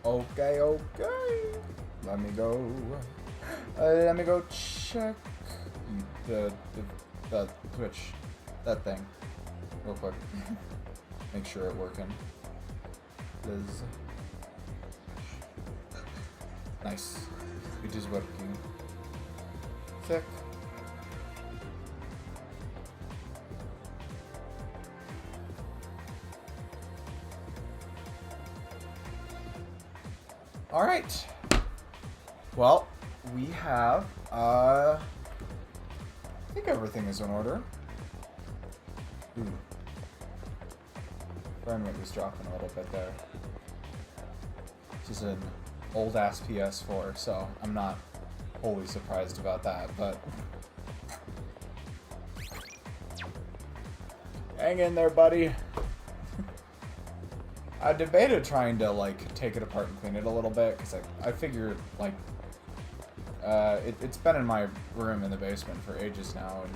Okay, okay. Let me go check the Twitch, that thing, real quick. Make sure it's working. Liz. Nice. It is working. Sick. All right. Well, we have, I think everything is in order. Ooh. Frame rate was dropping a little bit there. This is an old-ass PS4, so I'm not wholly surprised about that, but... Hang in there, buddy. I debated trying to, like, take it apart and clean it a little bit, because I figured, like, it's been in my room in the basement for ages now, and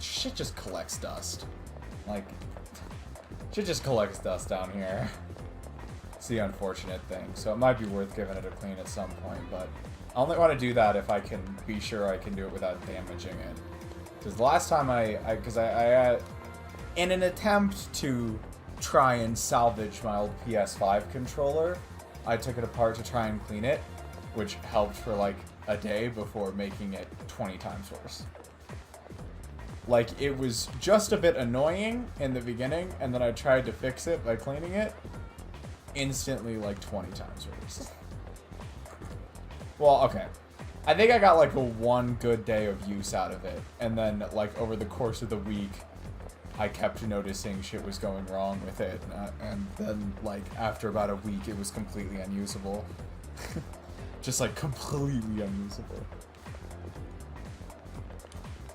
shit just collects dust. Like, shit just collects dust down here. It's the unfortunate thing, so it might be worth giving it a clean at some point, but I only want to do that if I can be sure I can do it without damaging it. Because the last time I had, in an attempt to try and salvage my old PS5 controller, I took it apart to try and clean it, which helped for like a day before making it 20 times worse. Like, it was just a bit annoying in the beginning, and then I tried to fix it by cleaning it, instantly like 20 times worse. Well, okay. I think I got like one good day of use out of it, and then like over the course of the week, I kept noticing shit was going wrong with it, and then, like, after about a week, it was completely unusable. Just, like, completely unusable.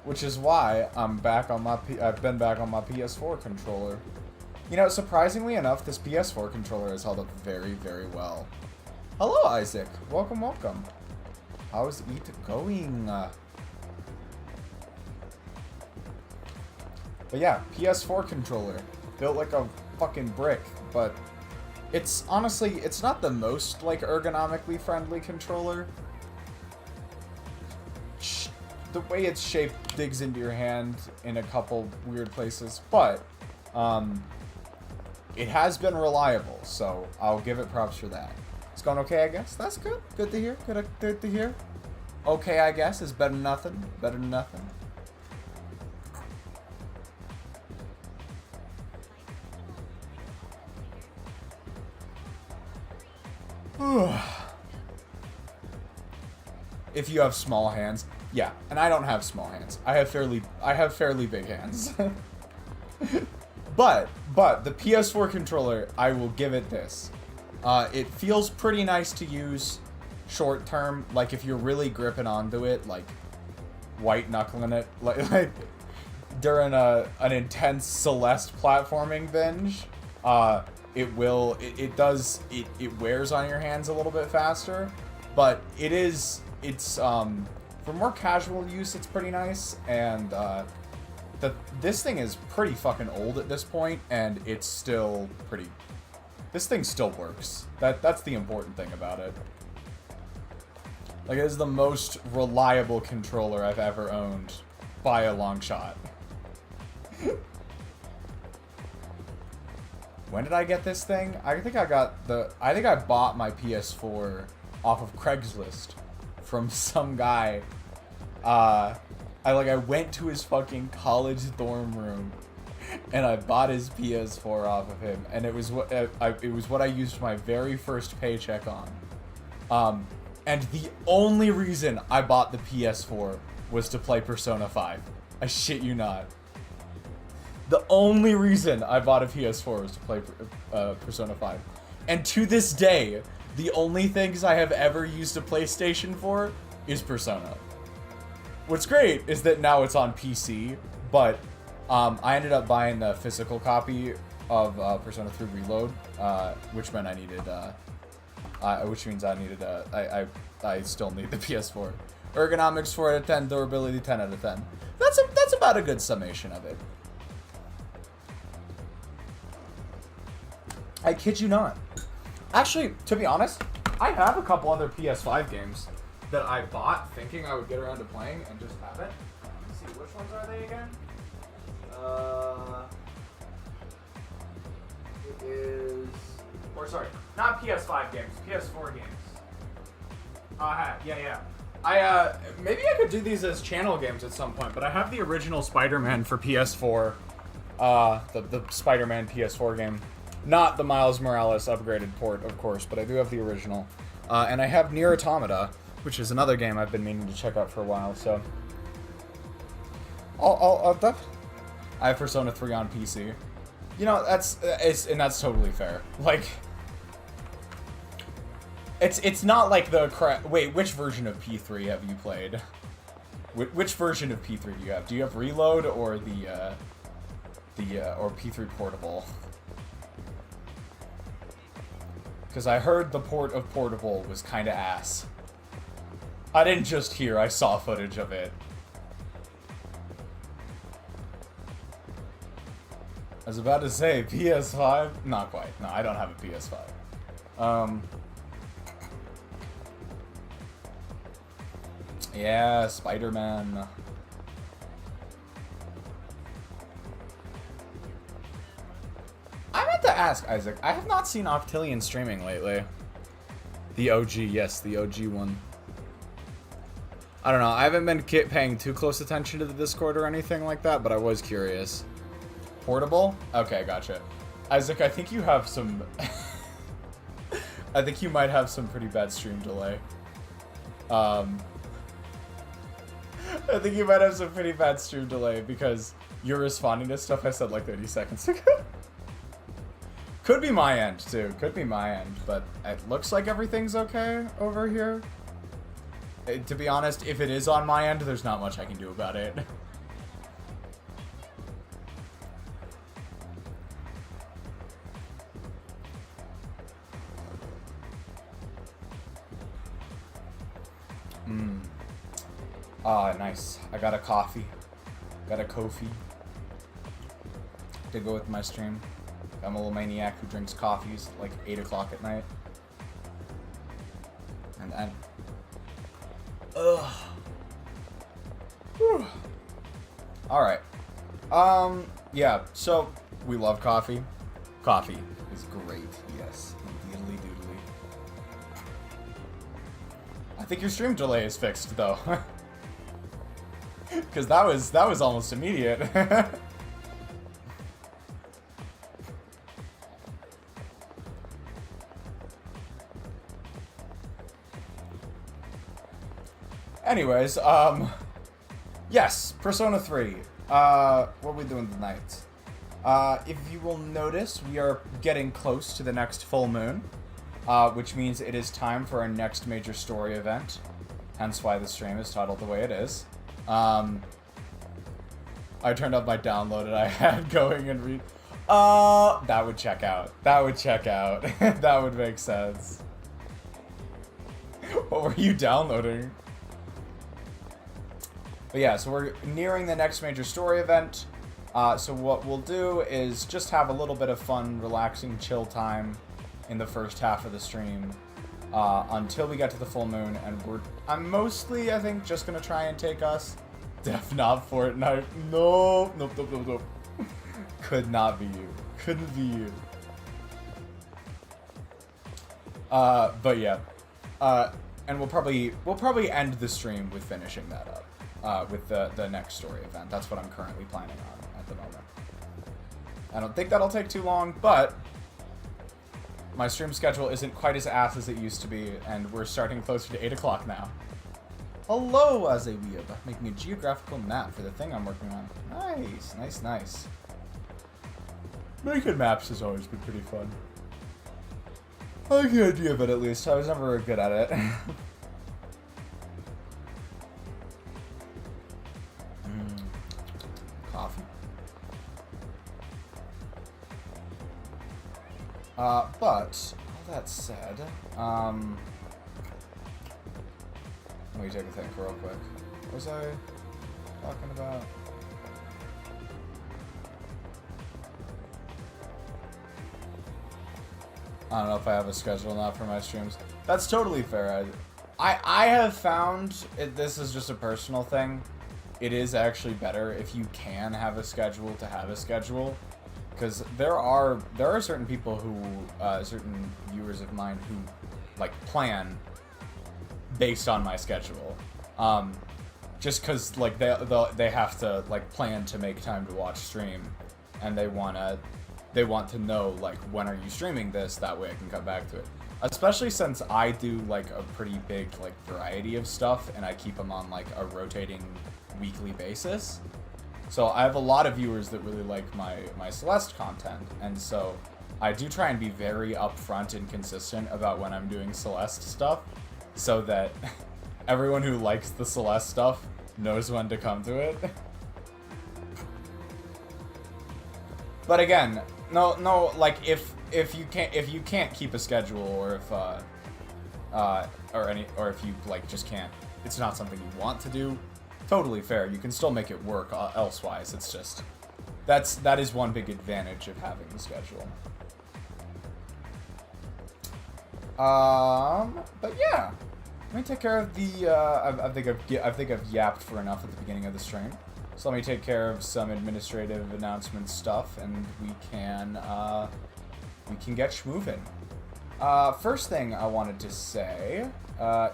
Which is why I'm back on my I've been back on my PS4 controller. You know, surprisingly enough, this PS4 controller has held up very, very well. Hello, Isaac. Welcome, welcome. How's it going? But yeah, PS4 controller. Built like a fucking brick, but it's honestly, it's not the most like ergonomically friendly controller. The way it's shaped digs into your hand in a couple weird places, but it has been reliable, so I'll give it props for that. It's going okay, I guess. That's good. Good to hear. Good to hear. Okay, I guess, is better than nothing. Better than nothing. If you have small hands, yeah, and I don't have small hands. I have fairly big hands. but the PS4 controller, I will give it this. It feels pretty nice to use short term. Like if you're really gripping onto it, like white knuckling it, like during an intense Celeste platforming binge. It wears on your hands a little bit faster, but it's for more casual use, it's pretty nice, and this thing is pretty fucking old at this point, and it's still pretty, this thing still works. That's the important thing about it. Like, it is the most reliable controller I've ever owned by a long shot. When did I get this thing? I think I bought my PS4 off of Craigslist from some guy. I went to his fucking college dorm room and I bought his PS4 off of him, and it was what I used my very first paycheck on. And the only reason I bought the PS4 was to play Persona 5. I shit you not. The only reason I bought a PS4 was to play Persona 5. And to this day, the only things I have ever used a PlayStation for is Persona. What's great is that now it's on PC, but I ended up buying the physical copy of Persona 3 Reload, which meant I still need the PS4. Ergonomics 4 out of 10, durability 10 out of 10. That's about a good summation of it. I kid you not. Actually, to be honest, I have a couple other PS5 games that I bought thinking I would get around to playing and just haven't. Let's see, which ones are they again? It is... Or sorry, not PS5 games, PS4 games. Yeah. Maybe I could do these as channel games at some point, but I have the original Spider-Man for PS4. The Spider-Man PS4 game. Not the Miles Morales upgraded port, of course, but I do have the original. And I have Nier Automata, which is another game I've been meaning to check out for a while, so... I have Persona 3 on PC. You know, that's totally fair. Like... It's not like the wait, which version of P3 have you played? Which version of P3 do you have? Do you have Reload or or P3 Portable? Because I heard the port of Portable was kind of ass. I didn't just hear, I saw footage of it. I was about to say, PS5? Not quite. No, I don't have a PS5. Yeah, Spider-Man. I meant to ask, Isaac, I have not seen Octillion streaming lately. The OG, yes, the OG one. I don't know, I haven't been paying too close attention to the Discord or anything like that, but I was curious. Portable? Okay, gotcha. Isaac, I think you have some... I think you might have some pretty bad stream delay. I think you might have some pretty bad stream delay because you're responding to stuff I said like 30 seconds ago. Could be my end, too. Could be my end, but it looks like everything's okay over here. To be honest, if it is on my end, there's not much I can do about it. Ah, nice. I got a coffee. Got a Kofi. To go with my stream. I'm a little maniac who drinks coffees like 8 o'clock at night. And then... Ugh. Whew. Alright. Yeah, so, we love coffee. Coffee is great, yes. Diddly doodly. I think your stream delay is fixed, though. Because that was almost immediate. Anyways, yes, Persona 3. What are we doing tonight? If you will notice, we are getting close to the next full moon, which means it is time for our next major story event. Hence why the stream is titled the way it is. I turned up my download and I had going and read. That would check out. That would check out. That would make sense. What were you downloading? But yeah, so we're nearing the next major story event. So what we'll do is just have a little bit of fun, relaxing, chill time in the first half of the stream until we get to the full moon. And I'm mostly, I think, just going to try and take us. Def not Fortnite. No. Nope. Could not be you. Couldn't be you. But yeah. And we'll probably end the stream with finishing that up. With the next story event. That's what I'm currently planning on at the moment. I don't think that'll take too long, but my stream schedule isn't quite as ass as it used to be, and we're starting closer to 8 o'clock now. Hello, Azeweeb. Making a geographical map for the thing I'm working on. Nice. Making maps has always been pretty fun. I like the idea of it, at least. I was never very good at it. Coffee. But, all that said, let me take a think real quick. What was I talking about? I don't know if I have a schedule or not for my streams. That's totally fair. I have found, this is just a personal thing, it is actually better if you can have a schedule to have a schedule. Because there are certain people who, certain viewers of mine who, like, plan based on my schedule. Just because, like, they have to, like, plan to make time to watch stream. And they want to know, like, when are you streaming this? That way I can come back to it. Especially since I do, like, a pretty big, like, variety of stuff. And I keep them on, like, a rotating weekly basis. So I have a lot of viewers that really like my Celeste content, and so I do try and be very upfront and consistent about when I'm doing Celeste stuff, so that everyone who likes the Celeste stuff knows when to come to it. But again, no, like if you can't keep a schedule, or if you like just can't, it's not something you want to do. Totally fair. You can still make it work elsewise. It's just that is one big advantage of having the schedule. But yeah, let me take care of the. I think I've yapped for enough at the beginning of the stream. So let me take care of some administrative announcement stuff, and we can get schmovin'. First thing I wanted to say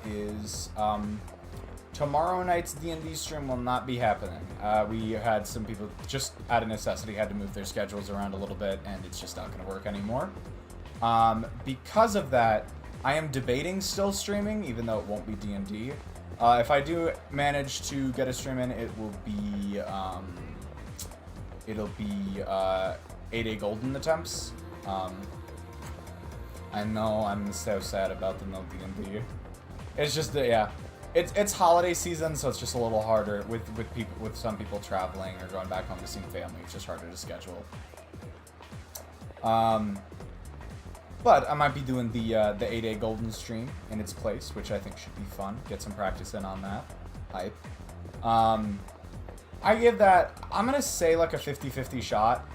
is tomorrow night's D&D stream will not be happening. We had some people, just out of necessity, had to move their schedules around a little bit, and it's just not going to work anymore. Because of that, I am debating still streaming, even though it won't be D&D. If I do manage to get a stream in, it will be, 8-day golden attempts. I know, I'm so sad about the no D&D. It's just that, yeah. It's holiday season, so it's just a little harder with some people traveling or going back home to see family. It's just harder to schedule. But I might be doing the 8-day golden stream in its place, which I think should be fun. Get some practice in on that. Hype. I give that, I'm gonna say like a 50-50 shot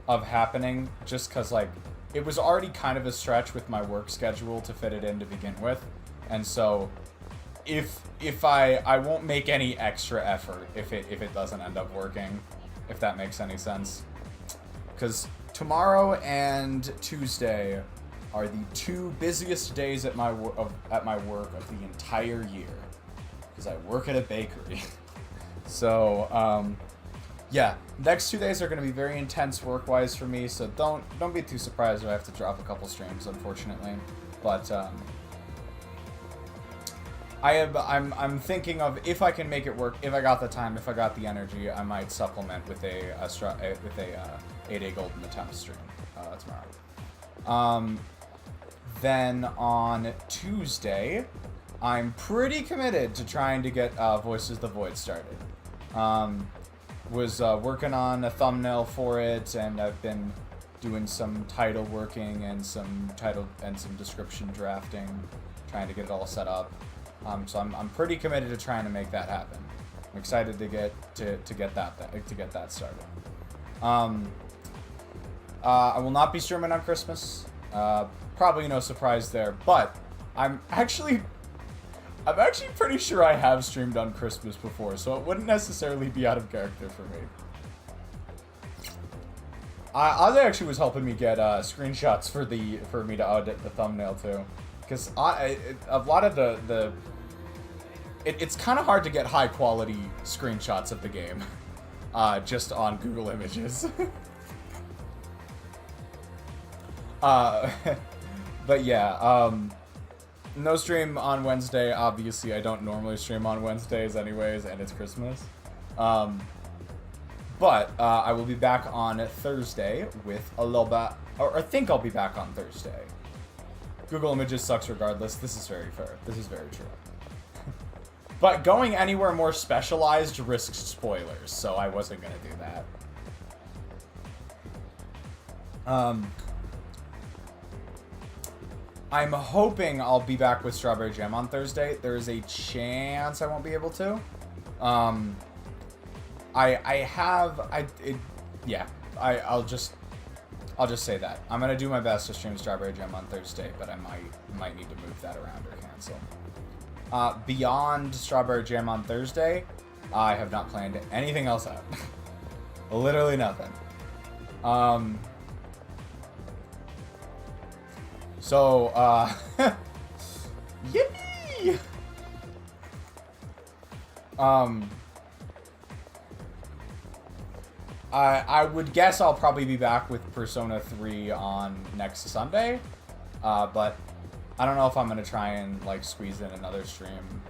of happening, just because like it was already kind of a stretch with my work schedule to fit it in to begin with. And so, if I won't make any extra effort if it doesn't end up working, if that makes any sense, because tomorrow and Tuesday are the two busiest days at my work of the entire year, because I work at a bakery. So yeah, next 2 days are going to be very intense work-wise for me. So don't be too surprised if I have to drop a couple streams, unfortunately, but I'm thinking of, if I can make it work, if I got the time, if I got the energy, I might supplement with a 8-day golden attempt stream tomorrow. Then on Tuesday, I'm pretty committed to trying to get Voices the Void started. Was working on a thumbnail for it, and I've been doing some title working and some description drafting, trying to get it all set up. So I'm pretty committed to trying to make that happen. I'm excited to get that started. I will not be streaming on Christmas. Probably no surprise there, but I'm actually pretty sure I have streamed on Christmas before, so it wouldn't necessarily be out of character for me. Oz actually was helping me get screenshots for me to edit the thumbnail too. Because a lot of it's kind of hard to get high quality screenshots of the game, just on Google Images. But yeah, no stream on Wednesday. Obviously, I don't normally stream on Wednesdays anyways, and it's Christmas. But I will be back on Thursday with a little bit, or I think I'll be back on Thursday. Google Images sucks regardless. This is very fair. This is very true. But going anywhere more specialized risks spoilers, so I wasn't going to do that. I'm hoping I'll be back with Strawberry Jam on Thursday. There is a chance I won't be able to. I'll I'll just say that. I'm going to do my best to stream Strawberry Jam on Thursday, but I might need to move that around or cancel. Beyond Strawberry Jam on Thursday, I have not planned anything else out. Literally nothing. So, yippee! I would guess I'll probably be back with Persona 3 on next Sunday, but I don't know if I'm gonna try and like squeeze in another stream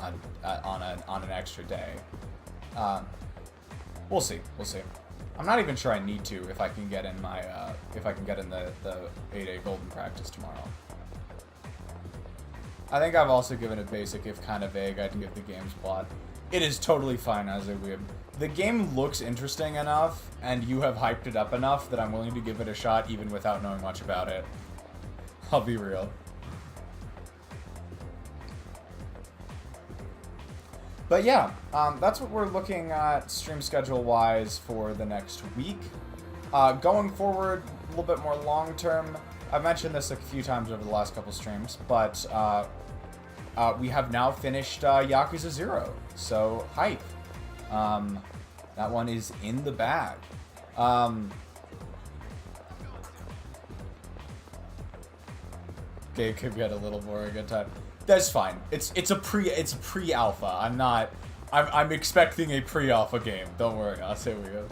on an extra day. We'll see. I'm not even sure I need to if I can get in my the 8A golden practice tomorrow. I think I've also given a basic, if kind of vague, idea of the game's plot. It is totally fine as a weeb. The game looks interesting enough, and you have hyped it up enough that I'm willing to give it a shot even without knowing much about it. I'll be real. But yeah, that's what we're looking at stream schedule-wise for the next week. Going forward, a little bit more long-term, I've mentioned this a few times over the last couple streams, but we have now finished Yakuza 0, so hype. That one is in the bag. Okay, it could get a little boring at time. That's fine. It's a pre-alpha. I'm expecting a pre-alpha game. Don't worry. I'll say we go.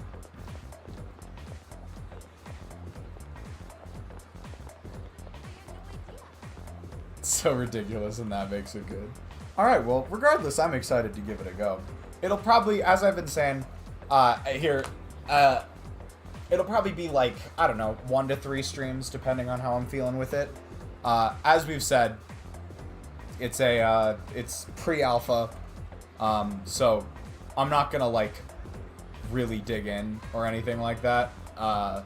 It's so ridiculous, and that makes it good. All right. Well, regardless, I'm excited to give it a go. It'll probably, as I've been saying, it'll probably be like, I don't know, 1 to 3 streams depending on how I'm feeling with it. As we've said, it's pre-alpha, so I'm not gonna like really dig in or anything like that. I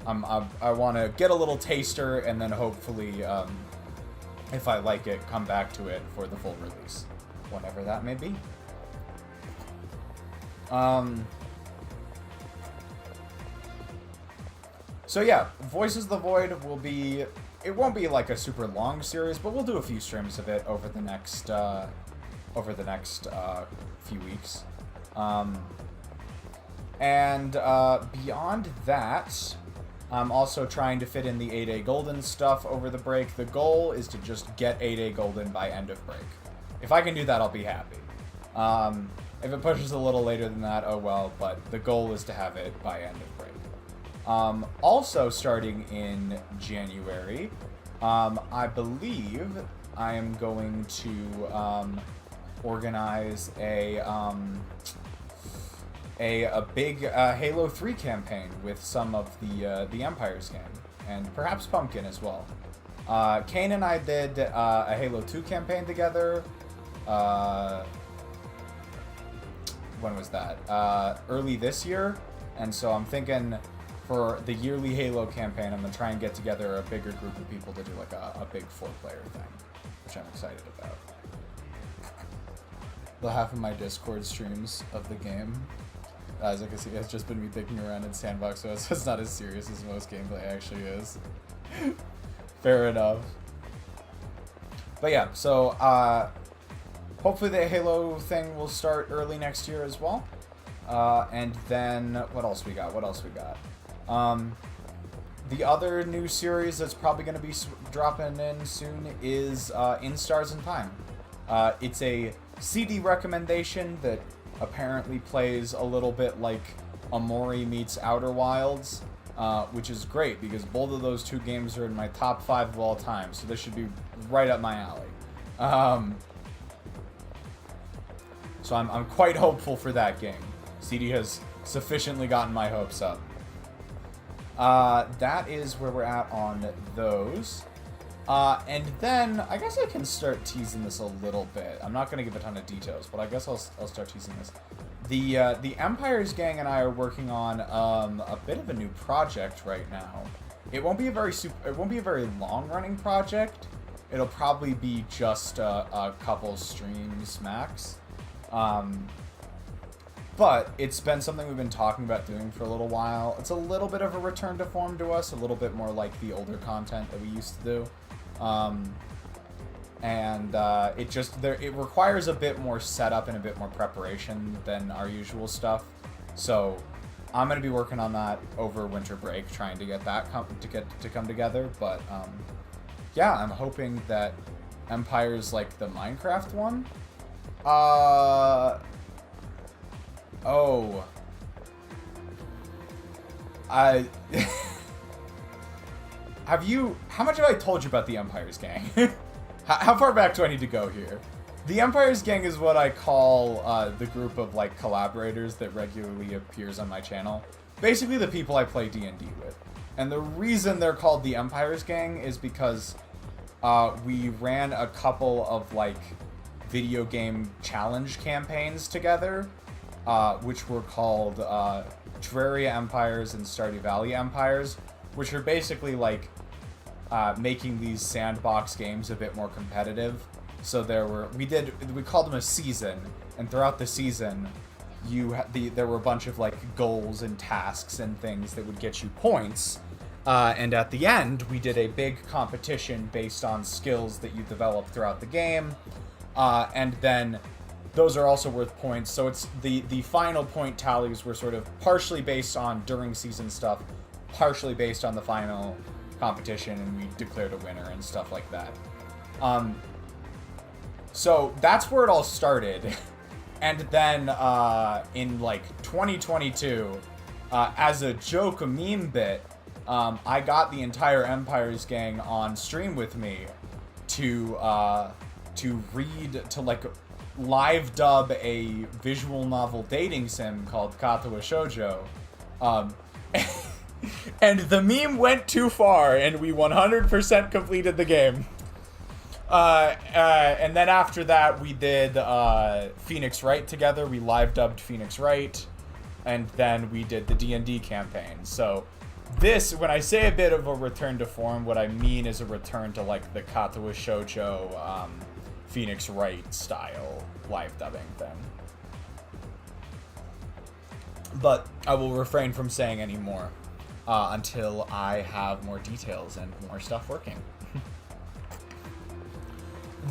want to get a little taster and then hopefully, if I like it, come back to it for the full release, whenever that may be. So yeah, Voices of the Void will be, it won't be like a super long series, but we'll do a few streams of it over the next few weeks. Beyond that, I'm also trying to fit in the 8A Golden stuff over the break. The goal is to just get 8A Golden by end of break. If I can do that, I'll be happy. If it pushes a little later than that, oh well, but the goal is to have it by end of break. Also starting in January, I believe I am going to organize a big Halo 3 campaign with some of the Empire's gang, and perhaps Pumpkin as well. Kane and I did a Halo 2 campaign together. When was that? Early this year, and so I'm thinking for the yearly Halo campaign, I'm gonna try and get together a bigger group of people to do like a big 4-player thing, which I'm excited about. The half of my Discord streams of the game, as I can see, has just been me dicking around in Sandbox, so it's not as serious as most gameplay actually is. Fair enough. But yeah, so hopefully the Halo thing will start early next year as well. And then, what else we got? The other new series that's probably going to be dropping in soon is In Stars in Time. It's a CD recommendation that apparently plays a little bit like Amori meets Outer Wilds, which is great because both of those two games are in my top 5 of all time, so this should be right up my alley. So I'm quite hopeful for that game. CD has sufficiently gotten my hopes up. That is where we're at on those. And then, I guess I can start teasing this a little bit. I'm not going to give a ton of details, but I guess I'll start teasing this. The Empire's gang and I are working on a bit of a new project right now. It won't be a very long-running project. It'll probably be just a couple streams max. But But it's been something we've been talking about doing for a little while. It's a little bit of a return to form to us, a little bit more like the older content that we used to do. It requires a bit more setup and a bit more preparation than our usual stuff. So I'm going to be working on that over winter break, trying to get that to come together. But yeah, I'm hoping that Empire's like the Minecraft one. Oh. How much have I told you about the Empire's Gang? How far back do I need to go here? The Empire's Gang is what I call the group of like collaborators that regularly appears on my channel. Basically the people I play D&D with. And the reason they're called the Empire's Gang is because we ran a couple of like video game challenge campaigns together, which were called Terraria Empires and Stardew Valley Empires, which are basically like making these sandbox games a bit more competitive. So we called them a season, and throughout the season, there were a bunch of like goals and tasks and things that would get you points. And at the end, we did a big competition based on skills that you develop throughout the game. And then those are also worth points. So it's the final point tallies were sort of partially based on during season stuff, partially based on the final competition, and we declared a winner and stuff like that. So that's where it all started. And then in like 2022, as a joke, a meme bit, I got the entire Empire's Gang on stream with me to live dub a visual novel dating sim called Katawa Shoujo. And the meme went too far, and we 100% completed the game. And then after that, we did Phoenix Wright together. We live dubbed Phoenix Wright, and then we did the D&D campaign. So this, when I say a bit of a return to form, what I mean is a return to like the Katawa Shoujo Phoenix Wright style live dubbing thing. But I will refrain from saying any more until I have more details and more stuff working.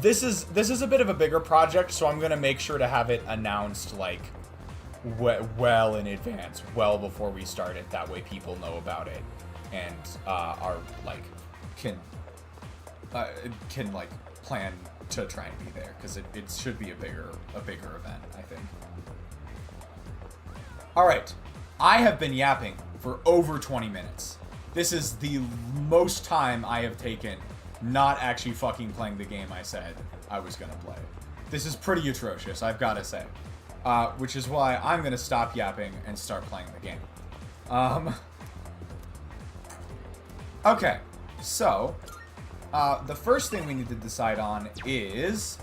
This is a bit of a bigger project, so I'm gonna make sure to have it announced like well in advance, well before we start it. That way, people know about it and are like can like plan to try and be there, because it should be a bigger event, I think. All right, I have been yapping for over 20 minutes. This is the most time I have taken not actually fucking playing the game I said I was gonna play. This is pretty atrocious, I've gotta say. Which is why I'm gonna stop yapping and start playing the game. Okay, so the first thing we need to decide on is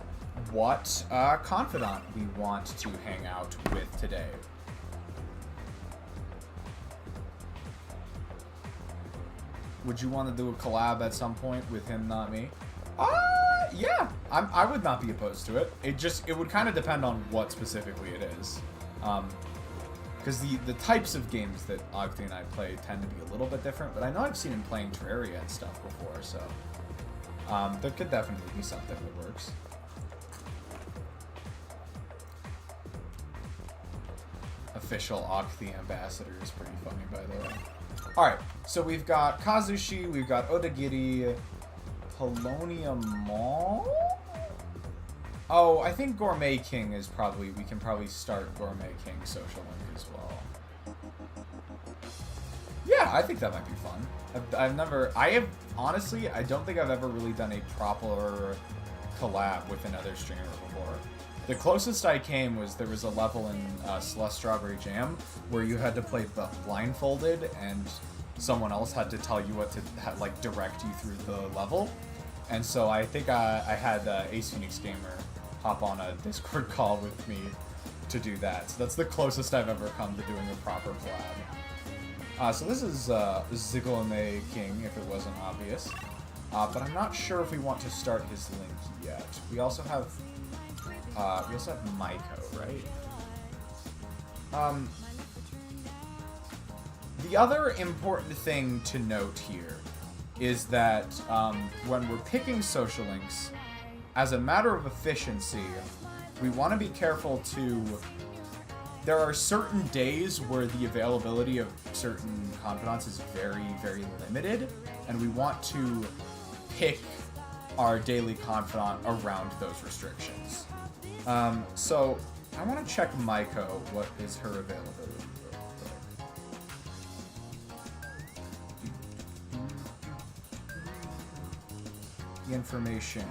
what confidant we want to hang out with today. Would you want to do a collab at some point with him, not me? Yeah, I would not be opposed to it. It would kind of depend on what specifically it is. Because the types of games that Ogden and I play tend to be a little bit different, but I know I've seen him playing Terraria and stuff before, so there could definitely be something that works. Official Octhi ambassador is pretty funny, by the way. Alright, so we've got Kazushi, we've got Odagiri, Polonia Mall? Oh, I think Gourmet King is probably, we can probably start Gourmet King social link as well. Yeah, I think that might be fun. Honestly, I don't think I've ever really done a proper collab with another streamer before. The closest I came was there was a level in Celeste Strawberry Jam where you had to play blindfolded and someone else had to tell you what to, like, direct you through the level. And so I think I had Ace Phoenix Gamer hop on a Discord call with me to do that. So that's the closest I've ever come to doing a proper collab. So this is Zigolame King, if it wasn't obvious. But I'm not sure if we want to start his link yet. We also have Maiko, right? The other important thing to note here is that when we're picking social links, as a matter of efficiency, we want to be careful to... There are certain days where the availability of certain confidants is very, very limited, and we want to pick our daily confidant around those restrictions. So I want to check Maiko, what is her availability. The information.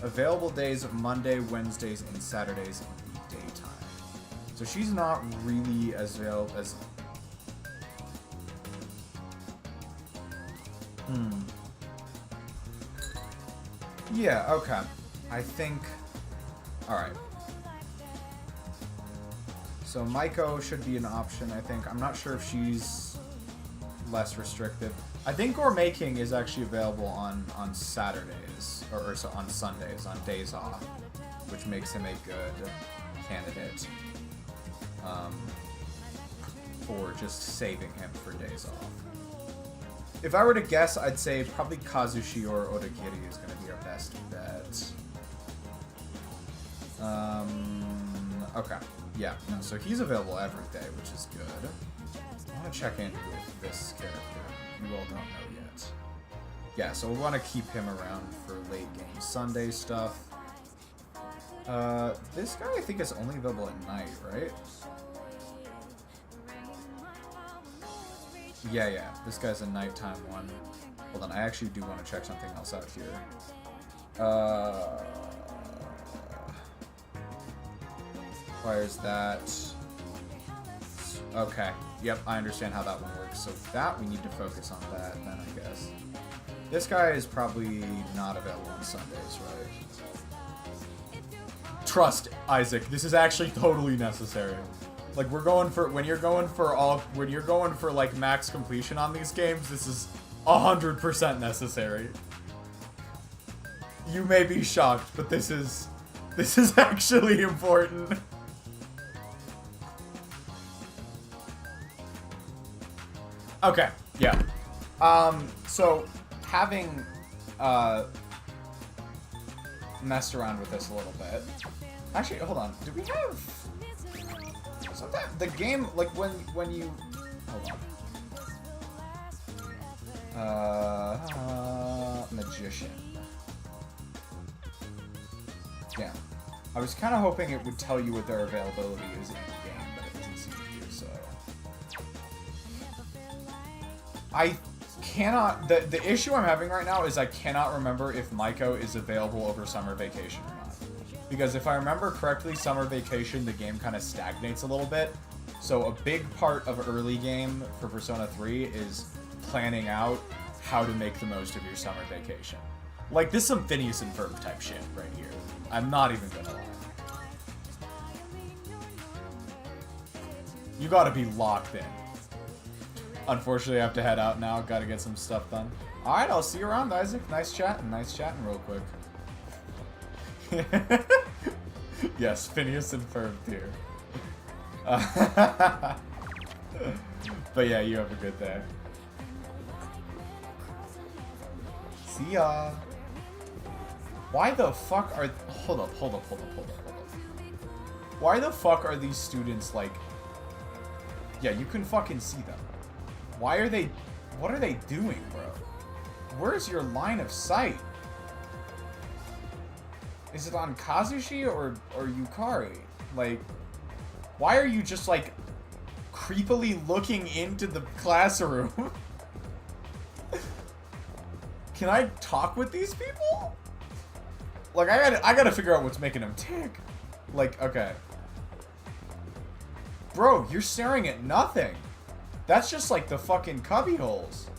Available days of Monday, Wednesdays, and Saturdays in the daytime. So she's not really as available as... Yeah, okay. I think... Alright. So Maiko should be an option, I think. I'm not sure if she's less restricted. I think Gourmet King is actually available on Saturdays, or so on Sundays, on days off, which makes him a good candidate for just saving him for days off. If I were to guess, I'd say probably Kazushi or Odakiri is going to be our best bet. Okay. Yeah, no, so he's available every day, which is good. I want to check in with this character. You all don't know yet. Yeah, so we want to keep him around for late game Sunday stuff. This guy I think is only available at night, right? Yeah, this guy's a nighttime one. Hold on, I actually do want to check something else out here. Requires that. Okay, yep, I understand how that one works. So that, we need to focus on that then, I guess. This guy is probably not available on Sundays, right? Trust, Isaac, this is actually totally necessary. Like, we're going for, when you're going for like max completion on these games, this is 100% necessary. You may be shocked, but this is actually important. Okay, yeah. So having messed around with this a little bit. Actually, hold on. Do we have sometimes the game, like when you hold on. Magician. Yeah. I was kind of hoping it would tell you what their availability is in the game, but it doesn't seem to do so. I cannot... The issue I'm having right now is I cannot remember if Maiko is available over summer vacation or not. Because if I remember correctly, summer vacation, the game kind of stagnates a little bit. So a big part of early game for Persona 3 is planning out how to make the most of your summer vacation. Like, this is some Phineas and Ferb type shit right here. I'm not even gonna lie. You gotta be locked in. Unfortunately, I have to head out now. Gotta get some stuff done. Alright, I'll see you around, Isaac. Nice chatting real quick. Yes, Phineas and Ferb tier. But yeah, you have a good day. See ya. Why the fuck are... Hold up. Why the fuck are these students, like... Yeah, you can fucking see them. Why are they... What are they doing, bro? Where's your line of sight? Is it on Kazushi or Yukari? Like... Why are you just, like, creepily looking into the classroom? Can I talk with these people? Like, I gotta figure out what's making them tick. Like, okay. Bro, you're staring at nothing. That's just like the fucking cubby holes.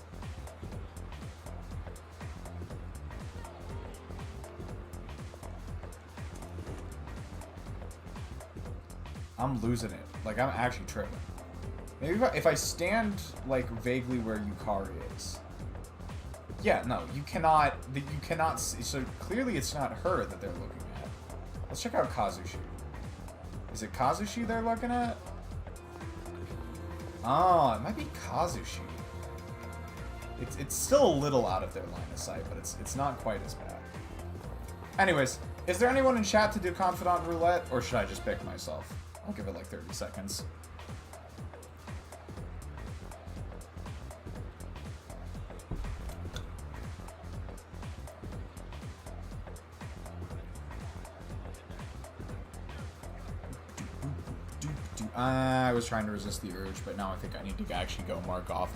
I'm losing it. Like, I'm actually tripping. Maybe if I stand, like, vaguely where Yukari is. Yeah, no, you cannot see. So clearly it's not her that they're looking at. Let's check out Kazushi. Is it Kazushi they're looking at? Oh, it might be Kazushi. It's still a little out of their line of sight, but it's not quite as bad. Anyways, is there anyone in chat to do Confidant Roulette, or should I just pick myself? I'll give it like 30 seconds. I was trying to resist the urge, but now I think I need to actually go mark off.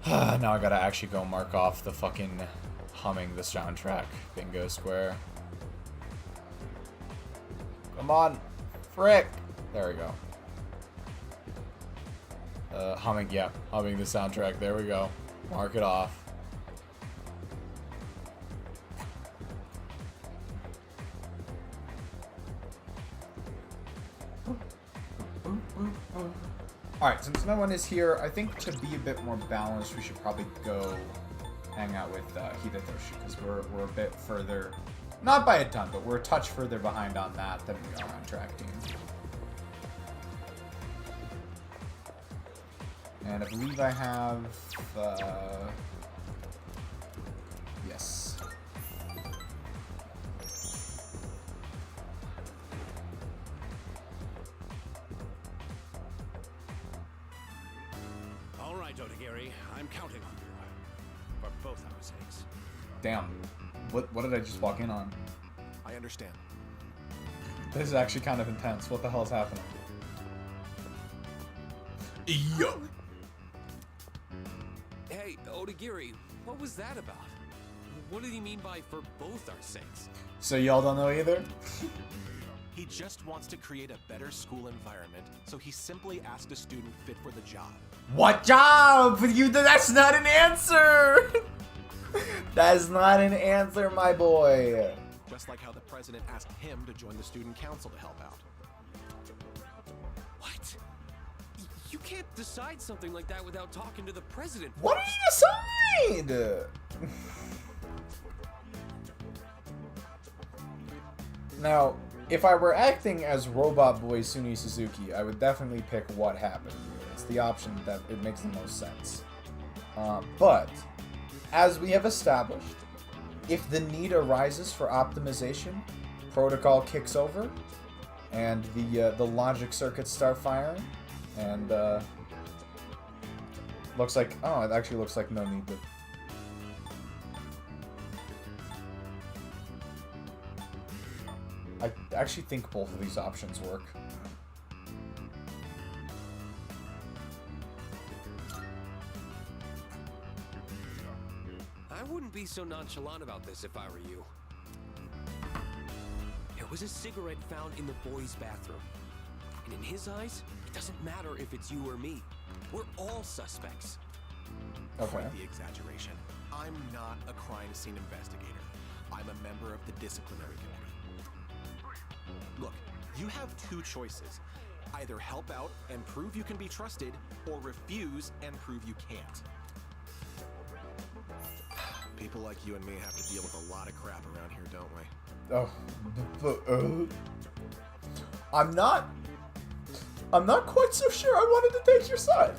Now I gotta actually go mark off the fucking humming the soundtrack bingo square. Come on. Frick. There we go. Humming the soundtrack. There we go. Mark it off. Alright, since no one is here, I think to be a bit more balanced, we should probably go hang out with Hidetoshi, because we're a bit further, not by a ton, but we're a touch further behind on that than we are on track team. And I believe I have, yes. All right, Otagiri, I'm counting on you. For both our sakes. Damn. What did I just walk in on? I understand. This is actually kind of intense. What the hell is happening? Yo! Hey, Otagiri, what was that about? What did he mean by for both our sakes? So y'all don't know either? He just wants to create a better school environment, so he simply asked a student fit for the job. What job? That's not an answer! That's not an answer, my boy. Just like how the president asked him to join the student council to help out. What? You can't decide something like that without talking to the president. What did you decide? Now, if I were acting as Robot Boy Suny Suzuki, I would definitely pick what happened here. It's the option that it makes the most sense. But, as we have established, if the need arises for optimization, protocol kicks over, and the logic circuits start firing, and looks like, oh, it actually looks like no need to. I actually think both of these options work. I wouldn't be so nonchalant about this if I were you. There was a cigarette found in the boys' bathroom. And in his eyes, it doesn't matter if it's you or me. We're all suspects. Okay. Quite the exaggeration. I'm not a crime scene investigator. I'm a member of the disciplinary committee. Look, you have two choices. Either help out and prove you can be trusted, or refuse and prove you can't. People like you and me have to deal with a lot of crap around here, don't we? Oh, I'm not quite so sure I wanted to take your side.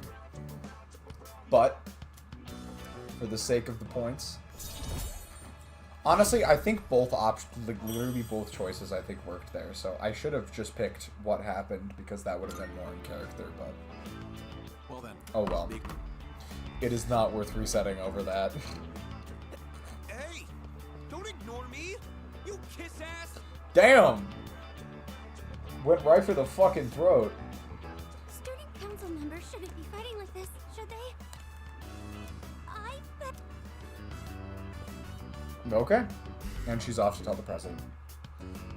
But, for the sake of the points, honestly, I think both options, like literally both choices, I think worked there. So I should have just picked what happened because that would have been more in character. But well then. Oh well. It is not worth resetting over that. Hey, don't ignore me, you kiss ass. Damn. Went right for the fucking throat. Student council members shouldn't be fighting like this, should they? I bet. Okay. And she's off to tell the president.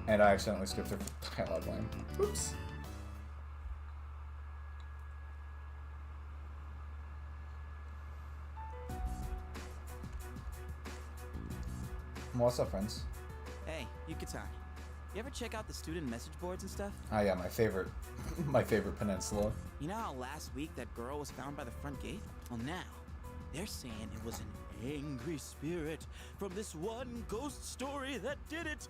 And I accidentally skipped her dialogue line. Oops. What's up, friends? Hey, Gekkoukan. You ever check out the student message boards and stuff? Oh yeah, my favorite peninsula. You know how last week that girl was found by the front gate? Well, now, they're saying it was an angry spirit from this one ghost story that did it.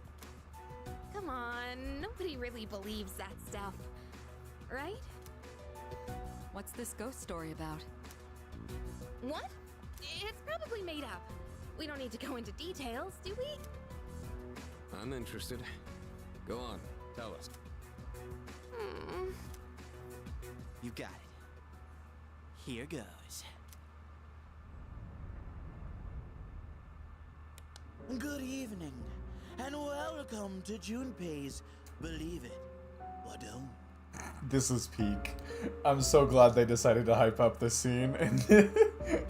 Come on, nobody really believes that stuff, right? What's this ghost story about? What? It's probably made up. We don't need to go into details, do we? I'm interested. Go on, tell us. You got it. Here goes. Good evening, and welcome to Junpei's Believe It or Don't. This is peak. I'm so glad they decided to hype up this scene in the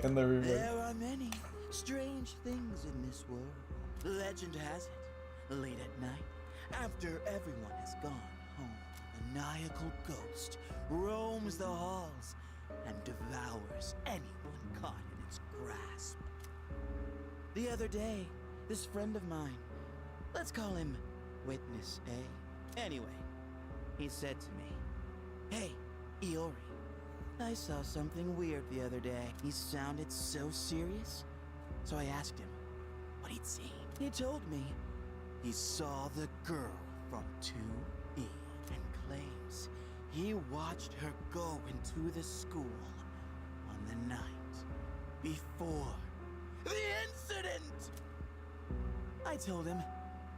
remake. There are many strange things in this world. Legend has it, late at night, after everyone has gone home, a maniacal ghost roams the halls and devours anyone caught in its grasp. The other day, this friend of mine, let's call him Witness A. Anyway, he said to me, "Hey, Iori, I saw something weird the other day." He sounded so serious, so I asked him what he'd seen. He told me he saw the girl from 2E and claims he watched her go into the school on the night before the incident. I told him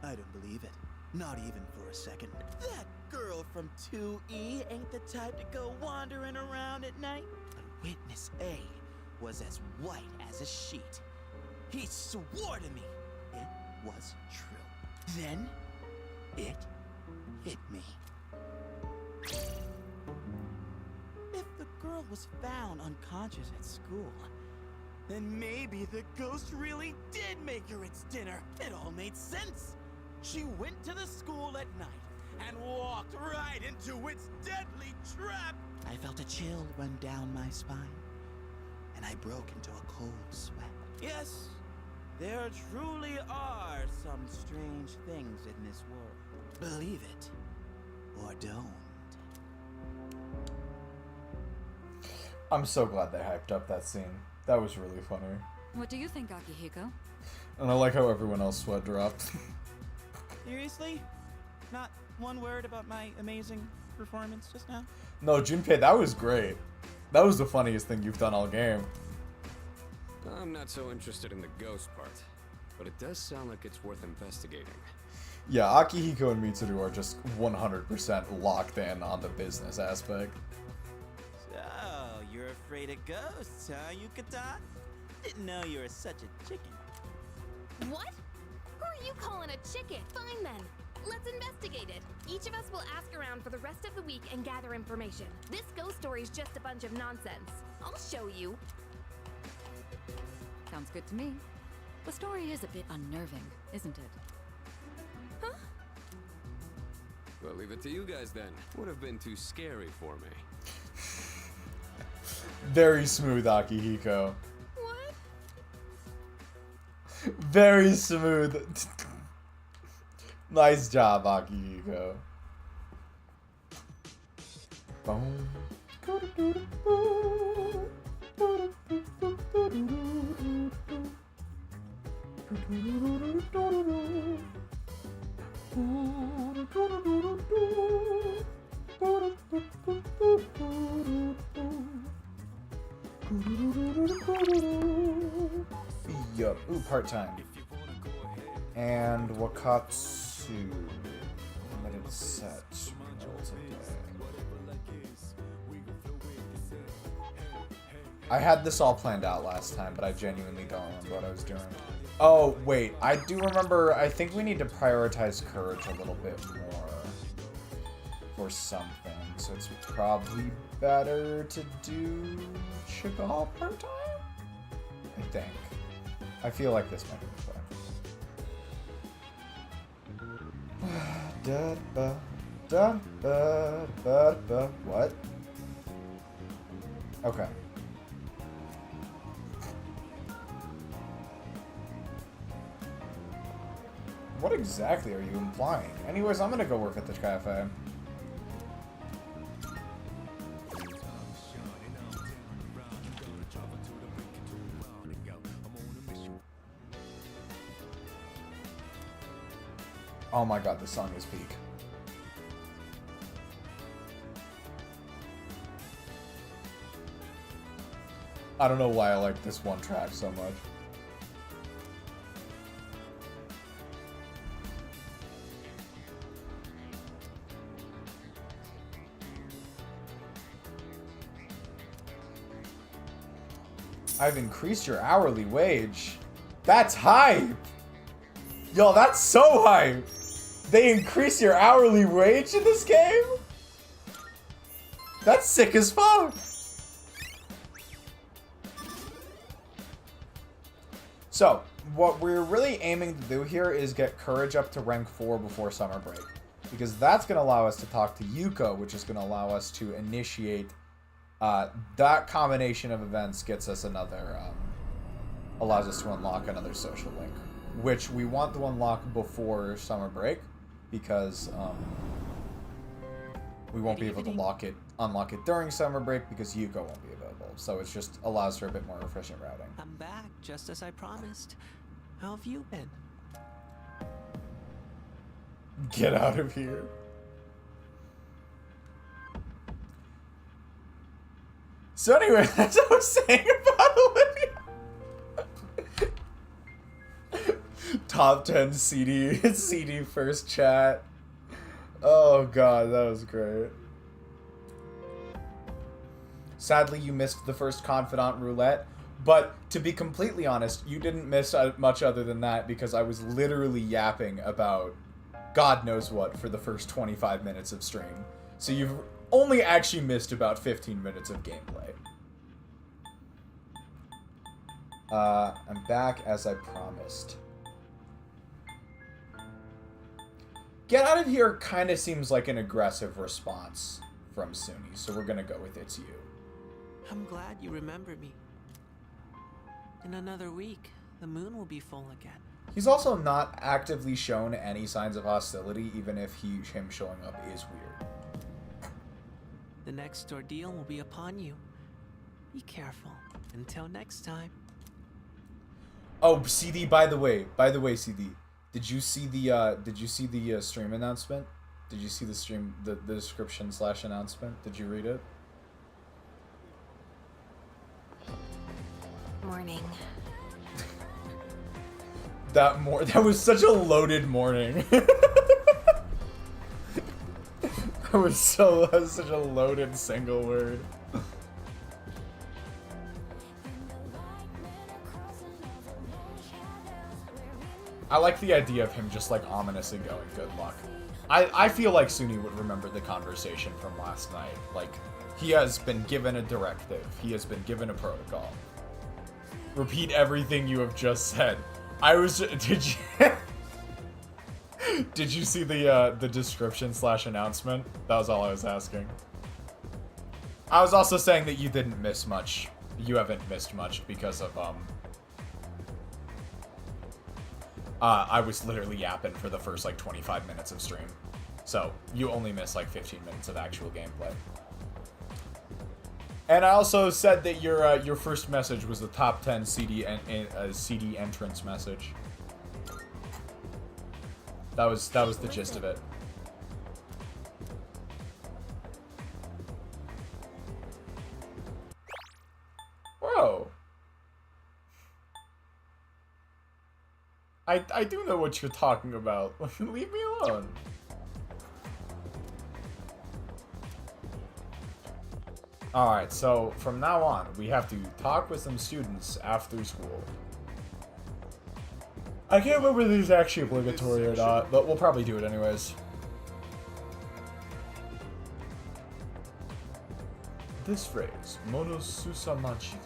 I don't believe it, not even for a second. That girl from 2E ain't the type to go wandering around at night. But Witness A was as white as a sheet. He swore to me it was true. Then it hit me. If the girl was found unconscious at school, then maybe the ghost really did make her its dinner. It all made sense. She went to the school at night and walked right into its deadly trap. I felt a chill run down my spine, and I broke into a cold sweat. Yes, there truly are some strange things in this world. Believe it or don't. I'm so glad they hyped up that scene. That was really funny. What do you think, Akihiko? And I like how everyone else sweat dropped. Seriously? Not one word about my amazing performance just now? No, Junpei, that was great. That was the funniest thing you've done all game. I'm not so interested in the ghost part, but it does sound like it's worth investigating. Yeah, Akihiko and Mitsuru are just 100% locked in on the business aspect. So, you're afraid of ghosts, huh, Yucatan? Didn't know you were such a chicken. What? Who are you calling a chicken? Fine then. Let's investigate it. Each of us will ask around for the rest of the week and gather information. This ghost story's just a bunch of nonsense. I'll show you. Sounds good to me. The story is a bit unnerving, isn't it? Huh? Well, leave it to you guys then. Would have been too scary for me. Very smooth, Akihiko. What? Very smooth. Nice job, Akihiko. Yup. Ooh, part-time. And Wakatsu. Limited set. I had this all planned out last time, but I genuinely don't remember what I was doing. Oh, wait. I do remember. I think we need to prioritize courage a little bit more for something. So it's probably better to do Chagall part-time? I think. I feel like this might be fun. What? Okay. What exactly are you implying? Anyways, I'm gonna go work at the cafe. Oh my god, this song is peak. I don't know why I like this one track so much. I've increased your hourly wage. That's hype! Yo, that's so hype! They increase your hourly wage in this game? That's sick as fuck! So, what we're really aiming to do here is get Courage up to rank 4 before summer break. Because that's going to allow us to talk to Yuko, which is going to allow us to initiate... that combination of events gets us another... allows us to unlock another social link. Which we want to unlock before summer break. Because we won't be able to unlock it during summer break because Yuko won't be available. So it just allows for a bit more efficient routing. I'm back, just as I promised. How have you been? Get out of here. So anyway, that's what I was saying about Olivia. Top 10 CD first chat. Oh god, that was great. Sadly, you missed the first Confidant Roulette, but to be completely honest, you didn't miss much other than that because I was literally yapping about God knows what for the first 25 minutes of stream. So you've only actually missed about 15 minutes of gameplay. I'm back as I promised. Get out of here kind of seems like an aggressive response from Suny, so we're gonna go with it's you. I'm glad you remember me. In another week, the moon will be full again. He's also not actively shown any signs of hostility, even if him showing up is weird. The next ordeal will be upon you. Be careful. Until next time. Oh, CD, by the way, CD, did you see the stream announcement? Did you see the description / announcement? Did you read it? Morning. That was such a loaded morning. That was such a loaded single word. I like the idea of him just like ominously going, good luck. I feel like Suny would remember the conversation from last night. Like, he has been given a directive. He has been given a protocol. Repeat everything you have just said. Did you see the description / announcement? That was all I was asking. I was also saying that you didn't miss much. You haven't missed much because of, I was literally yapping for the first, like, 25 minutes of stream. So, you only missed, like, 15 minutes of actual gameplay. And I also said that your first message was the top 10 CD entrance message. That was the gist of it. Bro. I do know what you're talking about. Leave me alone. Alright, so from now on, we have to talk with some students after school. I can't remember if this is actually obligatory or not, but we'll probably do it anyways. This phrase, mono susamajiku.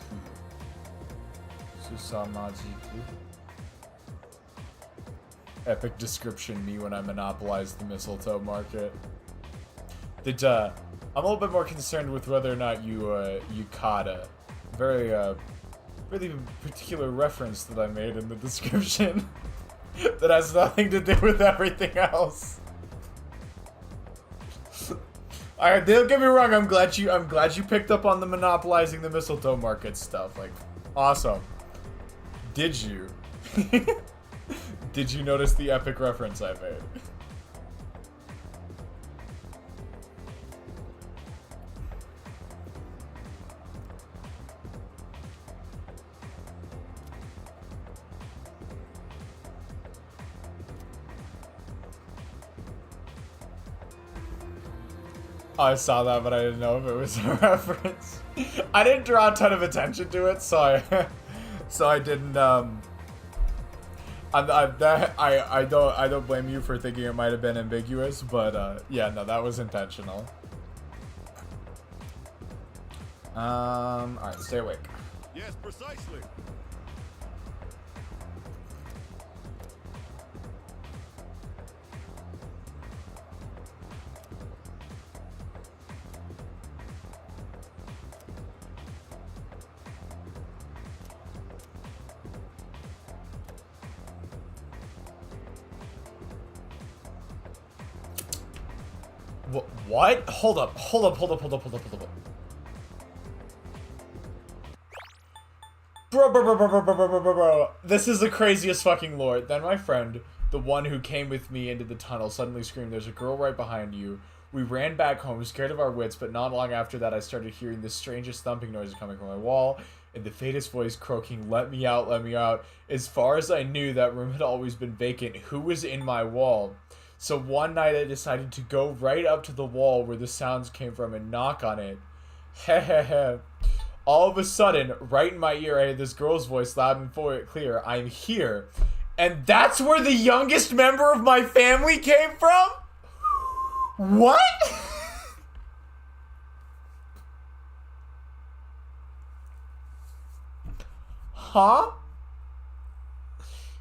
Susamajiku. Epic description me when I monopolize the mistletoe market. I'm a little bit more concerned with whether or not you caught a very, really particular reference that I made in the description that has nothing to do with everything else. Alright, don't get me wrong, I'm glad you picked up on the monopolizing the mistletoe market stuff. Like, awesome. Did you? Did you notice the epic reference I made? I saw that, but I didn't know if it was a reference. I didn't draw a ton of attention to it, so I didn't. I don't blame you for thinking it might have been ambiguous, but yeah, no, that was intentional. All right, stay awake. Yes, precisely. What? Hold up. Bro. This is the craziest fucking lore. Then my friend, the one who came with me into the tunnel, suddenly screamed, "There's a girl right behind you." We ran back home, scared of our wits, but not long after that I started hearing the strangest thumping noises coming from my wall, and the faintest voice croaking, "Let me out, let me out." As far as I knew, that room had always been vacant. Who was in my wall? So one night I decided to go right up to the wall where the sounds came from and knock on it. Hehehe. All of a sudden, right in my ear, I heard this girl's voice loud and clear. "I'm here." And that's where the youngest member of my family came from? What? Huh?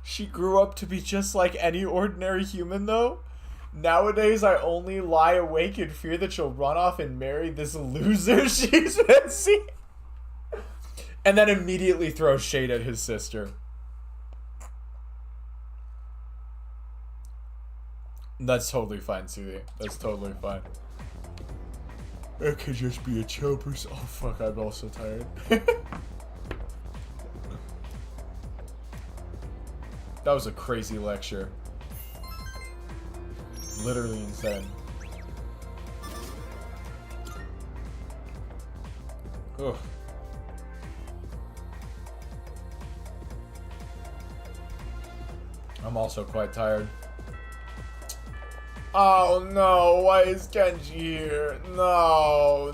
She grew up to be just like any ordinary human, though? Nowadays, I only lie awake in fear that she'll run off and marry this loser she's been seeing. And then immediately throw shade at his sister. That's totally fine, Suzy. That's totally fine. It could just be a chill person. Oh, fuck, I'm also tired. That was a crazy lecture. Literally insane. Ugh. I'm also quite tired. Oh no, why is Kenji here? No.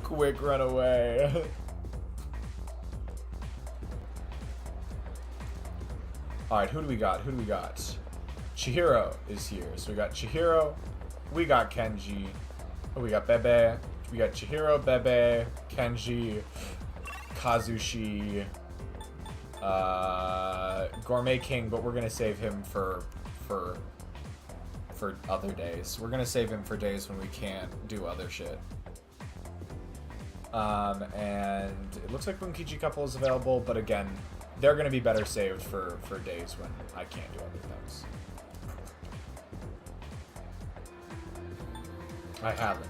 Quick, run away. Alright, who do we got? Chihiro is here. So we got Chihiro, we got Kenji, oh, we got Bebe, we got Chihiro, Bebe, Kenji, Kazushi, Gourmet King, but we're gonna save him for other days. We're gonna save him for days when we can't do other shit. And it looks like Bunkichi couple is available, but again, they're gonna be better saved for days when I can't do other things. I haven't.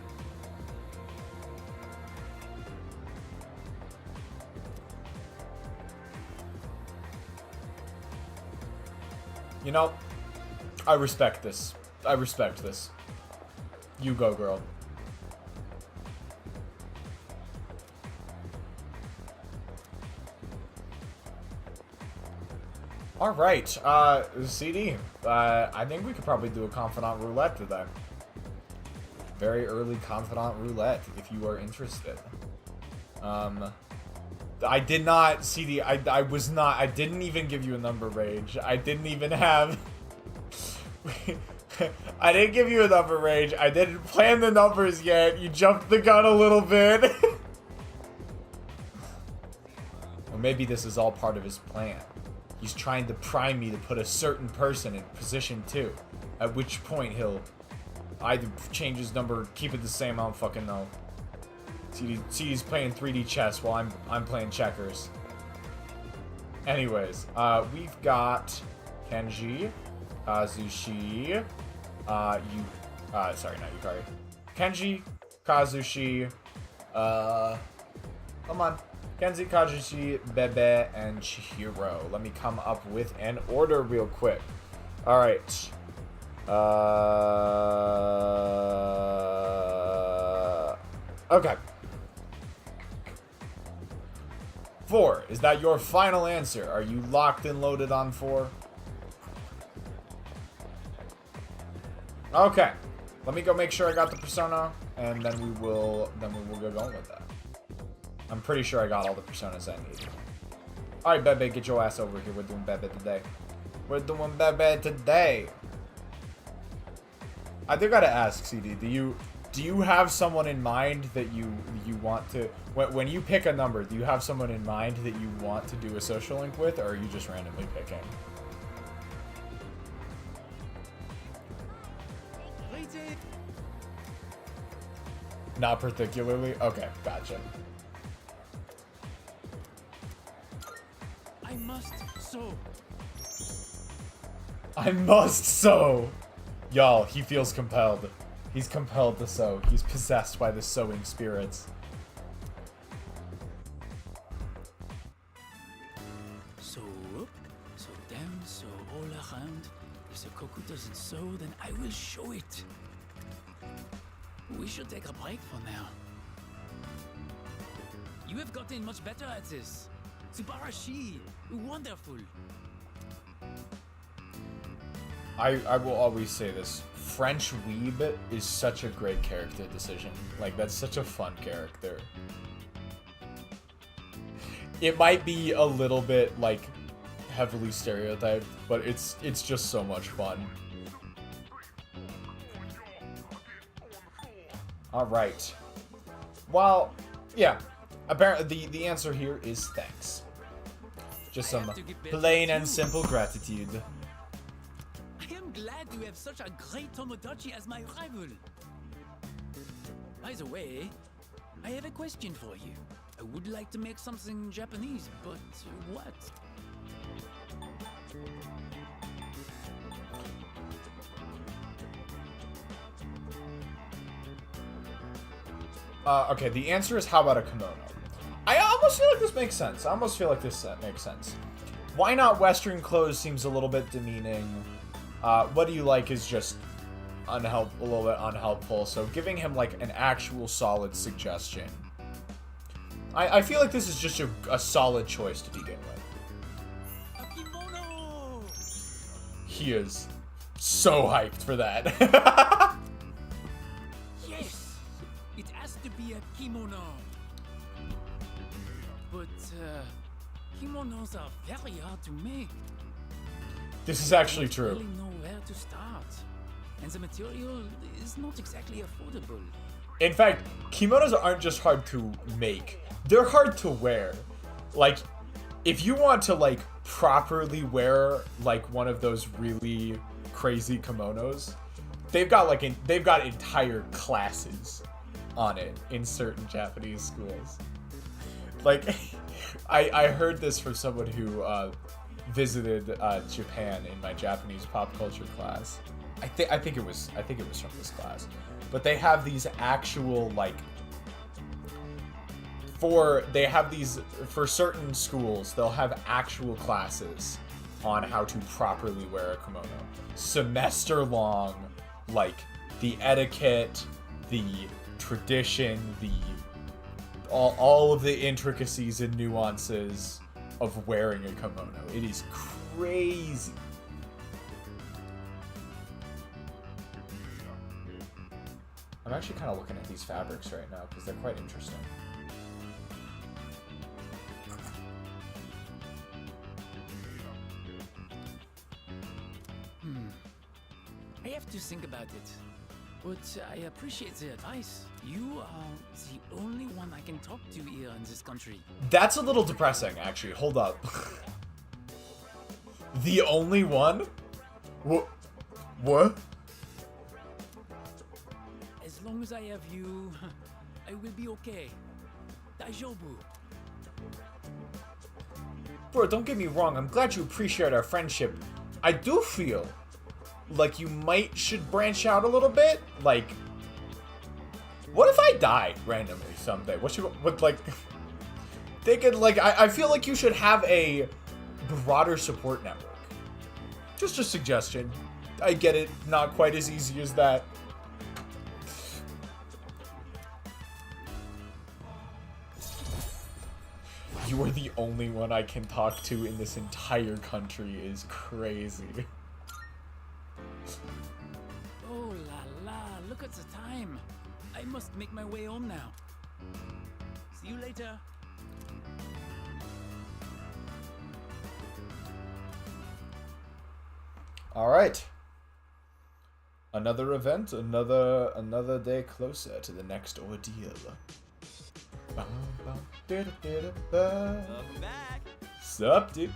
You know, I respect this. You go, girl. Alright, CD, I think we could probably do a confidant roulette today. Very early confidant roulette, if you are interested. I did not, CD, I didn't even give you a number range. I didn't even have... I didn't give you a number range. I didn't plan the numbers yet. You jumped the gun a little bit. Or maybe this is all part of his plan. He's trying to prime me to put a certain person in position 2. At which point he'll either change his number, keep it the same, I don't fucking know. CD's playing 3D chess while I'm playing checkers. Anyways, we've got Kenji, Kazushi, sorry, not Yukari. Kenji, Kazushi, come on. Kenji, Kazushi, Bebe, and Chihiro. Let me come up with an order real quick. Alright. Okay. 4. Is that your final answer? Are you locked and loaded on 4? Okay. let me go make sure I got the persona, and then we will go going with that. I'm pretty sure I got all the personas I need. Alright, Bebe, get your ass over here. We're doing Bebe today. We're doing Bebe today. I do gotta ask, CD, do you have someone in mind that you want to, when you pick a number, do you have someone in mind that you want to do a social link with, or are you just randomly picking? Not particularly? Okay, gotcha. I must sew. I must sew! Y'all, he feels compelled. He's compelled to sew. He's possessed by the sewing spirits. Sew up, sew down, sew all around. If the Gekkoukan doesn't sew, then I will show it. We should take a break for now. You have gotten much better at this. Subarashi! Wonderful! I will always say this. French weeb is such a great character decision. Like, that's such a fun character. It might be a little bit, like, heavily stereotyped, but it's just so much fun. Alright. Well, yeah. Apparently, the answer here is thanks. Just some plain and simple gratitude. I am glad you have such a great Tomodachi as my rival. By the way, I have a question for you. I would like to make something Japanese, but what? Okay, the answer is how about a kimono? I almost feel like this makes sense. I almost feel like this makes sense. Why not Western clothes seems a little bit demeaning. What do you like is just a little bit unhelpful. So giving him like an actual solid suggestion. I feel like this is just a solid choice to begin with. A kimono! He is so hyped for that. Yes! It has to be a kimono. But, kimonos are very hard to make. This is actually I don't true. really know where to start. And the material is not exactly affordable. In fact, kimonos aren't just hard to make. They're hard to wear. Like, if you want to, like, properly wear, like, one of those really crazy kimonos, they've got entire classes on it in certain Japanese schools. Like, I heard this from someone who visited Japan in my Japanese pop culture class. I think it was from this class. But they have these actual, like, for certain schools, they'll have actual classes on how to properly wear a kimono. Semester long, like, the etiquette, the tradition, all of the intricacies and nuances of wearing a kimono. It is crazy. I'm actually kind of looking at these fabrics right now because they're quite interesting. I have to think about it. But I appreciate the advice. You are the only one I can talk to here in this country. That's a little depressing, actually. Hold up. The only one? What? As long as I have you, I will be okay. Daijoubu. Bro, don't get me wrong. I'm glad you appreciate our friendship. I do feel like you should branch out a little bit. Like, what if I die randomly someday? I feel like you should have a broader support network. Just a suggestion. I get it, not quite as easy as that. You are the only one I can talk to in this entire country is crazy. Oh la la, look to make my way home now. See you later. All right. Another event, another day closer to the next ordeal. Welcome back. Sup, dude?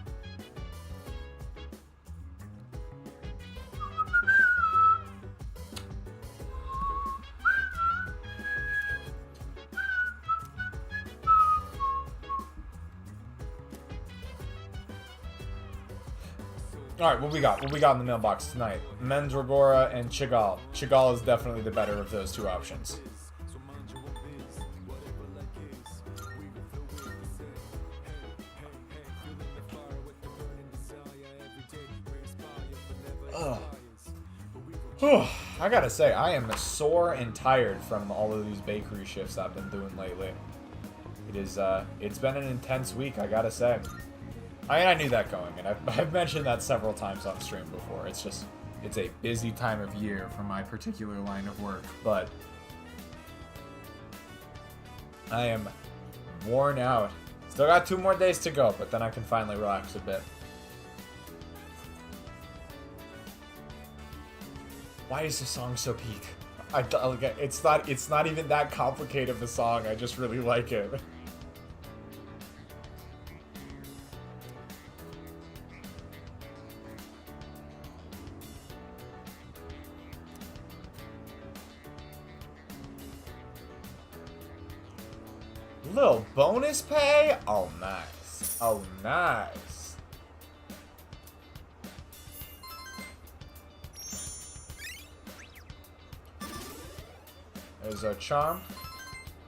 All right, what we got? What we got in the mailbox tonight? Mandragora and Chagall. Chagall is definitely the better of those two options. I gotta say, I am sore and tired from all of these bakery shifts I've been doing lately. It's been an intense week, I gotta say. I knew that going, and I've mentioned that several times on stream before. It's a busy time of year for my particular line of work, but I am worn out. Still got 2 more days to go, but then I can finally relax a bit. Why is the song so peak? It's not even that complicated of a song. I just really like it. Little bonus pay? Oh, nice. Oh, nice. There's our charm.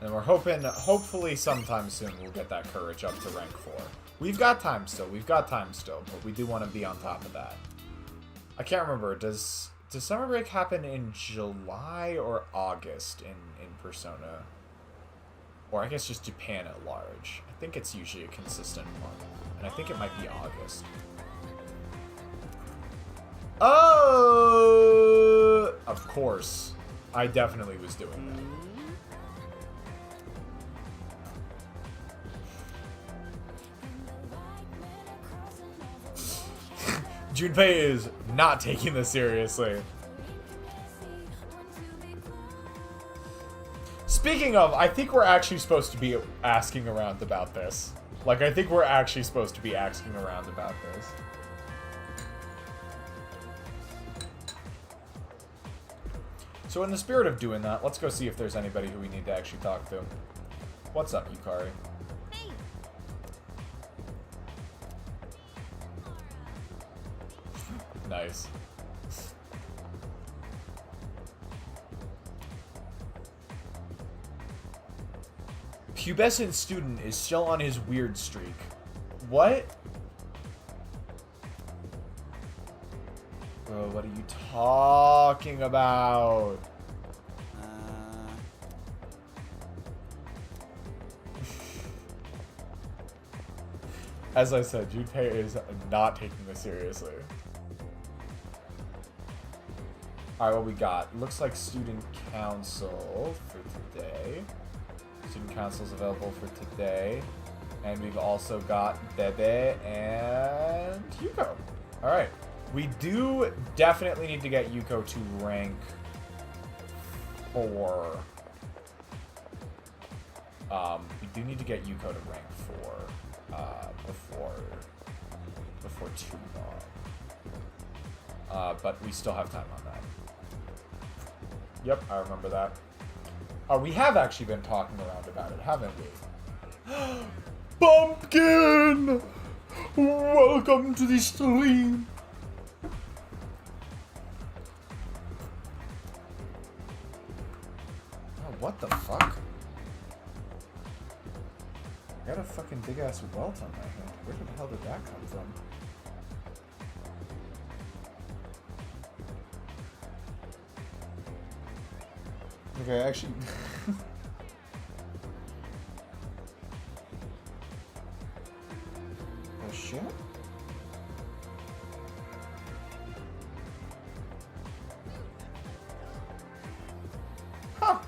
And we're hopefully sometime soon we'll get that courage up to rank 4. We've got time still, but we do want to be on top of that. I can't remember, does summer break happen in July or August in Persona? Or I guess just Japan at large. I think it's usually a consistent month. And I think it might be August. Oh! Of course. I definitely was doing that. Junpei is not taking this seriously. Speaking of, I think we're actually supposed to be asking around about this. Like, I think we're actually supposed to be asking around about this. So in the spirit of doing that, let's go see if there's anybody who we need to actually talk to. What's up, Yukari? Hey. Nice. Pubescent student is still on his weird streak. What? Bro, what are you talking about? As I said, Junpei is not taking this seriously. Alright, what we got? Looks like student council for today. Student council is available for today. And we've also got Bebe and Yuko. Alright. We do definitely need to get Yuko to rank 4. We do need to get Yuko to rank 4 before too long. But we still have time on that. Yep, I remember that. We have actually been talking around about it, haven't we? Pumpkin! Welcome to the stream! Oh, what the fuck? I got a fucking big ass welt on my hand. Where the hell did that come from? Okay, actually... Oh shit? Huh.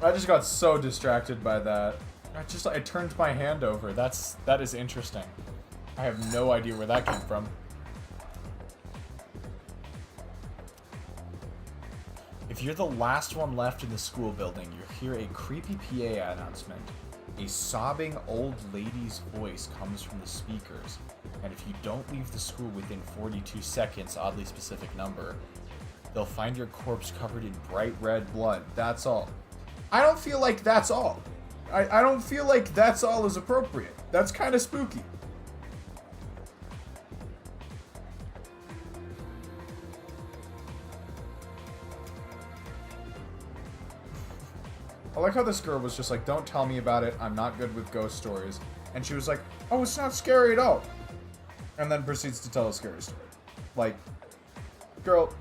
I just got so distracted by that. I turned my hand over. That is interesting. I have no idea where that came from. If you're the last one left in the school building, you hear a creepy PA announcement. A sobbing old lady's voice comes from the speakers. And if you don't leave the school within 42 seconds, oddly specific number, they'll find your corpse covered in bright red blood. That's all. I don't feel like that's all. I don't feel like that's all is appropriate. That's kind of spooky. I like how this girl was just like, don't tell me about it. I'm not good with ghost stories. And she was like, oh, it's not scary at all. And then proceeds to tell a scary story. Like, girl.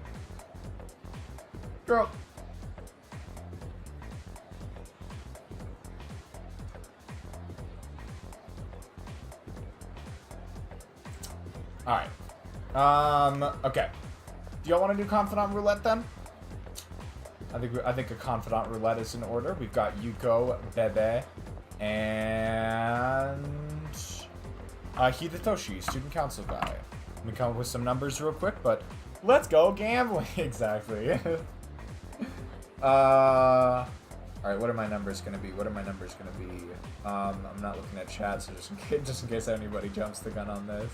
Alright. Okay. Do y'all want to do Confidant Roulette then? I think a Confidant Roulette is in order. We've got Yuko, Bebe, and Hidetoshi, student council guy. Let me come up with some numbers real quick, but let's go gambling. Exactly. Alright, what are my numbers gonna be? I'm not looking at chat, so just in case anybody jumps the gun on this.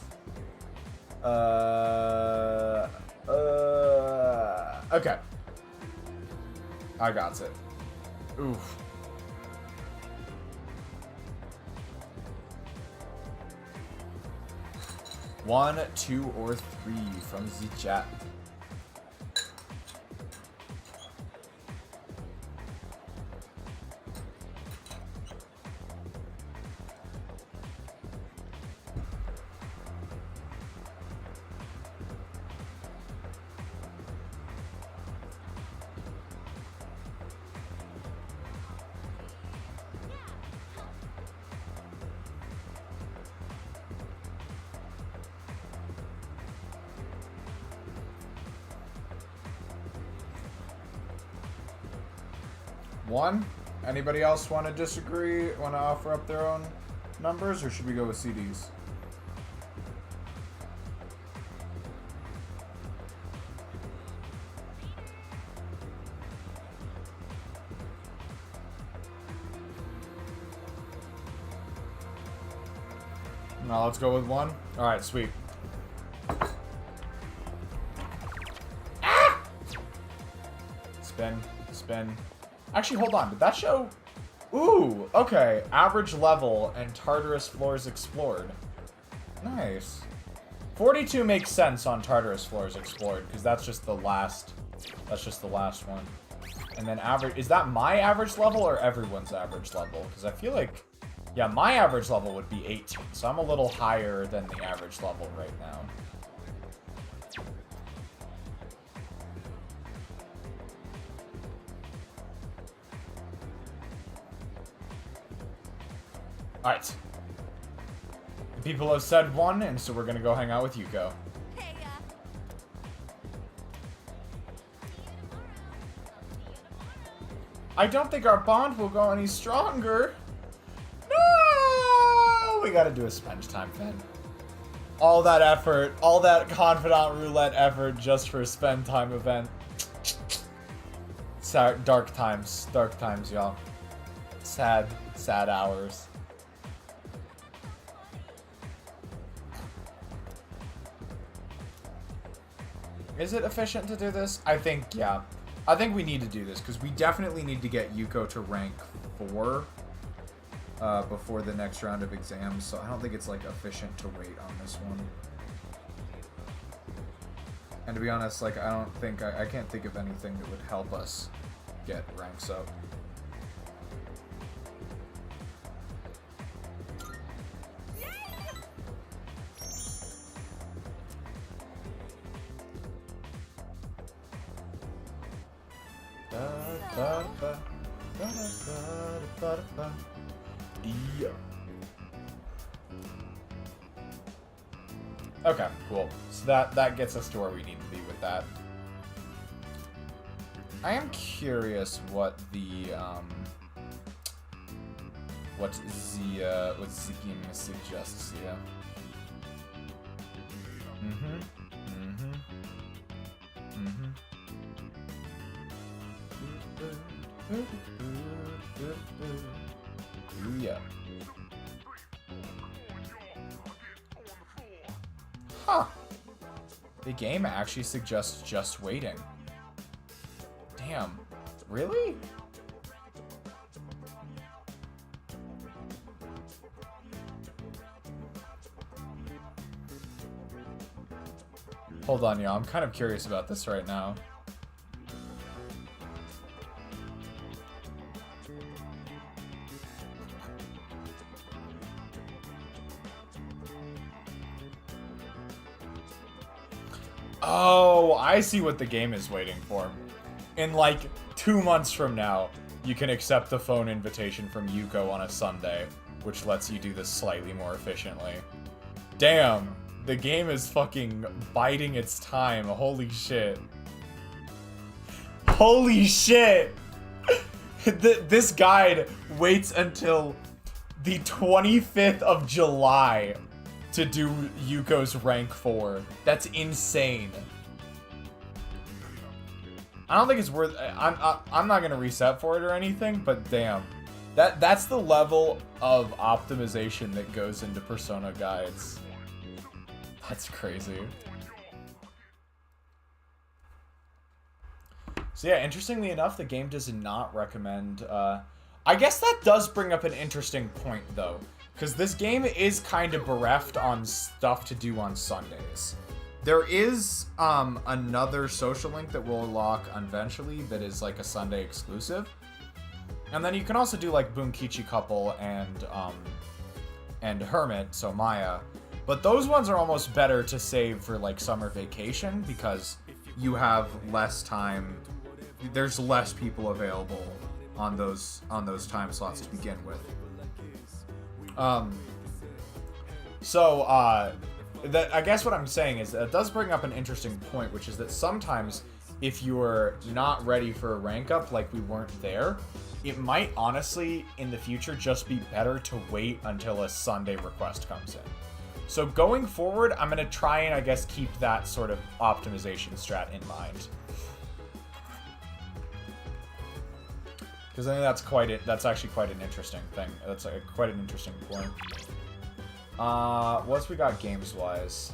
Okay. I got it. Oof. One, two, or three from the chat. One? Anybody else want to disagree? Want to offer up their own numbers, or should we go with CDs? Now let's go with one. All right, sweet. Ah! Spin. Actually, hold on. Did that show? Ooh, okay. Average level and Tartarus floors explored. Nice. 42 makes sense on Tartarus floors explored because that's just the last. That's just the last one. And then average. Is that my average level or everyone's average level? Because I feel like, yeah, my average level would be 18. So I'm a little higher than the average level right now. Alright. The people have said one, and so we're gonna go hang out with Yuko. Hey, I don't think our bond will go any stronger. No! We gotta do a spend time thing. All that effort, all that Confidant Roulette effort just for a spend time event. Dark times, y'all. Sad hours. Is it efficient to do this? I think, yeah. I think we need to do this, because we definitely need to get Yuko to rank 4 before the next round of exams, so I don't think it's, like, efficient to wait on this one. And to be honest, like, I can't think of anything that would help us get ranks up. Yeah. Okay, cool. So that gets us to where we need to be with that. I am curious what the what the game suggests here. Ooh, yeah. Huh. The game actually suggests just waiting. Damn. Really? Hold on, y'all. I'm kind of curious about this right now. Oh, I see what the game is waiting for. In like 2 months from now, you can accept the phone invitation from Yuko on a Sunday, which lets you do this slightly more efficiently. Damn, the game is fucking biding its time. Holy shit. Holy shit! This guide waits until the 25th of July to do Yuko's rank 4. That's insane. I don't think it's worth. I'm not gonna reset for it or anything, but damn, that's the level of optimization that goes into Persona guides. That's crazy. So yeah, interestingly enough, the game does not recommend. I guess that does bring up an interesting point though, because this game is kind of bereft on stuff to do on Sundays. There is another social link that will unlock eventually that is like a Sunday exclusive. And then you can also do like Bunkichi Couple and Hermit, so Maya. But those ones are almost better to save for like summer vacation because you have less time. There's less people available on those time slots to begin with. I guess what I'm saying is that it does bring up an interesting point, which is that sometimes if you're not ready for a rank up, like we weren't there, it might honestly in the future just be better to wait until a Sunday request comes in. So going forward, I'm going to try and I guess keep that sort of optimization strat in mind. Because I think that's actually quite an interesting thing. That's quite an interesting point. What's we got games-wise?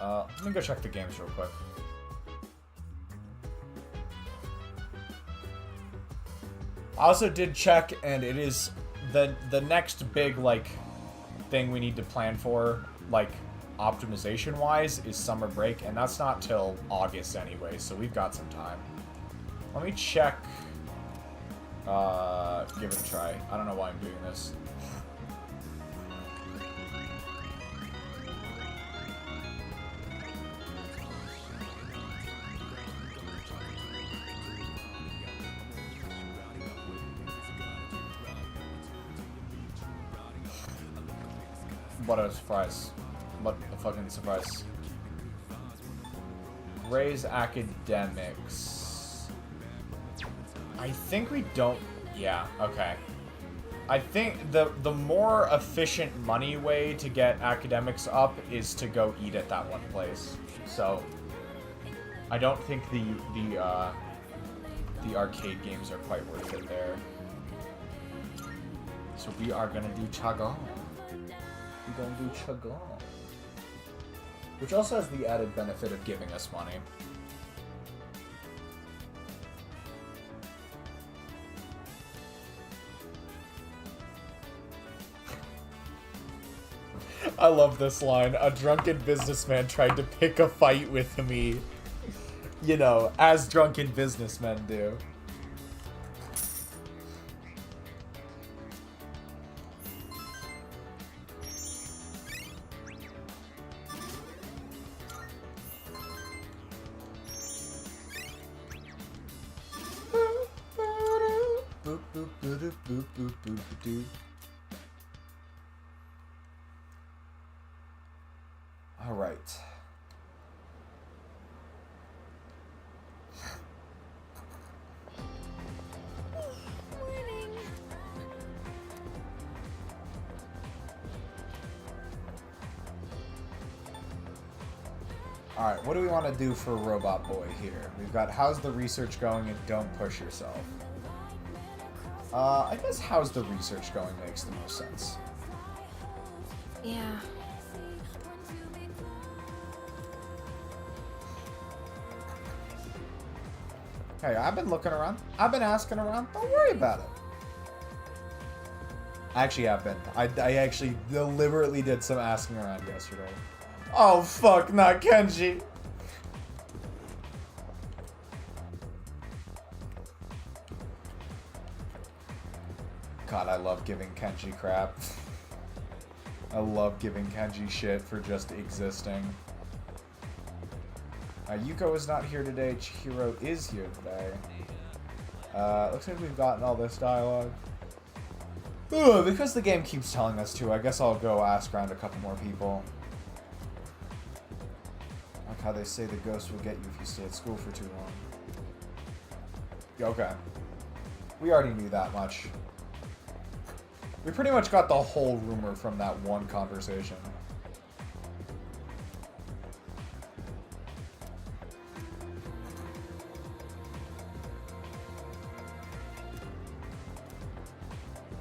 Let me go check the games real quick. I also did check, and it is the next big, like, thing we need to plan for, like, optimization-wise, is summer break, and that's not till August anyway, so we've got some time. Let me check. Give it a try. I don't know why I'm doing this. What a surprise. What a fucking surprise. Raise academics. I think we don't... Yeah, okay. I think the more efficient money way to get academics up is to go eat at that one place. So, I don't think the arcade games are quite worth it there. So we are gonna do Chagon. We're gonna do Chagon. Which also has the added benefit of giving us money. I love this line. A drunken businessman tried to pick a fight with me. You know, as drunken businessmen do. All right. When Alright, what do we want to do for Robot Boy here? We've got how's the research going and don't push yourself. I guess how's the research going makes the most sense. Yeah. Hey, I've been looking around. I've been asking around. Don't worry about it. I actually have been. I actually deliberately did some asking around yesterday. Oh, fuck, not Kenji. God, I love giving Kenji crap. I love giving Kenji shit for just existing. Yuko is not here today. Chihiro is here today. Looks like we've gotten all this dialogue. Ugh, because the game keeps telling us to, I guess I'll go ask around a couple more people. Like how they say the ghost will get you if you stay at school for too long. Okay. We already knew that much. We pretty much got the whole rumor from that one conversation.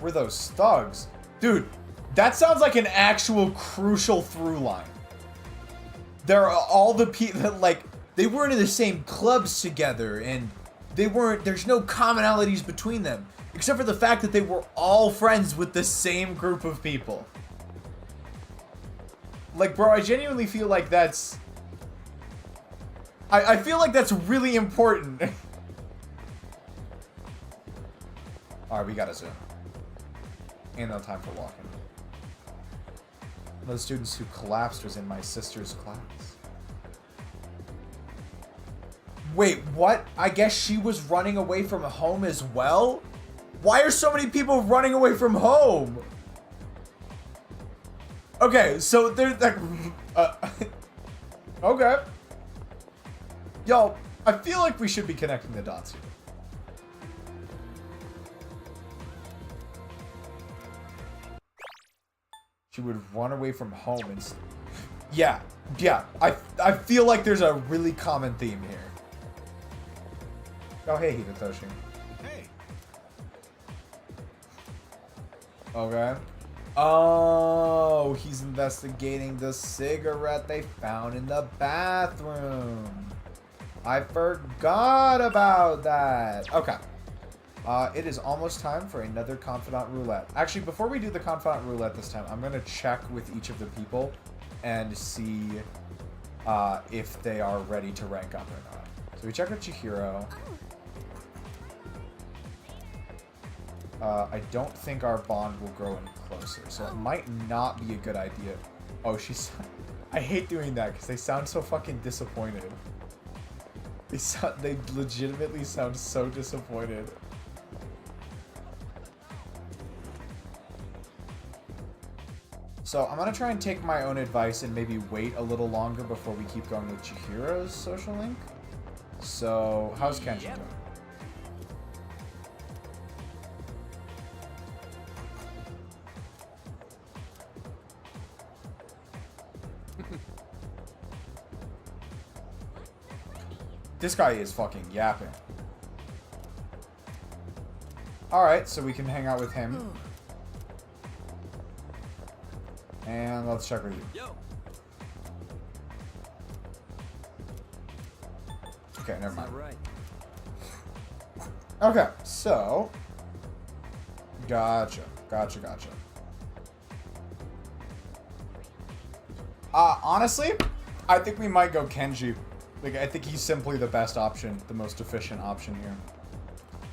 Were those thugs? Dude, that sounds like an actual crucial through line. There are all the people that, like, they weren't in the same clubs together, and there's no commonalities between them, except for the fact that they were all friends with the same group of people. Like, bro, I genuinely feel like that's... I feel like that's really important. Alright, we gotta zoom. Ain't no time for walking. One of the students who collapsed was in my sister's class. Wait, what? I guess she was running away from home as well? Why are so many people running away from home? Okay, so there's like... okay. Yo, I feel like we should be connecting the dots here. She would run away from home and... Yeah. I feel like there's a really common theme here. Oh, hey, Hidetoshi. Hey. Okay. Oh, he's investigating the cigarette they found in the bathroom. I forgot about that. Okay. It is almost time for another Confidant Roulette. Actually, before we do the Confidant Roulette this time, I'm going to check with each of the people and see if they are ready to rank up or not. So we check with Chihiro. I don't think our bond will grow any closer, so it might not be a good idea. Oh, she's... I hate doing that because they sound so fucking disappointed. They legitimately sound so disappointed. So I'm gonna try and take my own advice and maybe wait a little longer before we keep going with Chihiro's social link. So how's Kenji doing? This guy is fucking yapping. Alright, so we can hang out with him. And let's check with you. Yo. Okay, never mind. Right. Okay, so... Gotcha. Honestly, I think we might go Kenji. Like, I think he's simply the best option, the most efficient option here.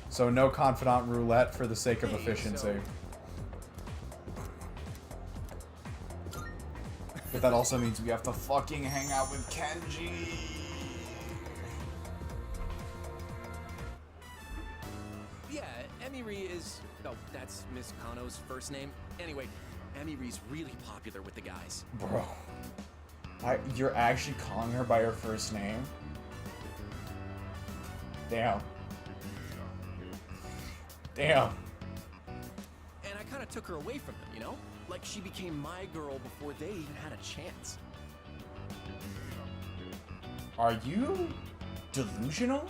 So no Confidant Roulette for the sake of efficiency. But that also means we have to fucking hang out with Kenji. Yeah, Emiri is... Oh, that's Miss Kano's first name. Anyway, Emiri's really popular with the guys. Bro. You're actually calling her by her first name? Damn. Damn. And I kind of took her away from them, you know? Like, she became my girl before they even had a chance. Are you delusional?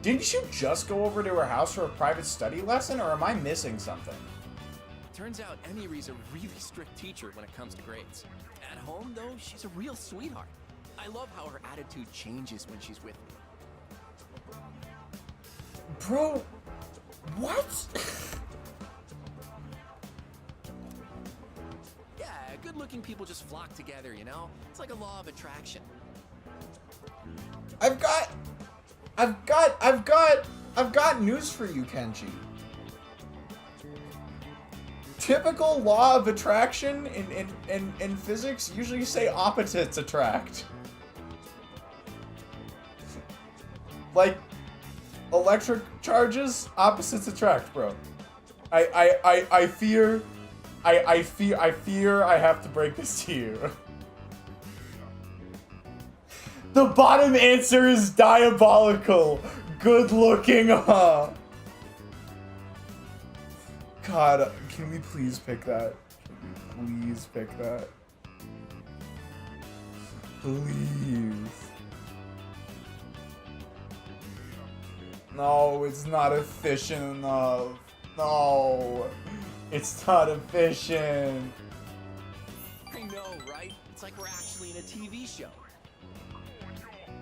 Didn't you just go over to her house for a private study lesson, or am I missing something? Turns out Emiry's a really strict teacher when it comes to grades. At home, though, she's a real sweetheart. I love how her attitude changes when she's with me. Bro, what? Yeah, good-looking people just flock together, you know? It's like a law of attraction. I've got news for you, Kenji. Typical law of attraction in physics usually say opposites attract. Like electric charges, opposites attract, bro. I fear I have to break this to you. The bottom answer is diabolical. Good looking, huh? God, can we please pick that? Please pick that. Please. No, it's not efficient enough. No, it's not efficient. I know, right? It's like we're actually in a TV show.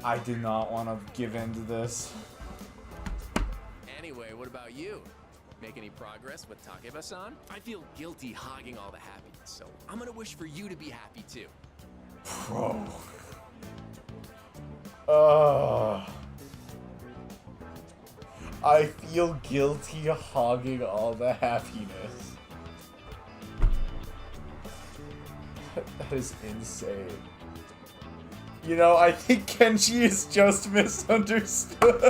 I do not want to give in to this. Anyway, what about you? Make any progress with Takeba-san? I feel guilty hogging all the happiness, so I'm gonna wish for you to be happy too. Bro. I feel guilty hogging all the happiness. That is insane. You know, I think Kenji is just misunderstood.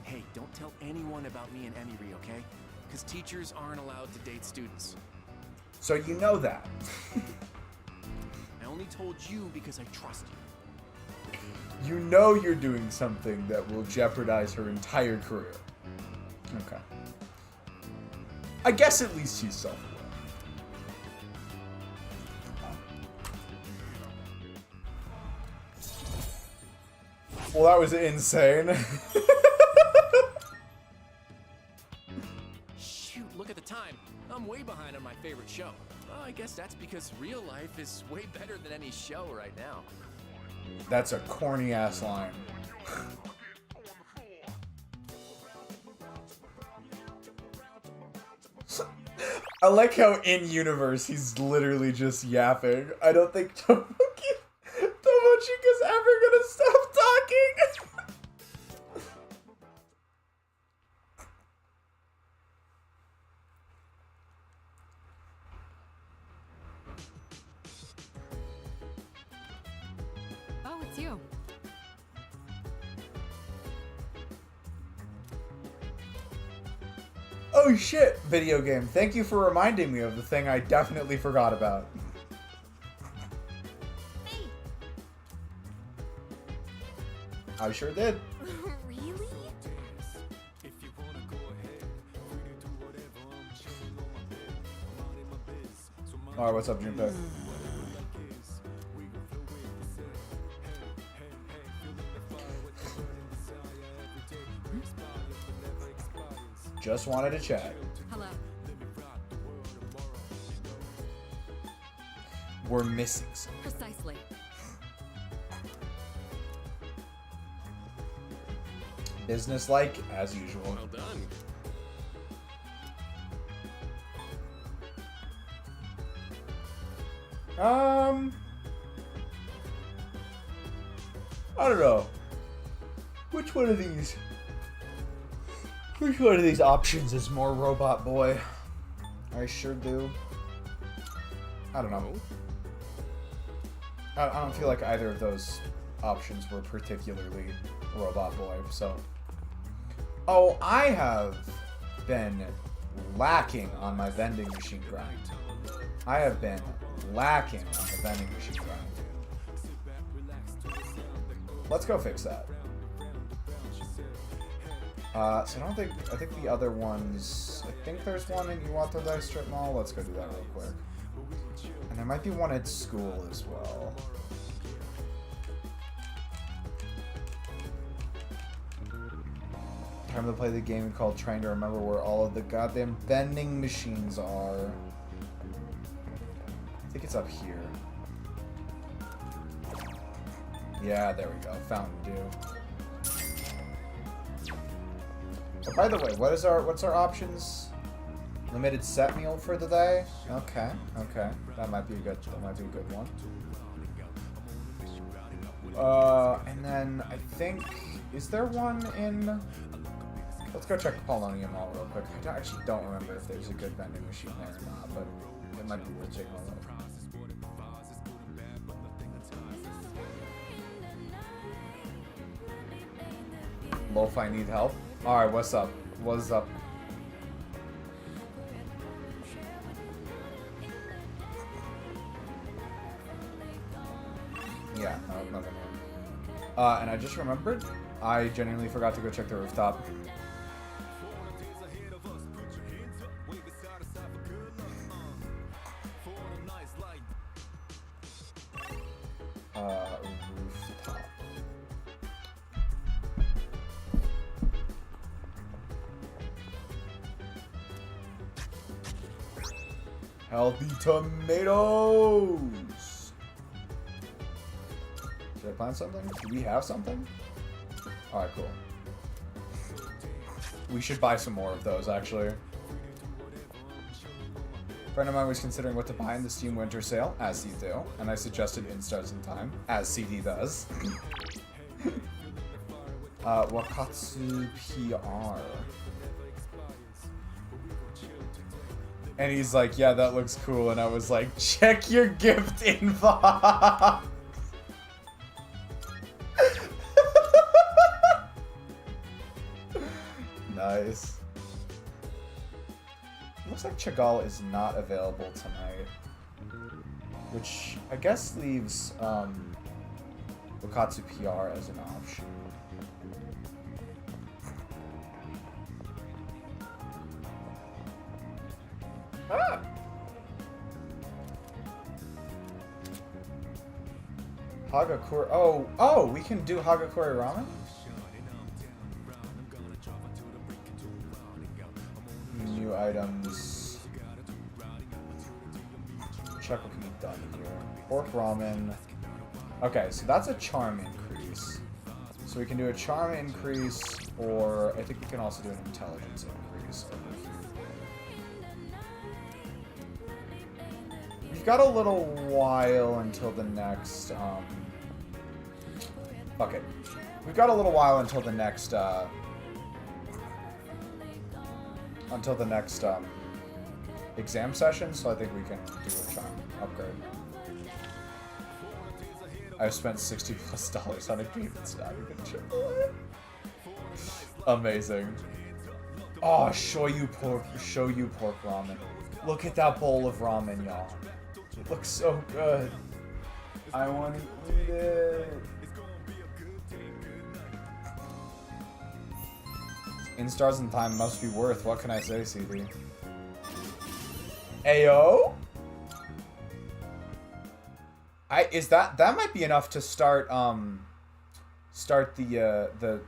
Hey, don't tell anyone about me and Emiry, okay? Because teachers aren't allowed to date students. So you know that. I only told you because I trust you. You know you're doing something that will jeopardize her entire career. Okay. I guess at least she's self-aware. Well, that was insane. Shoot, look at the time. I'm way behind on my favorite show. Well, I guess that's because real life is way better than any show right now. That's a corny-ass line. I like how in-universe he's literally just yapping. I don't think Tomochika's ever gonna stop talking. Oh, it's you. Oh shit, video game. Thank you for reminding me of the thing I definitely forgot about. Hey. I sure did. Really? Alright, what's up, Junpei? Just wanted to chat. Hello. We're missing something. Precisely. Business-like, as usual. Well done. I don't know. Which one of these options is more Robot Boy? I sure do. I don't know. I don't feel like either of those options were particularly Robot Boy, so. Oh, I have been lacking on my vending machine grind. I have been lacking on the vending machine grind. Let's go fix that. So I think the other ones, I think there's one in Iwatodai Strip Mall. Let's go do that real quick. And there might be one at school as well. Time to play the game called trying to remember where all of the goddamn vending machines are. I think it's up here. Yeah, there we go. Fountain Dew. Oh, by the way, what's our options? Limited set meal for the day? Okay, okay. That might be a good one. And then I think, is there one in, let's go check Polonium Mall real quick. I actually don't remember if there's a good vending machine there or not, but it might be worth taking a look. Lo-Fi need help? Alright, what's up? What's up? Yeah, no, nothing more. And I just remembered, I genuinely forgot to go check the rooftop. Rooftop. Healthy tomatoes! Did I plant something? Do we have something? Alright, cool. We should buy some more of those, actually. A friend of mine was considering what to buy in the Steam Winter Sale, as you do, and I suggested Instars in Time, as CD does. Wakatsu PR. And he's like, yeah, that looks cool, and I was like, check your gift inbox! Nice. Looks like Chagall is not available tonight. Which I guess leaves Wakatsu PR as an option. Ah! Hagakure. Oh, we can do Hagakure ramen? New items. Check what can be done here. Pork ramen. Okay, so that's a charm increase. So we can do a charm increase, or I think we can also do an intelligence increase over here. We've got a little while until the next, fuck it. We've got a little while until the next, exam session, so I think we can do a charm upgrade. I've spent $60+ on a game that's not even AAA. Amazing. Oh, shoyu pork ramen. Look at that bowl of ramen, y'all. It looks so good. I want to eat it. Instars in Time must be worth. What can I say, CD? Ayo? That might be enough to start the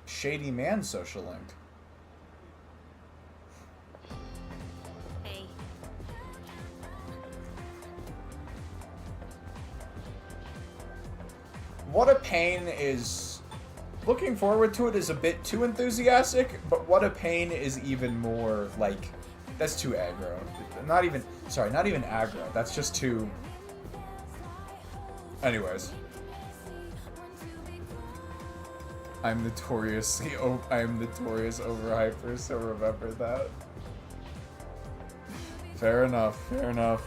Shady Man social link. Hey. What a Pain is... Looking forward to it is a bit too enthusiastic, but What a Pain is even more, like... That's too aggro. Not even aggro. That's just too... Anyways. I'm notorious overhyper, so remember that. Fair enough, fair enough.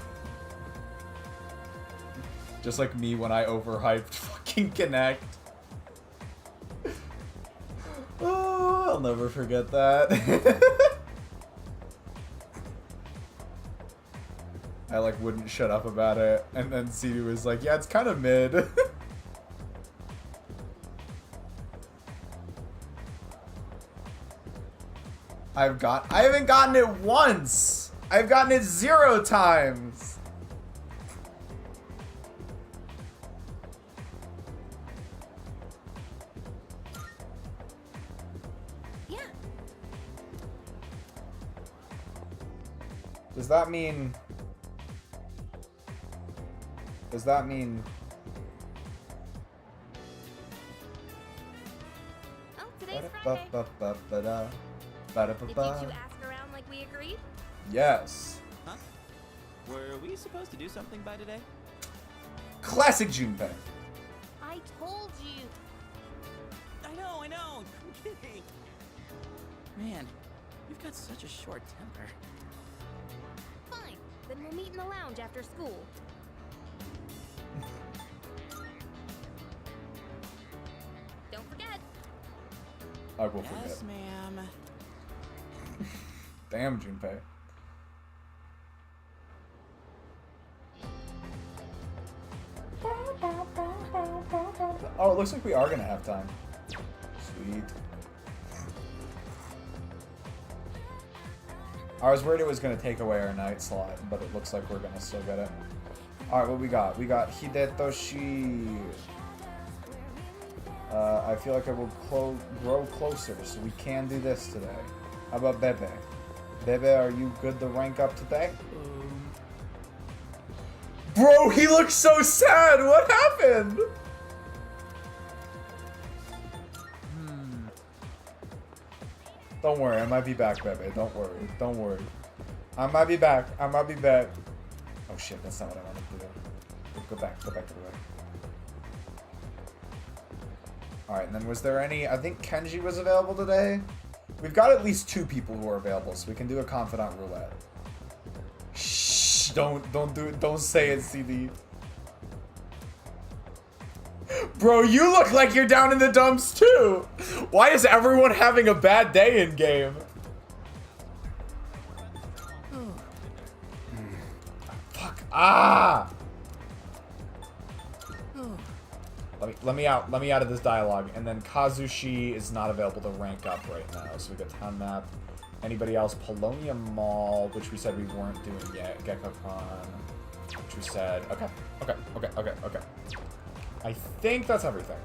Just like me when I overhyped fucking Connect. Oh, I'll never forget that. I like wouldn't shut up about it, and then CD was like, yeah, it's kind of mid. I haven't gotten it once. I've gotten it 0 times. Yeah. Does that mean? Oh, today's Friday. Did you two ask around like we agreed? Yes. Huh? Were we supposed to do something by today? Classic Junpei. I told you. I know. I'm kidding. Man, you've got such a short temper. Fine. Then we'll meet in the lounge after school. Don't forget. I will forget. Yes, ma'am. Damn, Junpei. Oh, it looks like we are gonna have time. Sweet. I was worried it was gonna take away our night slot, but it looks like we're gonna still get it. Alright, what we got? We got Hidetoshi. I feel like I will grow closer, so we can do this today. How about Bebe? Bebe, are you good to rank up today? Bro, he looks so sad! What happened? Don't worry, I might be back, Bebe. Don't worry. I might be back. Oh shit, that's not what I wanted to do. Go back. Alright, and then was there any... I think Kenji was available today? We've got at least 2 people who are available, so we can do a confidant roulette. Shh! Don't do it. Don't say it, CD. Bro, you look like you're down in the dumps too! Why is everyone having a bad day in game? Fuck. Ah! Let me out of this dialogue. And then Kazushi is not available to rank up right now. So we got Town Map. Anybody else? Polonia Mall, which we said we weren't doing yet. Gekkoukan, which we said. Okay. I think that's everything.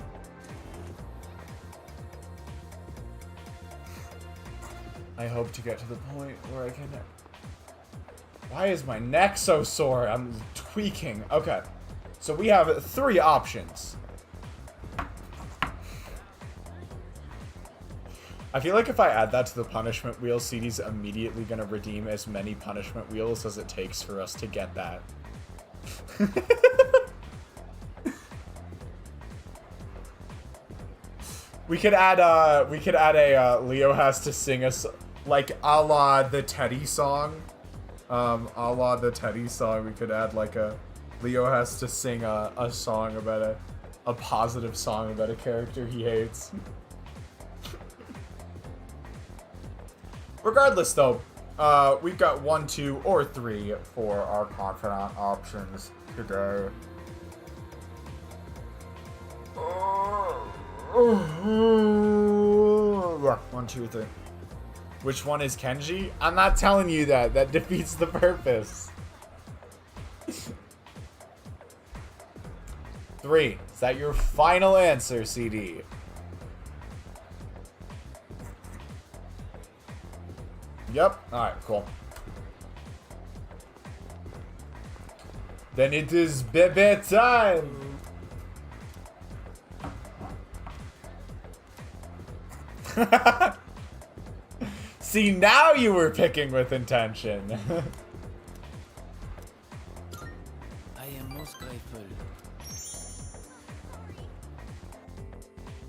I hope to get to the point where I can... Why is my neck so sore? I'm tweaking. Okay. So we have 3 options. I feel like if I add that to the punishment wheel, CD's immediately going to redeem as many punishment wheels as it takes for us to get that. We could add a Leo has to sing us like a la the Teddy song. We could add like a Leo has to sing a song about a positive song about a character he hates. Regardless, though, we've got 1, 2, or 3 for our confidant options today. 1, 2, 3. Which one is Kenji? I'm not telling you that. That defeats the purpose. 3. Is that your final answer, CD? Yep. Alright, cool. Then it is Bebe time! See, now you were picking with intention. I am most grateful.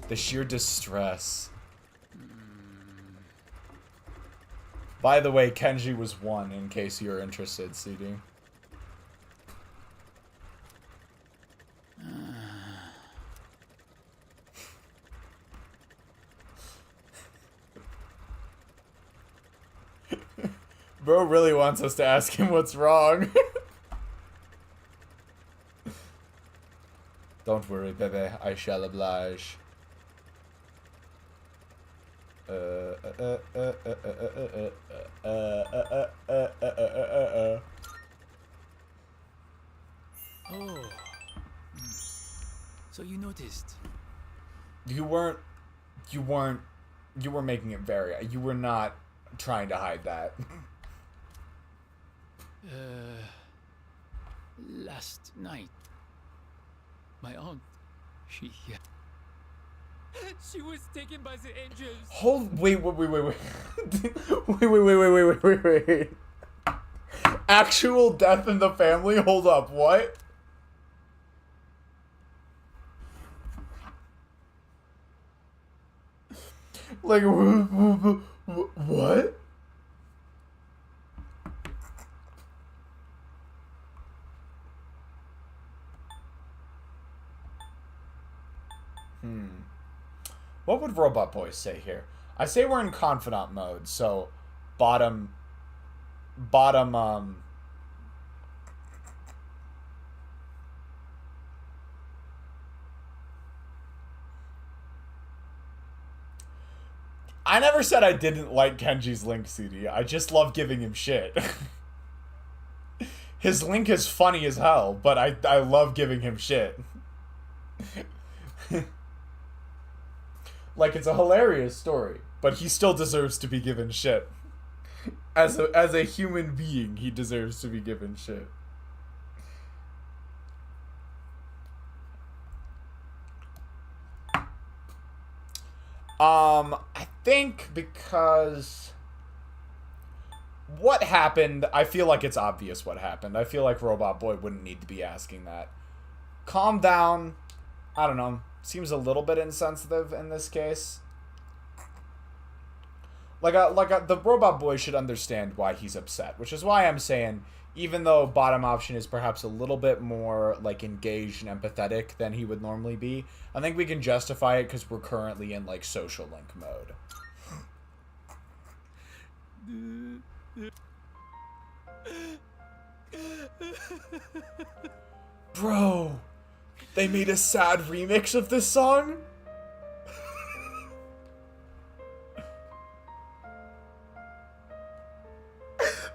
The sheer distress. By the way, Kenji was 1, in case you're interested, CD. Bro really wants us to ask him what's wrong. Don't worry, Bebe. I shall oblige. Oh. So you noticed. You were making it very, you were not trying to hide that. Last night, my aunt, she was taken by the angels. Wait. Wait. Actual death in the family? Hold up, what? Like, what? What would Robot Boy say here? I say we're in confidant mode, so bottom, I never said I didn't like Kenji's Link CD. I just love giving him shit. His Link is funny as hell, but I love giving him shit. Like, it's a hilarious story, but he still deserves to be given shit. As a human being, he deserves to be given shit. I think because what happened, I feel like it's obvious what happened. I feel like Robot Boy wouldn't need to be asking that. Calm down. I don't know. Seems a little bit insensitive in this case. The Robot Boy should understand why he's upset, which is why I'm saying, even though bottom option is perhaps a little bit more, like, engaged and empathetic than he would normally be, I think we can justify it because we're currently in, like, social link mode. Bro, they made a sad remix of this song?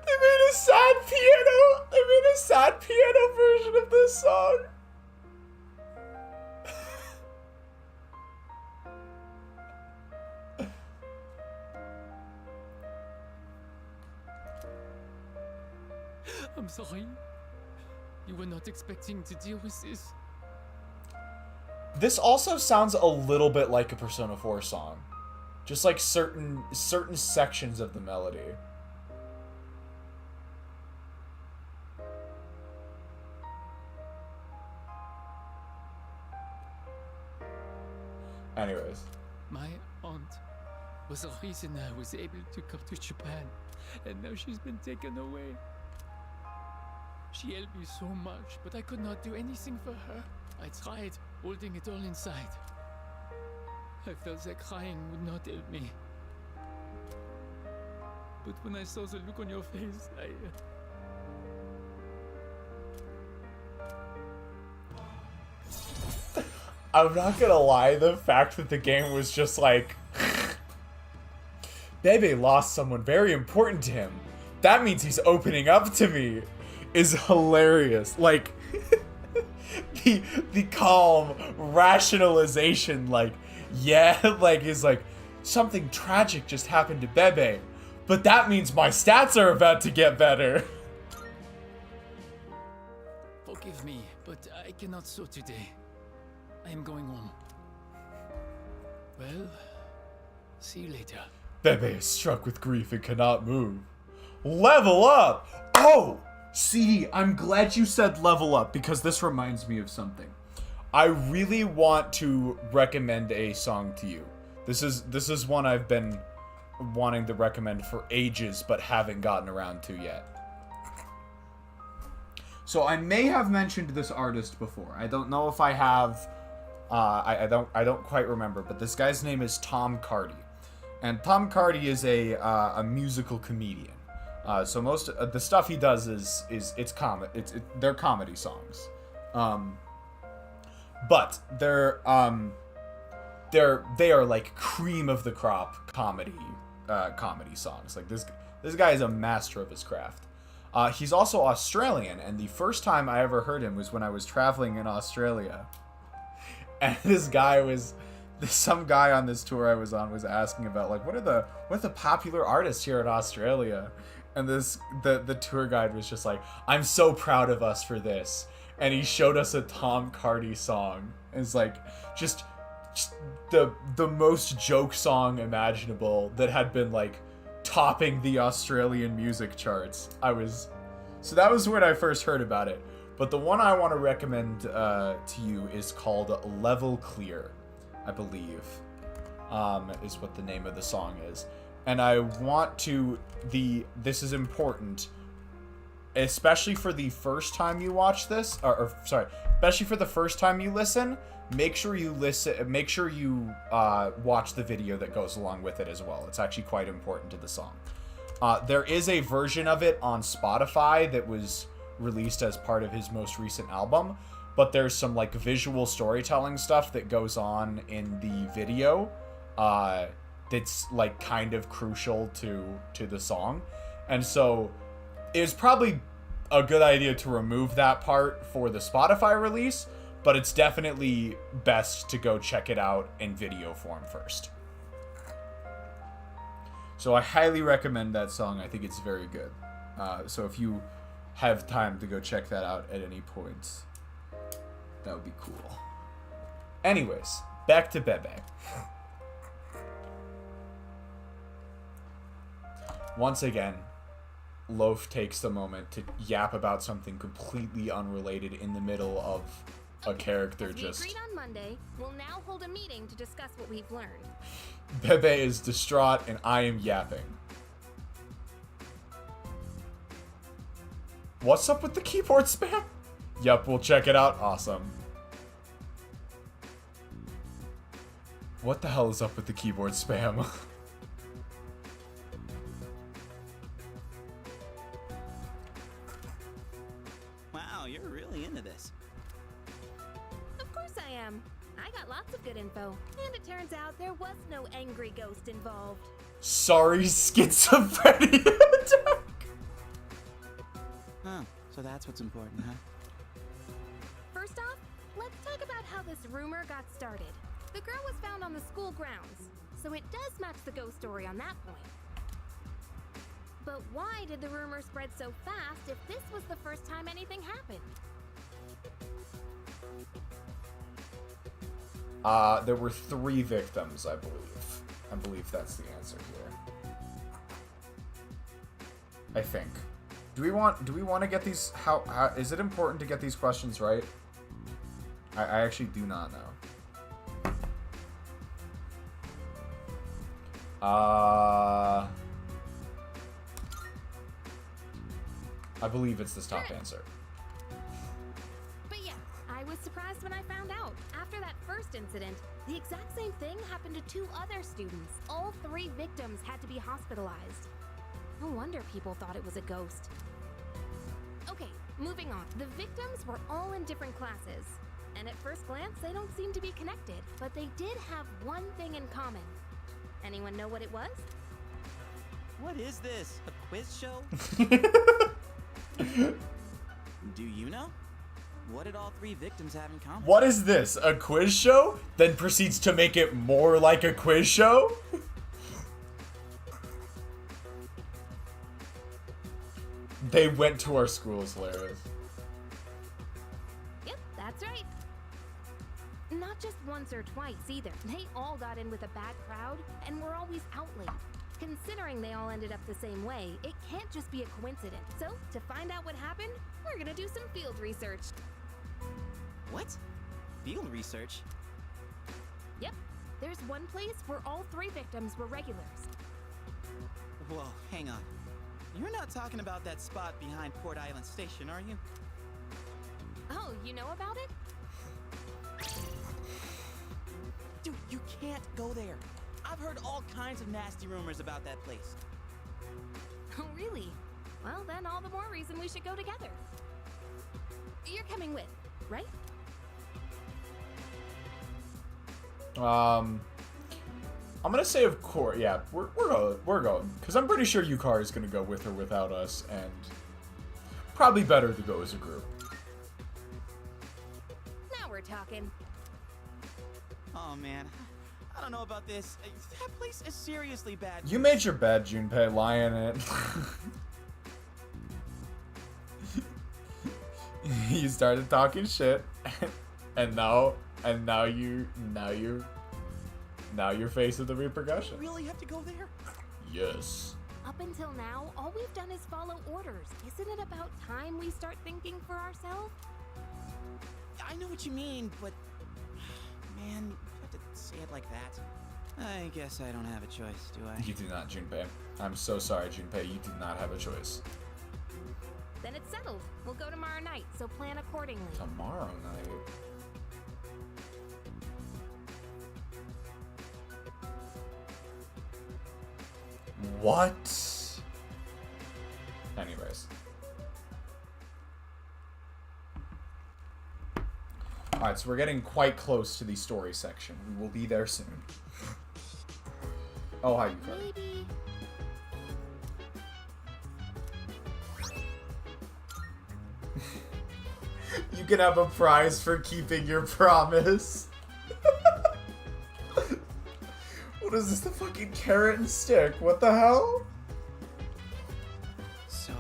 They made a sad piano version of this song. I'm sorry. You were not expecting to deal with this. This also sounds a little bit like a Persona 4 song. Just like certain sections of the melody. Anyways. My aunt was the reason I was able to come to Japan, and now she's been taken away. She helped me so much, but I could not do anything for her. I tried holding it all inside. I felt that crying would not help me. But when I saw the look on your face, I'm not gonna lie, the fact that the game was just like, Bebe lost someone very important to him. That means he's opening up to me, is hilarious. Like, the calm rationalization, like, yeah, like, is like, something tragic just happened to Bebe, but that means my stats are about to get better. forgive me, but I cannot sew today. I am going home. Well, see you later. Bebe is struck with grief and cannot move. Level up! Oh! See, I'm glad you said level up, because this reminds me of something. I really want to recommend a song to you. This is one I've been wanting to recommend for ages, but haven't gotten around to yet. So I may have mentioned this artist before. I don't know if I have. I don't quite remember, but this guy's name is Tom Cardy, and Tom Cardy is a musical comedian. So most of the stuff he does is they're comedy songs, but they're they are like cream of the crop comedy songs. Like this guy is a master of his craft. He's also Australian, and the first time I ever heard him was when I was traveling in Australia. And some guy on this tour I was on was asking about like what are the popular artists here in Australia, and the tour guide was just like, I'm so proud of us for this, and he showed us a Tom Cardy song. And it's like just the most joke song imaginable that had been like topping the Australian music charts. So that was when I first heard about it. But the one I want to recommend to you is called Level Clear, I believe, is what the name of the song is. And I want to, this is important, especially for the first time you watch this, especially for the first time you listen, make sure you watch the video that goes along with it as well. It's actually quite important to the song. There is a version of it on Spotify that was released as part of his most recent album, but there's some like visual storytelling stuff that goes on in the video that's like kind of crucial to the song. And so it was probably a good idea to remove that part for the Spotify release, but it's definitely best to go check it out in video form first. So I highly recommend that song. I think it's very good. So if you have time to go check that out at any point, that would be cool. Anyways, back to Bebe. Once again, Loaf takes the moment to yap about something completely unrelated in the middle of a character just... We agreed on Monday. We'll now hold a meeting to discuss what we've learned. Bebe is distraught and I am yapping. What's up with the keyboard spam? Yep, we'll check it out. Awesome. What the hell is up with the keyboard spam? Wow, you're really into this. Of course I am. I got lots of good info. And it turns out there was no angry ghost involved. Sorry, schizophrenia. Huh, so that's what's important, huh? First off, let's talk about how this rumor got started. The girl was found on the school grounds, so it does match the ghost story on that point. But why did the rumor spread so fast if this was the first time anything happened? There were 3 victims, I believe. I believe that's the answer here. I think. Do we want to get these? How is it important to get these questions right? I actually do not know. I believe it's this top answer. But yeah, I was surprised when I found out. After that first incident, the exact same thing happened to 2 other students. All 3 victims had to be hospitalized. No wonder people thought it was a ghost. Okay, moving on. The victims were all in different classes. And at first glance, they don't seem to be connected. But they did have one thing in common. Anyone know what it was? What is this? A quiz show? Do you know? What did all 3 victims have in common? What is this? A quiz show? Then proceeds to make it more like a quiz show? They went to our school is hilarious. Yep, that's right. Not just once or twice either. They all got in with a bad crowd and were always out late. Considering they all ended up the same way, it can't just be a coincidence. So, to find out what happened, we're gonna do some field research. What? Field research? Yep. There's one place where all 3 victims were regulars. Whoa, hang on. You're not talking about that spot behind Port Island Station, are you? Oh, you know about it? Dude, you can't go there. I've heard all kinds of nasty rumors about that place. Oh, really? Well, then all the more reason we should go together. You're coming with, right? I'm gonna say, of course, yeah, we're going, because I'm pretty sure Yukari is gonna go with or without us, and probably better to go as a group. Now we're talking. Oh man, I don't know about this. That place is seriously bad. You made your bed, Junpei. Lie in it. You started talking shit, and now you're facing the repercussions. You really have to go there? Yes. Up until now, all we've done is follow orders. Isn't it about time we start thinking for ourselves? I know what you mean, but man, you have to say it like that. I guess I don't have a choice, do I? You do not, Junpei. I'm so sorry, Junpei. You do not have a choice. Then it's settled. We'll go tomorrow night, so plan accordingly. Tomorrow night? What? Anyways. Alright, so we're getting quite close to the story section. We will be there soon. Oh, hi, Yukari. Maybe. You can have a prize for keeping your promise. What is this, the fucking carrot and stick? What the hell? So,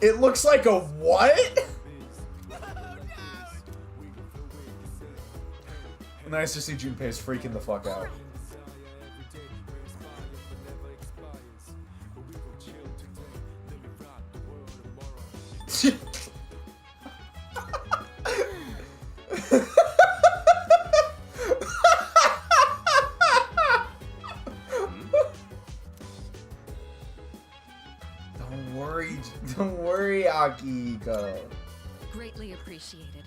It looks like a what? Nice to see Junpei's freaking the fuck out. Don't worry, Akihiko. Greatly appreciated.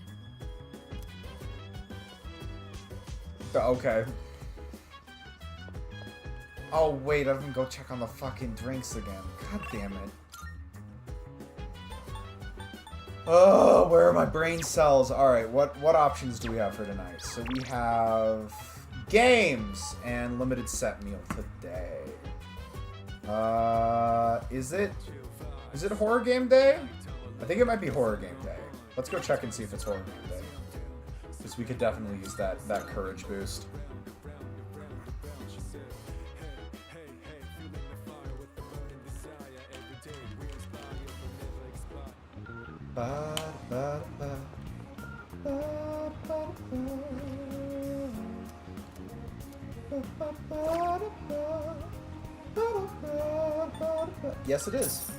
Okay. Oh wait, I didn't go check on the fucking drinks again. God damn it. Oh, where are my brain cells? Alright, what options do we have for tonight? So we have games and limited set meal today. Is it horror game day? I think it might be horror game day. Let's go check and see if it's horror game day. Because we could definitely use that courage boost. Yes, it is.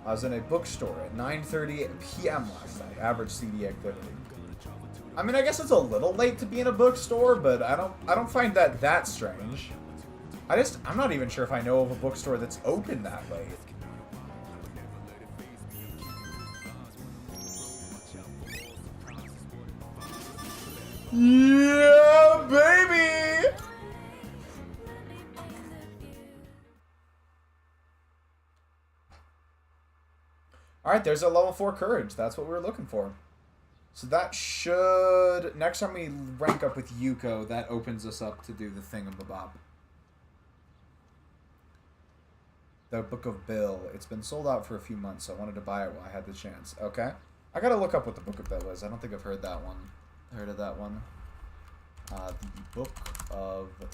I was in a bookstore at 9:30 p.m. last night. Average CD activity. I mean, I guess it's a little late to be in a bookstore, but I don't find that strange. I'm not even sure if I know of a bookstore that's open that late. Yeah, baby! Alright, there's a level 4 courage. That's what we were looking for. So that should... Next time we rank up with Yuko, that opens us up to do the thingamabob. The Book of Bill. It's been sold out for a few months, so I wanted to buy it while I had the chance. Okay. I gotta look up what the Book of Bill is. I don't think I've heard that one. Heard of that one. The Book of Bill.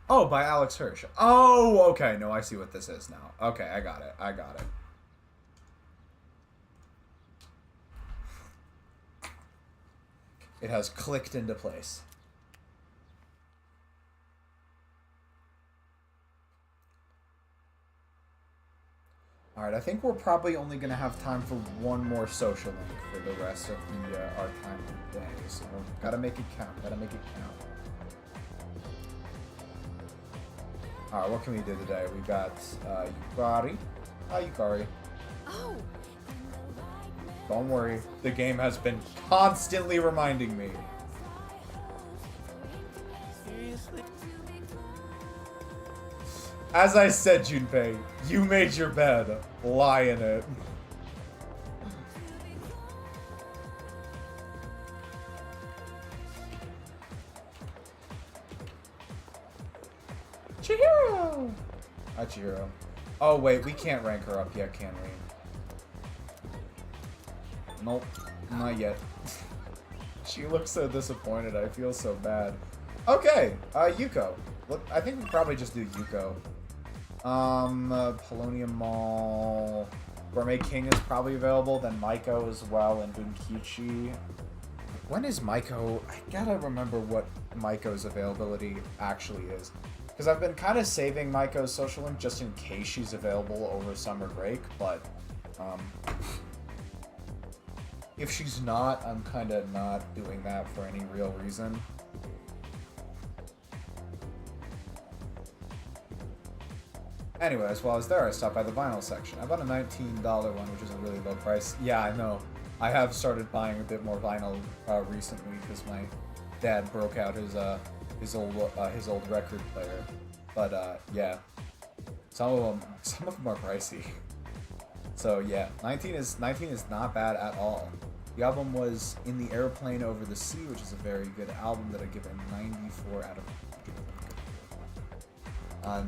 Oh, by Alex Hirsch. Oh, okay. No, I see what this is now. Okay, I got it. It has clicked into place. Alright, I think we're probably only going to have time for one more social link for the rest of our time today. So, gotta make it count. Alright, what can we do today? We got Yukari. Hi, Yukari. Oh! Don't worry. The game has been constantly reminding me. Seriously? As I said, Junpei, you made your bed. Lie in it. Chihiro! Chihiro. Oh wait, we can't rank her up yet, can we? Nope, not yet. She looks so disappointed, I feel so bad. Okay, Yuko. Look, I think we probably just do Yuko. Polonium Mall. Gourmet King is probably available, then Maiko as well, and Bunkichi. When is Maiko? I gotta remember what Maiko's availability actually is. Because I've been kind of saving Maiko's social link just in case she's available over summer break, but if she's not, I'm kind of not doing that for any real reason. Anyways, while I was there, I stopped by the vinyl section. I bought a $19 one, which is a really low price. Yeah, I know. I have started buying a bit more vinyl recently because my dad broke out his old record player. But yeah, some of them are pricey. So yeah, 19 is not bad at all. The album was In the Airplane Over the Sea, which is a very good album that I give a 94 out of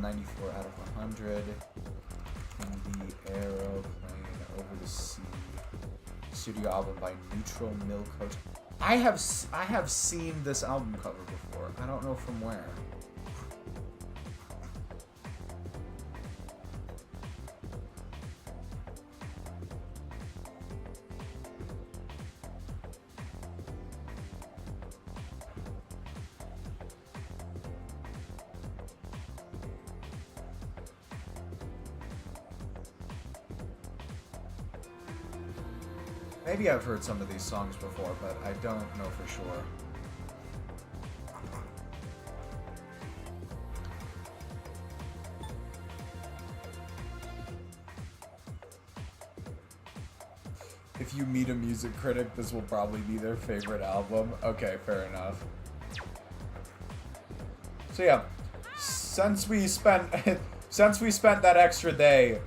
94 out of 100. In the Aeroplane Over the Sea, studio album by Neutral Milk Hotel. I have seen this album cover before. I don't know from where. Maybe I've heard some of these songs before, but I don't know for sure. If you meet a music critic, this will probably be their favorite album. Okay, fair enough. So yeah, since we spent that extra day,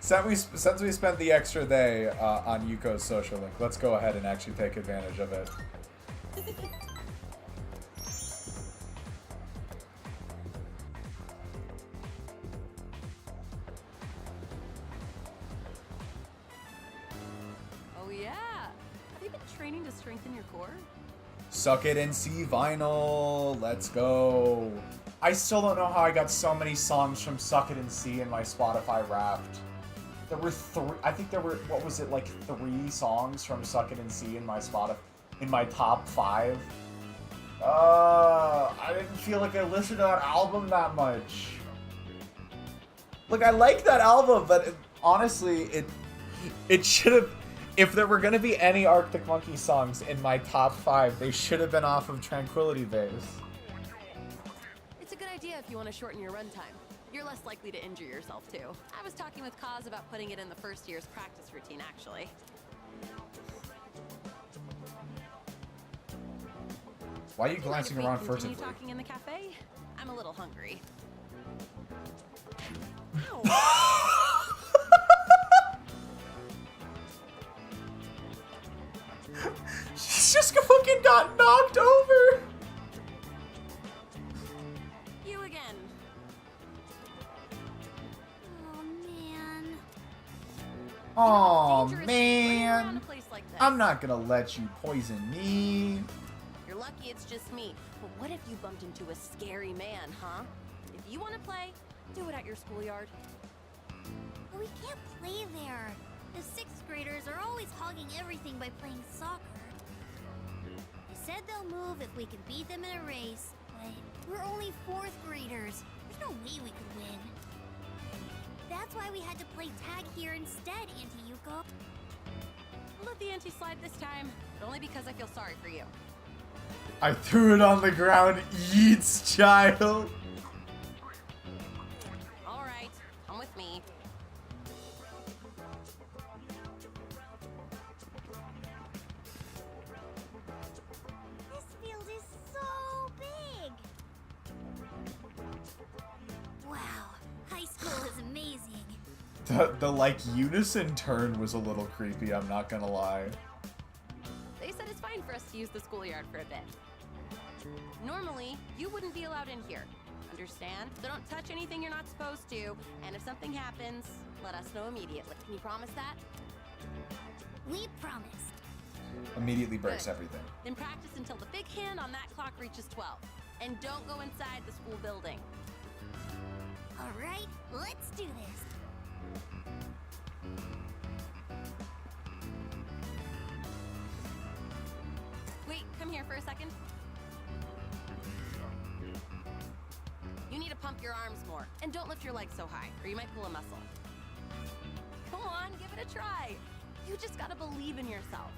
since we spent the extra day on Yuko's social link, let's go ahead and actually take advantage of it. Oh yeah. Have you been training to strengthen your core? Suck It and See vinyl. Let's go. I still don't know how I got so many songs from Suck It and See in my Spotify Wrapped. There were I think there were, what was it, like 3 songs from Suck It and See in my in my top 5. I didn't feel like I listened to that album that much. Like, I like that album, but honestly, it should have, if there were gonna be any Arctic Monkey songs in my top 5, they should have been off of Tranquility Base. It's a good idea if you want to shorten your runtime. You're less likely to injure yourself, too. I was talking with Kaz about putting it in the first year's practice routine, actually. Why are you glancing around furtively? Continue talking in the cafe? I'm a little hungry. She's just fucking got knocked over! You again. Oh Dangerous man, around a place like this. I'm not gonna let you poison me. You're lucky it's just me. But what if you bumped into a scary man, huh? If you want to play, do it at your schoolyard. But we can't play there. The 6th graders are always hogging everything by playing soccer. They said they'll move if we can beat them in a race, but we're only 4th graders. There's no way we could win. That's why we had to play tag here instead, Auntie Yuko. I'll let the auntie slide this time, but only because I feel sorry for you. I threw it on the ground. Yeets, child. All right, come with me. This field is so The like unison turn was a little creepy, I'm not gonna lie. They said it's fine for us to use the schoolyard for a bit. Normally, you wouldn't be allowed in here. Understand? So don't touch anything you're not supposed to, and if something happens, let us know immediately. Can you promise that? We promised. Immediately breaks Good. everything. Then practice until the big hand on that clock reaches 12. And don't go inside the school building. Alright, let's do this. Wait, come here for a second. You need to pump your arms more. And don't lift your legs so high, or you might pull a muscle. Come on, give it a try. You just gotta believe in yourself.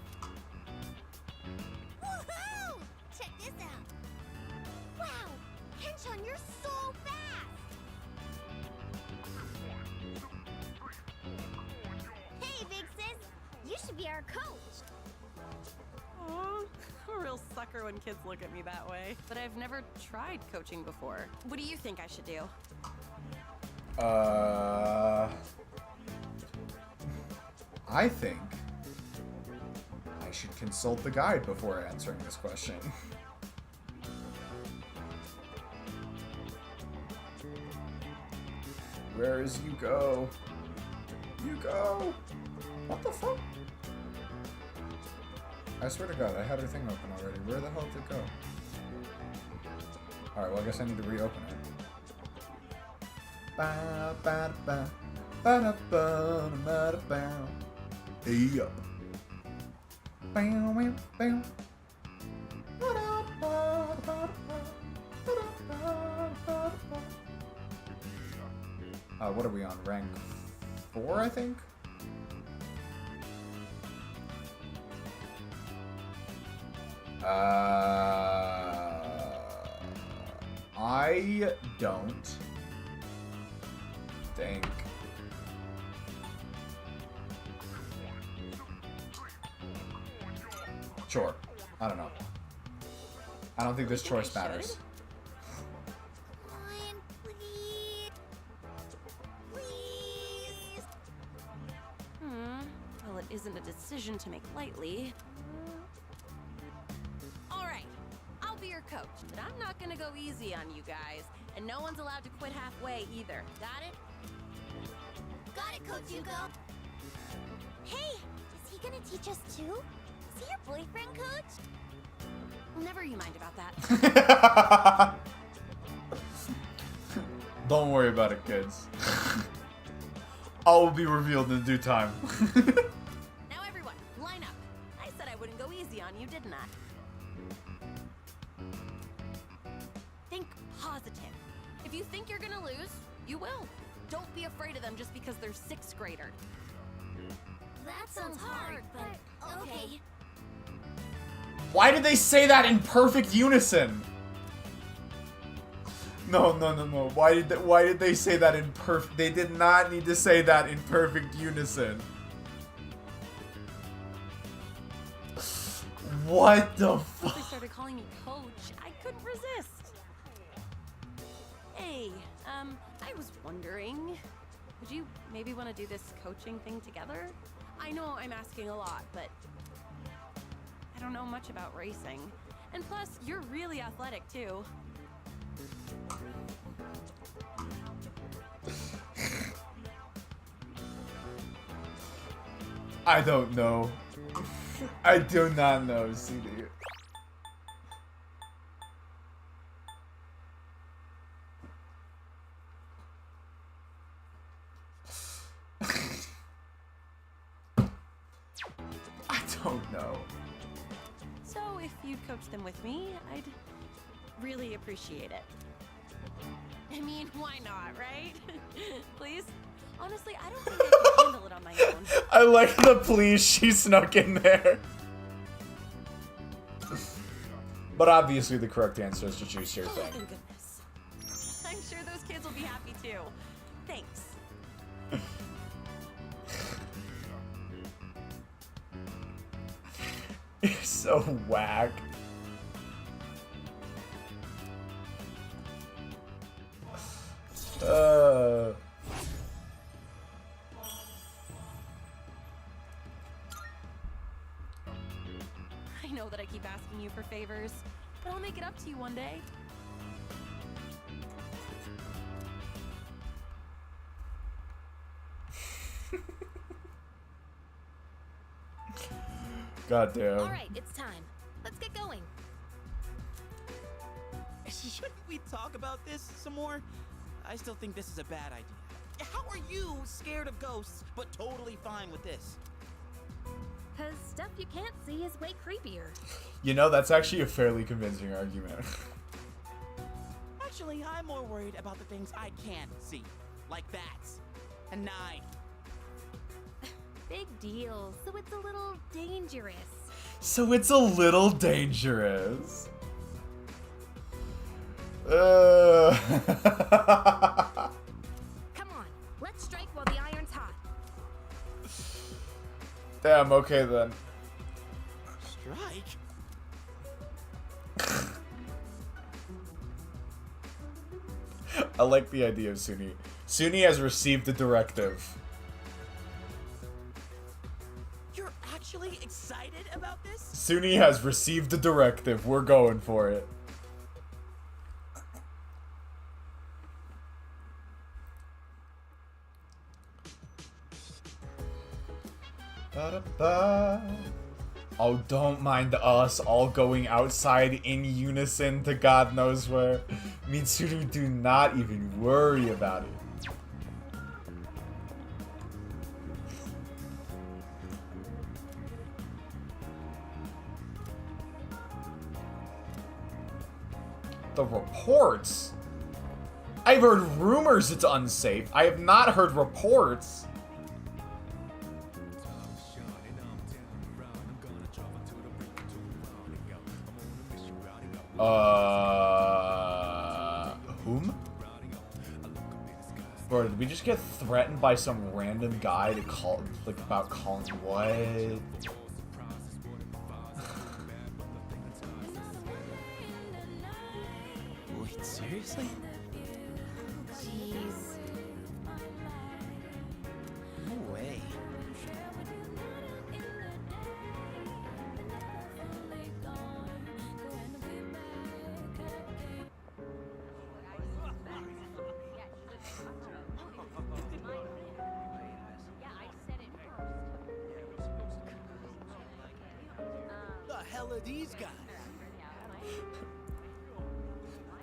Woohoo! Check this out. Wow! Henchon, you're so fast! Hey, big sis! You should be our coach! Aw, I'm a real sucker when kids look at me that way. But I've never tried coaching before. What do you think I should do? I think I should consult the guide before answering this question. Where is you go? You go! What the fuck? I swear to God, I had her thing open already. Where the hell did it go? Alright, well I guess I need to reopen it. Ba ba ba ba da ba da ba ba. Hey up. Bam bam bam. What are we on? Rank 4, I think? I don't think sure. I don't know. I don't think this choice matters. Come on, please. Please. Well, it isn't a decision to make lightly. Alright, I'll be your coach, but I'm not gonna go easy on you guys. And no one's allowed to quit halfway either. Got it? Got it, Coach Hugo. Hey, is he gonna teach us too? Is he your boyfriend, Coach? Never you mind about that. Don't worry about it, kids. All will be revealed in due time. Now everyone, line up. I said I wouldn't go easy on you, didn't I? Think positive. If you think you're gonna lose, you will. Don't be afraid of them just because they're 6th grader. That sounds hard, but okay. Why did they say that in perfect unison? No. Why did they say that in perfect? They did not need to say that in perfect unison. What the fuck? They started calling me coach. I couldn't resist. Hey, I was wondering, would you maybe want to do this coaching thing together? I know I'm asking a lot, but I don't know much about racing. And plus, you're really athletic too. I don't know. I do not know, CD. I don't know. So if you'd coach them with me, I'd really appreciate it. I mean, why not, right? Please? Honestly, I don't think I can handle it on my own. I like the please she snuck in there. But obviously the correct answer is to choose your Oh, thing. thank goodness. I'm sure those kids will be happy too. Thanks. You're so whack. keep asking you for favors, but I'll make it up to you one day. God damn. All right, it's time. Let's get going. Shouldn't we talk about this some more? I still think this is a bad idea. How are you scared of ghosts, but totally fine with this? Because stuff you can't see is way creepier. You know, that's actually a fairly convincing argument. Actually, I'm more worried about the things I can't see, like bats and knives. Big deal. So it's a little dangerous. So it's a little dangerous. Come on, let's strike while the iron's hot. Damn, okay then. Strike? I like the idea of Suny. Suny has received the directive. You're actually excited about this? Suny has received the directive. We're going for it. Ba-da-ba. Oh, don't mind us all going outside in unison to God knows where. Mitsuru, do not even worry about it. The reports? I've heard rumors it's unsafe. I have not heard reports. Whom? Bro, did we just get threatened by some random guy to call, like, about calling what? Wait, seriously? Jeez. No way. The hell are these guys?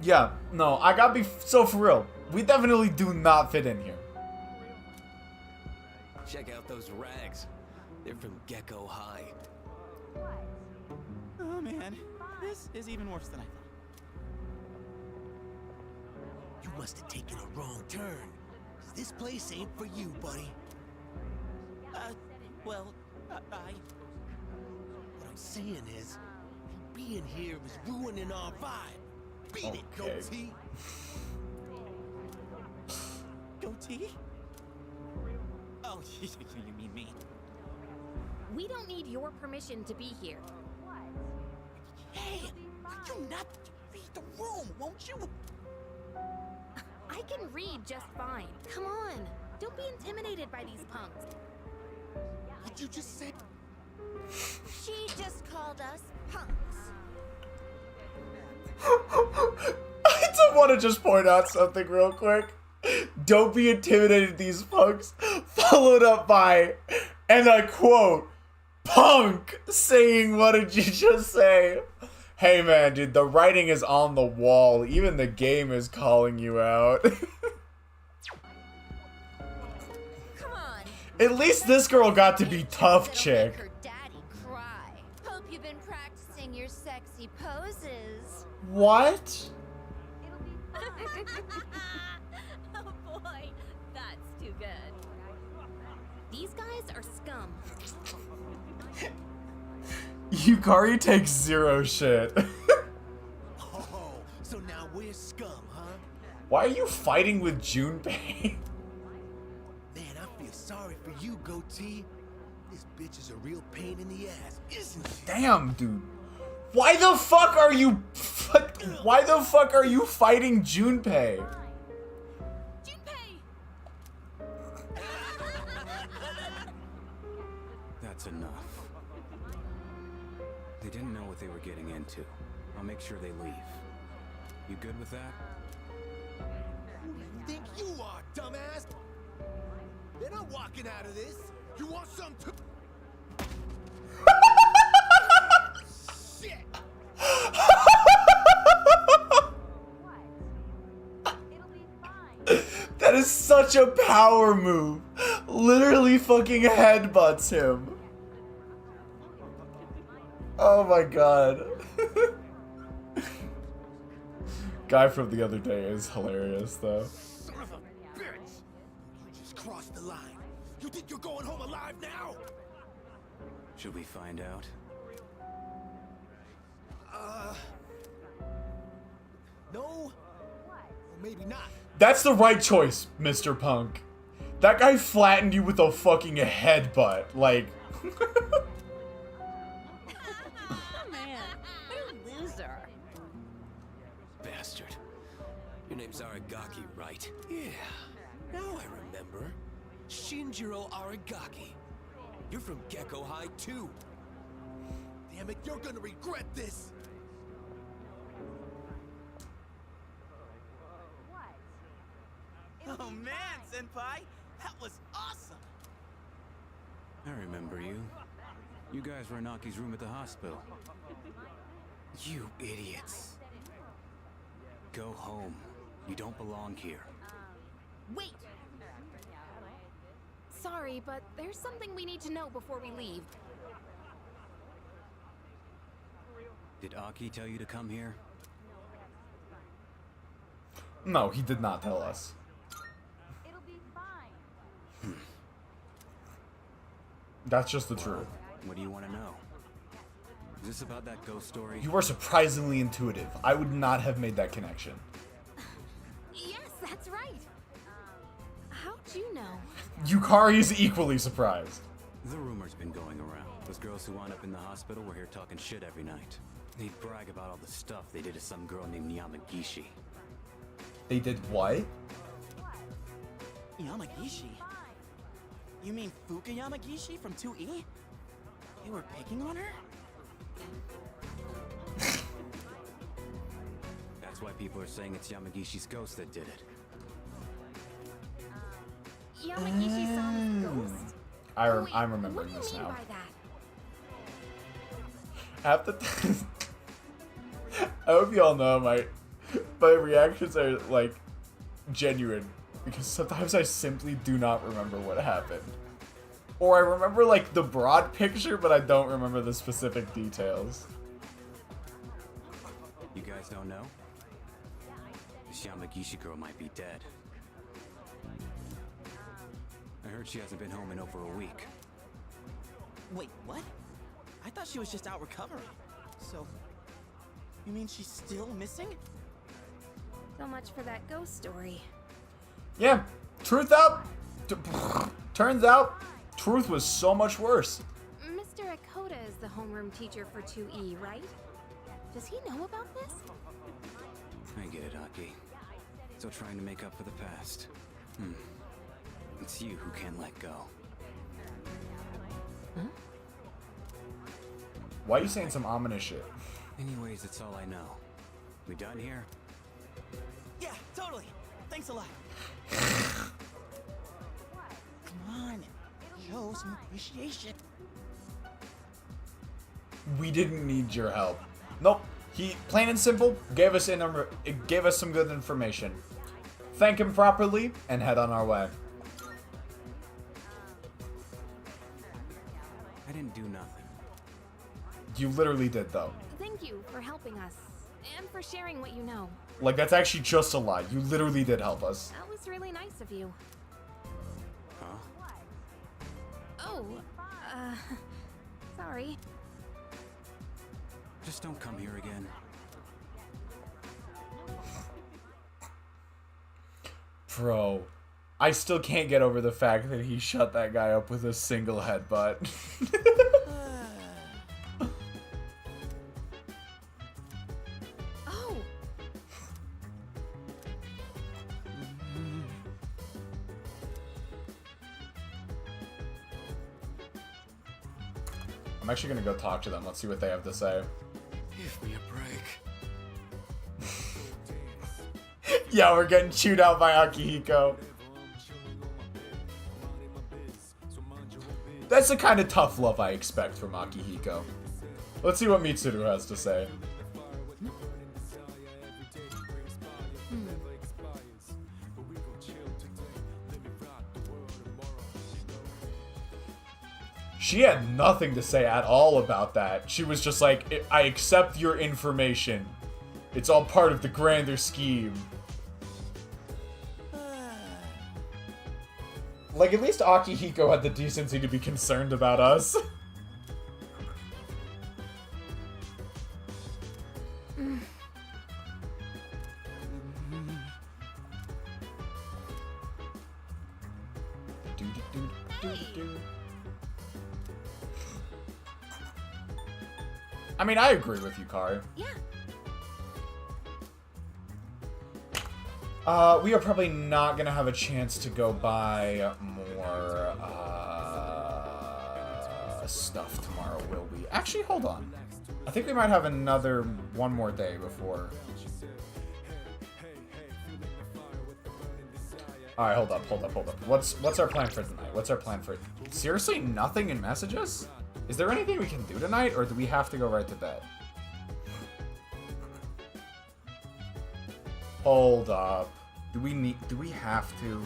Yeah, no, I gotta be so for real. We definitely do not fit in here. Check out those rags. They're from Gecko High. Oh man, this is even worse than I thought. You must have taken a wrong turn. 'Cause this place ain't for you, buddy. Well, What I'm saying is, being here is ruining our vibe. Beat it, Okay. goatee. goatee? Oh, you mean me? We don't need your permission to be here. Hey, you not read the room, won't you? I can read just fine. Come on. Don't be intimidated by these punks. What you just said? She just called us punks. I do want to just point out something real quick. Don't be intimidated, these punks. Followed up by, and I quote, punk saying, what did you just say? Hey man, dude, the writing is on the wall. Even the game is calling you out. Come on. At least this girl got to be tough That'll chick. make her daddy cry. Hope you've been practicing your sexy poses. What? Oh boy, that's too good. These guys are scum. Yukari takes zero shit. Oh, so now we're scum, huh? Why are you fighting with Junpei? Man, I feel sorry for you, goatee. This bitch is a real pain in the ass, isn't she? Damn, dude. Why the fuck are you fighting Junpei? That's enough. They didn't know what they were getting into. I'll make sure they leave. You good with that? Who do you think you are, dumbass? They're not walking out of this. You want some too? Shit! That is such a power move. Literally fucking headbutts him. Oh my god. Guy from the other day is hilarious though. Son of a bitch! You just crossed the line. You think you're going home alive now? Should we find out? No. Or maybe not. That's the right choice, Mr. Punk. That guy flattened you with a fucking headbutt. Like. Man, what a loser. Bastard. Your name's Aragaki, right? Yeah. Now I remember. Shinjiro Aragaki. You're from Gekkoukan too. Damn it, you're gonna regret this. Oh man, Senpai! That was awesome! I remember you. You guys were in Aki's room at the hospital. You idiots. Go home. You don't belong here. Wait! Sorry, but there's something we need to know before we leave. Did Aki tell you to come here? No, he did not tell us. That's just the truth. What do you want to know? Is this about that ghost story? You are surprisingly intuitive. I would not have made that connection. Yes, that's right. How'd you know? Yukari is equally surprised. The rumor's been going around. Those girls who wound up in the hospital were here talking shit every night. They'd brag about all the stuff they did to some girl named Yamagishi. They did what? Yamagishi? You mean Fuka Yamagishi from 2E? They were picking on her? That's why people are saying it's Yamagishi's ghost that did it. Yamagishi-san's ghost? I'm remembering this now. Half the time, I hope y'all know my reactions are like genuine because sometimes I simply do not remember what happened. Or I remember like the broad picture, but I don't remember the specific details. You guys don't know? This Yamagishi girl might be dead. I heard she hasn't been home in over a week. Wait, what? I thought she was just out recovering. So, you mean she's still missing? So much for that ghost story. Yeah, truth out. Turns out, truth was so much worse. Mr. Akota is the homeroom teacher for 2E, right? Does he know about this? I get it, Aki. Still trying to make up for the past. It's you who can't let go. Huh? Why are you saying some ominous shit? Anyways, it's all I know. We done here? Yeah, totally. Thanks a lot. Come on, show some appreciation. We didn't need your help. Nope. He, plain and simple, gave us some good information. Thank him properly and head on our way. I didn't do nothing. You literally did, though. Thank you for helping us, and for sharing what you know. Like, that's actually just a lie. You literally did help us. That was really nice of you. Huh? Oh, sorry. Just don't come here again. Bro, I still can't get over the fact that he shut that guy up with a single headbutt. Oh! Am actually gonna go talk to them. Let's see what they have to say. Give me a break. Yeah, we're getting chewed out by Akihiko. That's the kind of tough love I expect from Akihiko. Let's see what Mitsuru has to say. She had nothing to say at all about that. She was just like, I accept your information. It's all part of the grander scheme. Like, at least Akihiko had the decency to be concerned about us. I mean, I agree with you, Kari. Yeah. We are probably not gonna have a chance to go buy more stuff tomorrow, will we? Actually, hold on. I think we might have one more day before. Alright, hold up. What's our plan for tonight? Seriously, nothing in messages? Is there anything we can do tonight, or do we have to go right to bed? Hold up. Do we have to?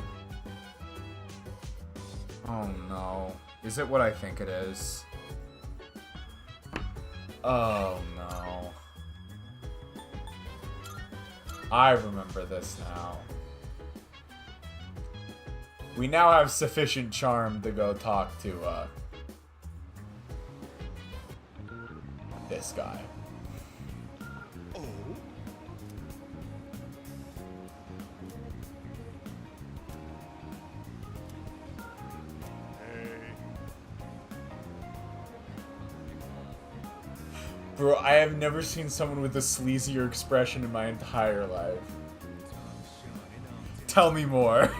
Oh no. Is it what I think it is? Oh no. I remember this now. We now have sufficient charm to go talk to, this guy. Bro, I have never seen someone with a sleazier expression in my entire life. Tell me more.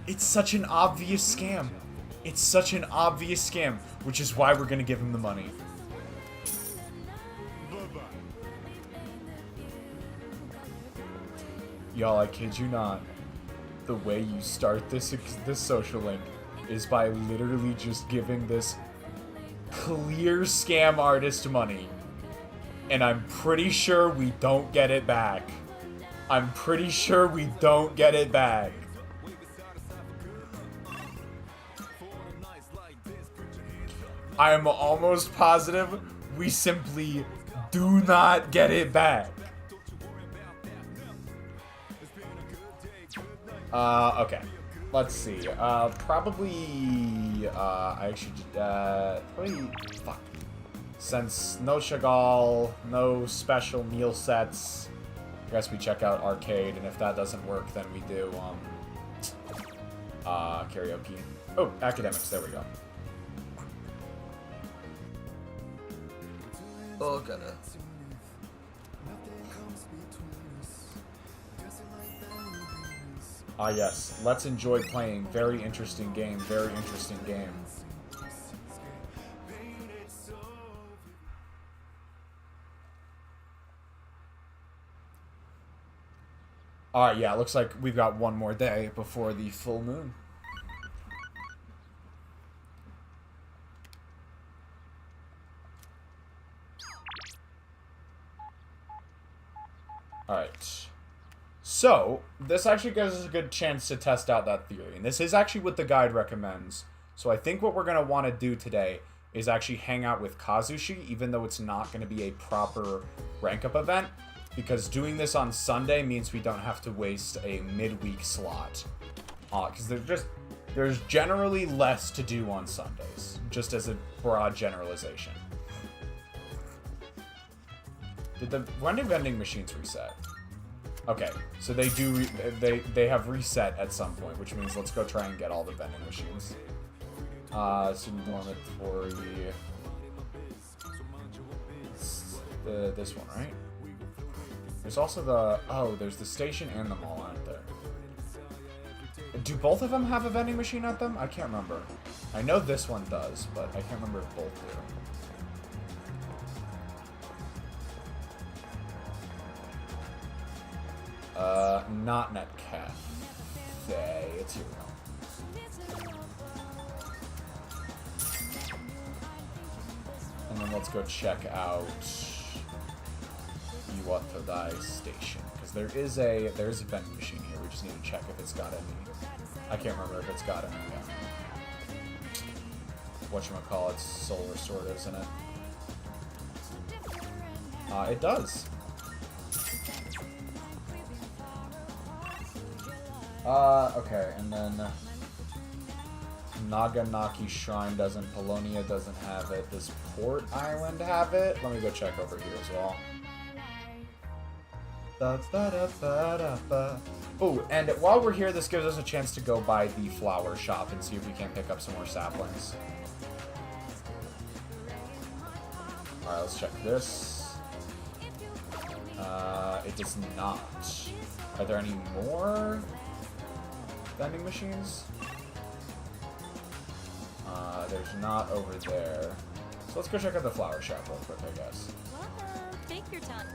It's such an obvious scam. It's such an obvious scam, which is why we're gonna give him the money. Y'all, I kid you not. The way you start this social link is by literally just giving this clear scam artist money. And I'm pretty sure we don't get it back. I'm almost positive we simply do not get it back. Okay. Let's see. Probably, fuck. Since no Chagall, no special meal sets, I guess we check out arcade, and if that doesn't work, then we do, karaoke. Oh, academics, there we go. Oh, gotta. Ah, yes. Let's enjoy playing. Very interesting game. Alright, yeah, looks like we've got one more day before the full moon. Alright. So, this actually gives us a good chance to test out that theory. And this is actually what the guide recommends. So I think what we're going to want to do today is actually hang out with Kazushi, even though it's not going to be a proper rank-up event. Because doing this on Sunday means we don't have to waste a midweek slot. Because there's generally less to do on Sundays. Just as a broad generalization. When did vending machines reset? Okay, so they do. They have reset at some point, which means let's go try and get all the vending machines. Student dormitory. This one, right? There's also the... Oh, there's the station and the mall, aren't there? Do both of them have a vending machine at them? I can't remember. I know this one does, but I can't remember if both do. Not Net Cafe. It's here now. And then let's go check out Iwatodai Station. Because there's a vending machine here. We just need to check if it's got any. I can't remember if it's got any whatchamacallit, solar sorters in it. It does. Okay, and then Naganaki Shrine doesn't, Polonia doesn't have it. Does Port Island have it? Let me go check over here as well. Oh, and while we're here, this gives us a chance to go by the flower shop and see if we can pick up some more saplings. Alright, let's check this. It does not. Are there any more vending machines? There's not over there. So let's go check out the flower shop real quick, I guess. Welcome. Take your time.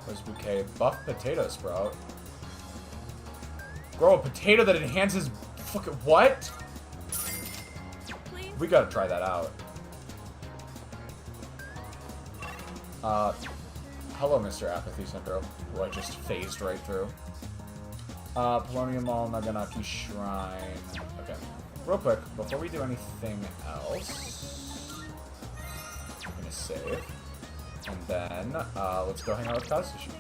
Where's bouquet? Buff potato sprout. Grow a potato that enhances fucking what? Please. We gotta try that out. Hello, Mr. Apathy Syndrome, who I just phased right through. Polonium Mall, Naganaki Shrine. Okay. Real quick, before we do anything else, I'm gonna save. And then, let's go hang out with Kazushi.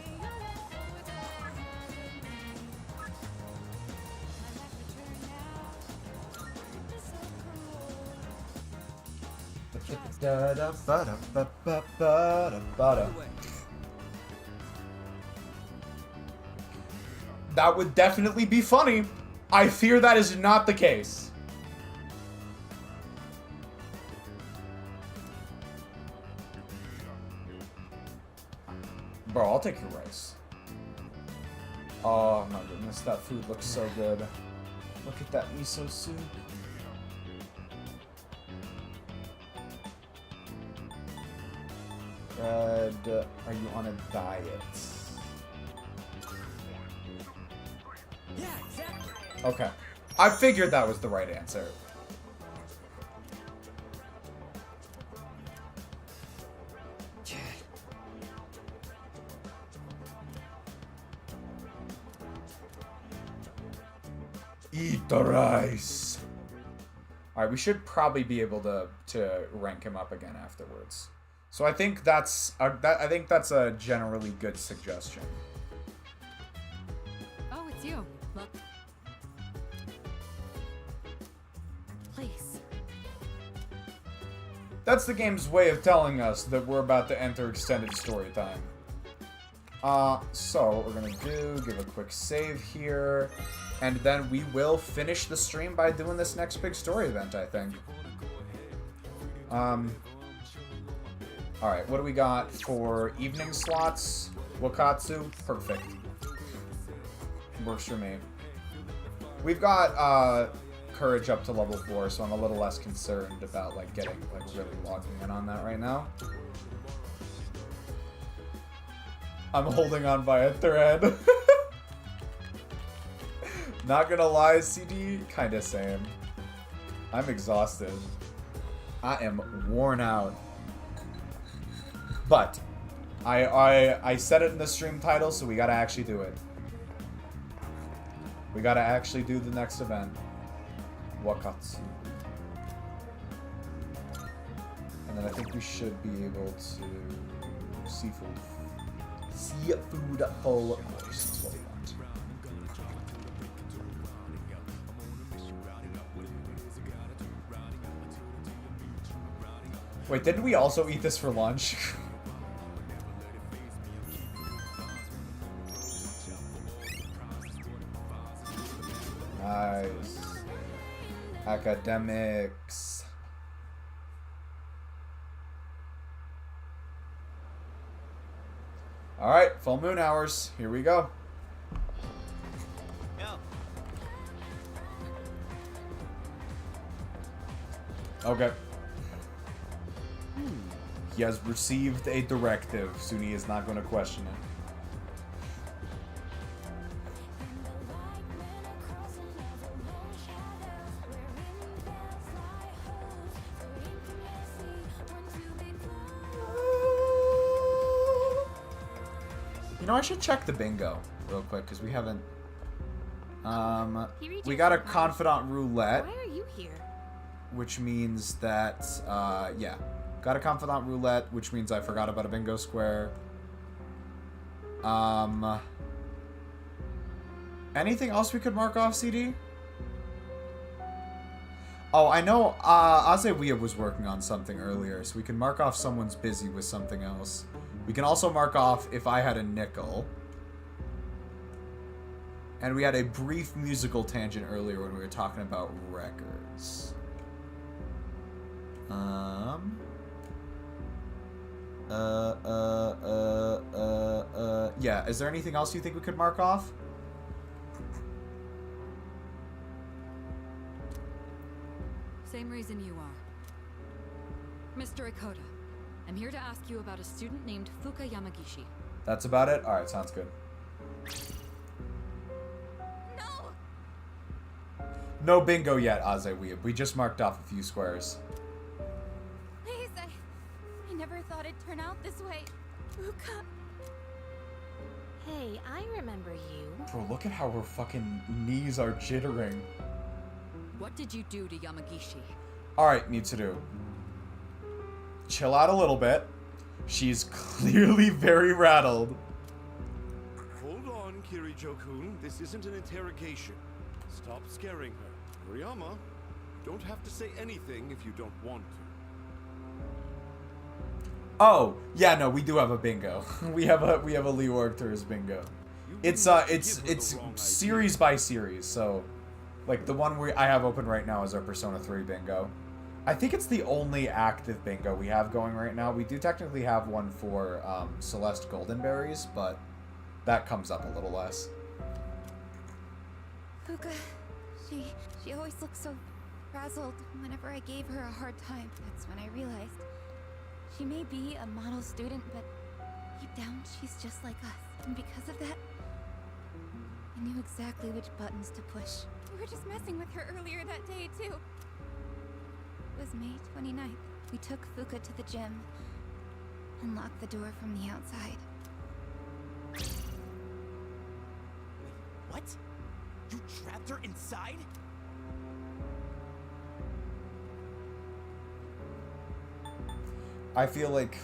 That would definitely be funny. I fear that is not the case. Bro, I'll take your rice. Oh my goodness, that food looks so good. Look at that miso soup. Red, are you on a diet? Yeah, exactly. Okay. I figured that was the right answer. Eat the rice. Alright, we should probably be able to rank him up again afterwards. So I think that's a generally good suggestion. Oh, it's you. Look. Please. That's the game's way of telling us that we're about to enter extended story time. So what we're gonna do, give a quick save here, and then we will finish the stream by doing this next big story event, I think. Alright, what do we got for evening slots? Wakatsu? Perfect. Works for me. We've got, courage up to level 4, so I'm a little less concerned about, like, getting, like, really logging in on that right now. I'm holding on by a thread. Not gonna lie, CD, kinda same. I'm exhausted. I am worn out. But I said it in the stream title, so we gotta actually do it. We gotta actually do the next event. Wakatsu. And then I think we should be able to seafood full course is what we want. Wait, didn't we also eat this for lunch? Nice. Academics. Alright, full moon hours. Here we go. Yo. Okay. He has received a directive. Suny is not going to question it. You know, I should check the bingo real quick, because we haven't... we got a confidant roulette. Why are you here? Which means that, yeah. Got a confidant roulette, which means I forgot about a bingo square. Anything else we could mark off, CD? Oh, I know Azewiya was working on something earlier, so we can mark off someone's busy with something else. We can also mark off if I had a nickel. And we had a brief musical tangent earlier when we were talking about records. Yeah, is there anything else you think we could mark off? Same reason you are. Mr. Ikoda, I'm here to ask you about a student named Fuka Yamagishi. That's about it? Alright, sounds good. No bingo yet, Azewiya. We just marked off a few squares. Please, I never thought it'd turn out this way. Fuka. Hey, I remember you. Bro, look at how her fucking knees are jittering. What did you do to Yamagishi? Alright, Mitsuru. Chill out a little bit. She's clearly very rattled. Hold on, Kirijo-kun. This isn't an interrogation. Stop scaring her. Kuriyama, you don't have to say anything if you don't want to. Oh, yeah, no, we do have a bingo. we have a Lee Arctur's bingo. It's series by series, so like the one I have open right now is our Persona 3 bingo. I think it's the only active bingo we have going right now. We do technically have one for Celeste Goldenberries, but that comes up a little less. Fuka, she always looked so frazzled whenever I gave her a hard time. That's when I realized she may be a model student, but deep down she's just like us. And because of that, I knew exactly which buttons to push. We were just messing with her earlier that day, too. It was May 29th. We took Fuka to the gym and locked the door from the outside. Wait, what? You trapped her inside? I feel like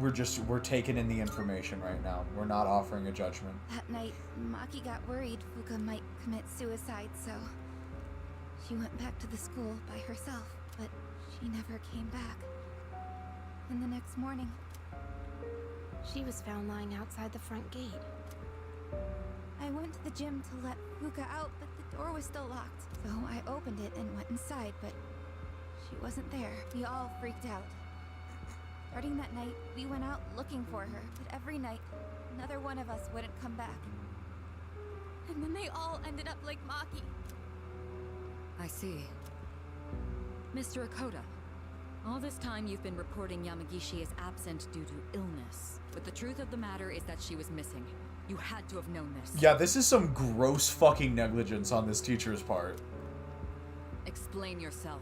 we're taking in the information right now. We're not offering a judgment. That night, Maki got worried Fuka might commit suicide, so she went back to the school by herself, but she never came back. And the next morning, she was found lying outside the front gate. I went to the gym to let Fuka out, but the door was still locked. So I opened it and went inside, but she wasn't there. We all freaked out. Starting that night, we went out looking for her, but every night, another one of us wouldn't come back. And then they all ended up like Maki. I see. Mr. Ikoda, all this time you've been reporting Yamagishi as absent due to illness. But the truth of the matter is that she was missing. You had to have known this. Yeah, this is some gross fucking negligence on this teacher's part. Explain yourself.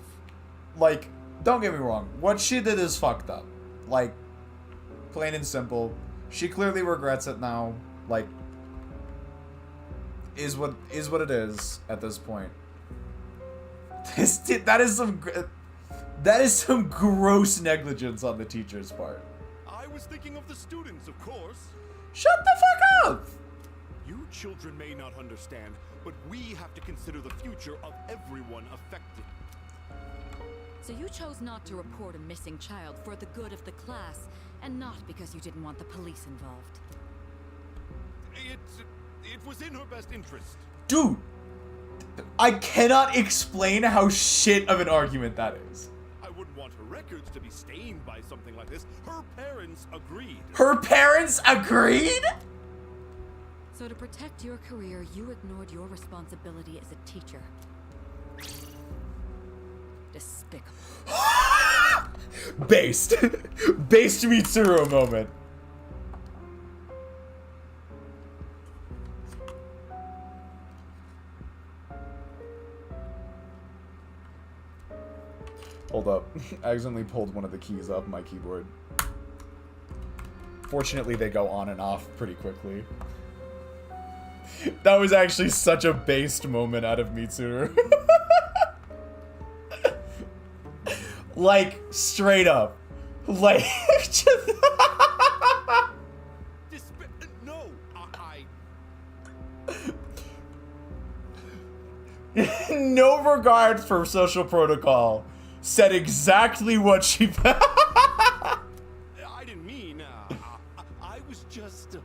Like, don't get me wrong. What she did is fucked up. Like, plain and simple. She clearly regrets it now. Like, is what it is at this point. That is some gross negligence on the teacher's part. I was thinking of the students, of course. Shut the fuck up! You children may not understand, but we have to consider the future of everyone affected. So you chose not to report a missing child for the good of the class, and not because you didn't want the police involved. It was in her best interest. Dude! I cannot explain how shit of an argument that is. I wouldn't want her wrecked records to be stained by something like this. Her parents agreed. Her parents agreed? So to protect your career, you ignored your responsibility as a teacher. Despicable. Based. Based Mitsuru moment. Hold up. I accidentally pulled one of the keys off my keyboard. Fortunately, they go on and off pretty quickly. That was actually such a based moment out of Mitsuru. Like, straight up. Like, just... No, no regard for social protocol. Said exactly what she... I didn't mean, I was just...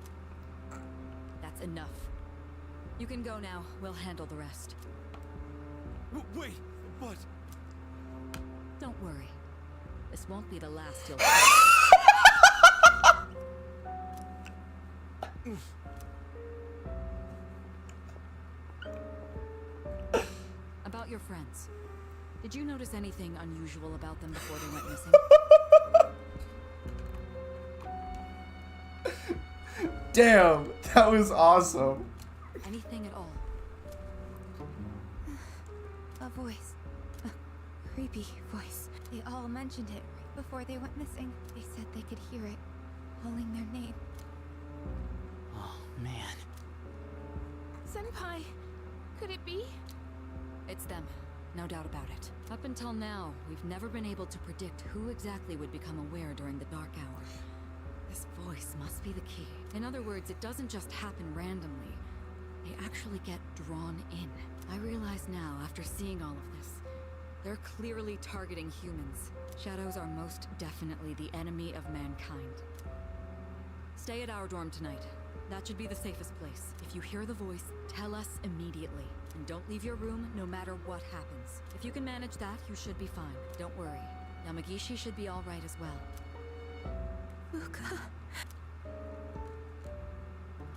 That's enough. You can go now. We'll handle the rest. Wait, but... Don't worry. This won't be the last you'll About your friends. Did you notice anything unusual about them before they went missing? Damn, that was awesome. Anything at all? A voice. A creepy voice. They all mentioned it right before they went missing. They said they could hear it, calling their name. Oh, man. Senpai, could it be? It's them. No doubt about it. Up until now, we've never been able to predict who exactly would become aware during the dark hour. This voice must be the key. In other words, it doesn't just happen randomly. They actually get drawn in. I realize now, after seeing all of this, they're clearly targeting humans. Shadows are most definitely the enemy of mankind. Stay at our dorm tonight. That should be the safest place. If you hear the voice, tell us immediately. And don't leave your room no matter what happens. If you can manage that, you should be fine. Don't worry. Yamagishi should be alright as well. Fuka.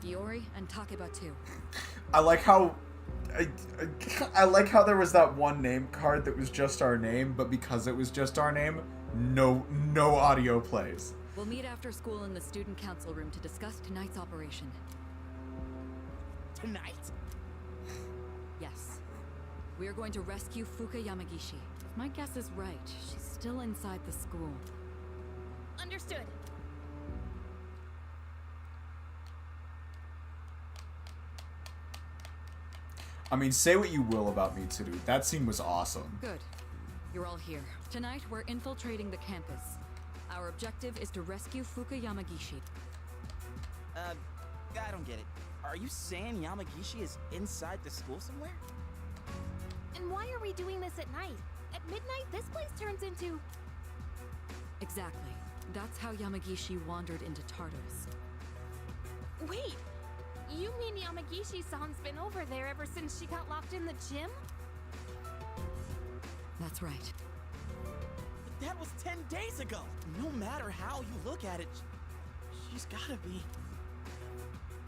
Iori and Takeba too. I like how... I like how there was that one name card that was just our name, but because it was just our name, no audio plays. We'll meet after school in the student council room to discuss tonight's operation. Tonight? Yes. We are going to rescue Fuka Yamagishi. If my guess is right, she's still inside the school. Understood. I mean, say what you will about Mitsuru. That scene was awesome. Good. You're all here. Tonight, we're infiltrating the campus. Our objective is to rescue Fuka Yamagishi. I don't get it. Are you saying Yamagishi is inside the school somewhere? And why are we doing this at night? At midnight, this place turns into... Exactly. That's how Yamagishi wandered into Tartarus. Wait! You mean Yamagishi-san's been over there ever since she got locked in the gym? That's right. But that was 10 days ago! No matter how you look at it, she's gotta be...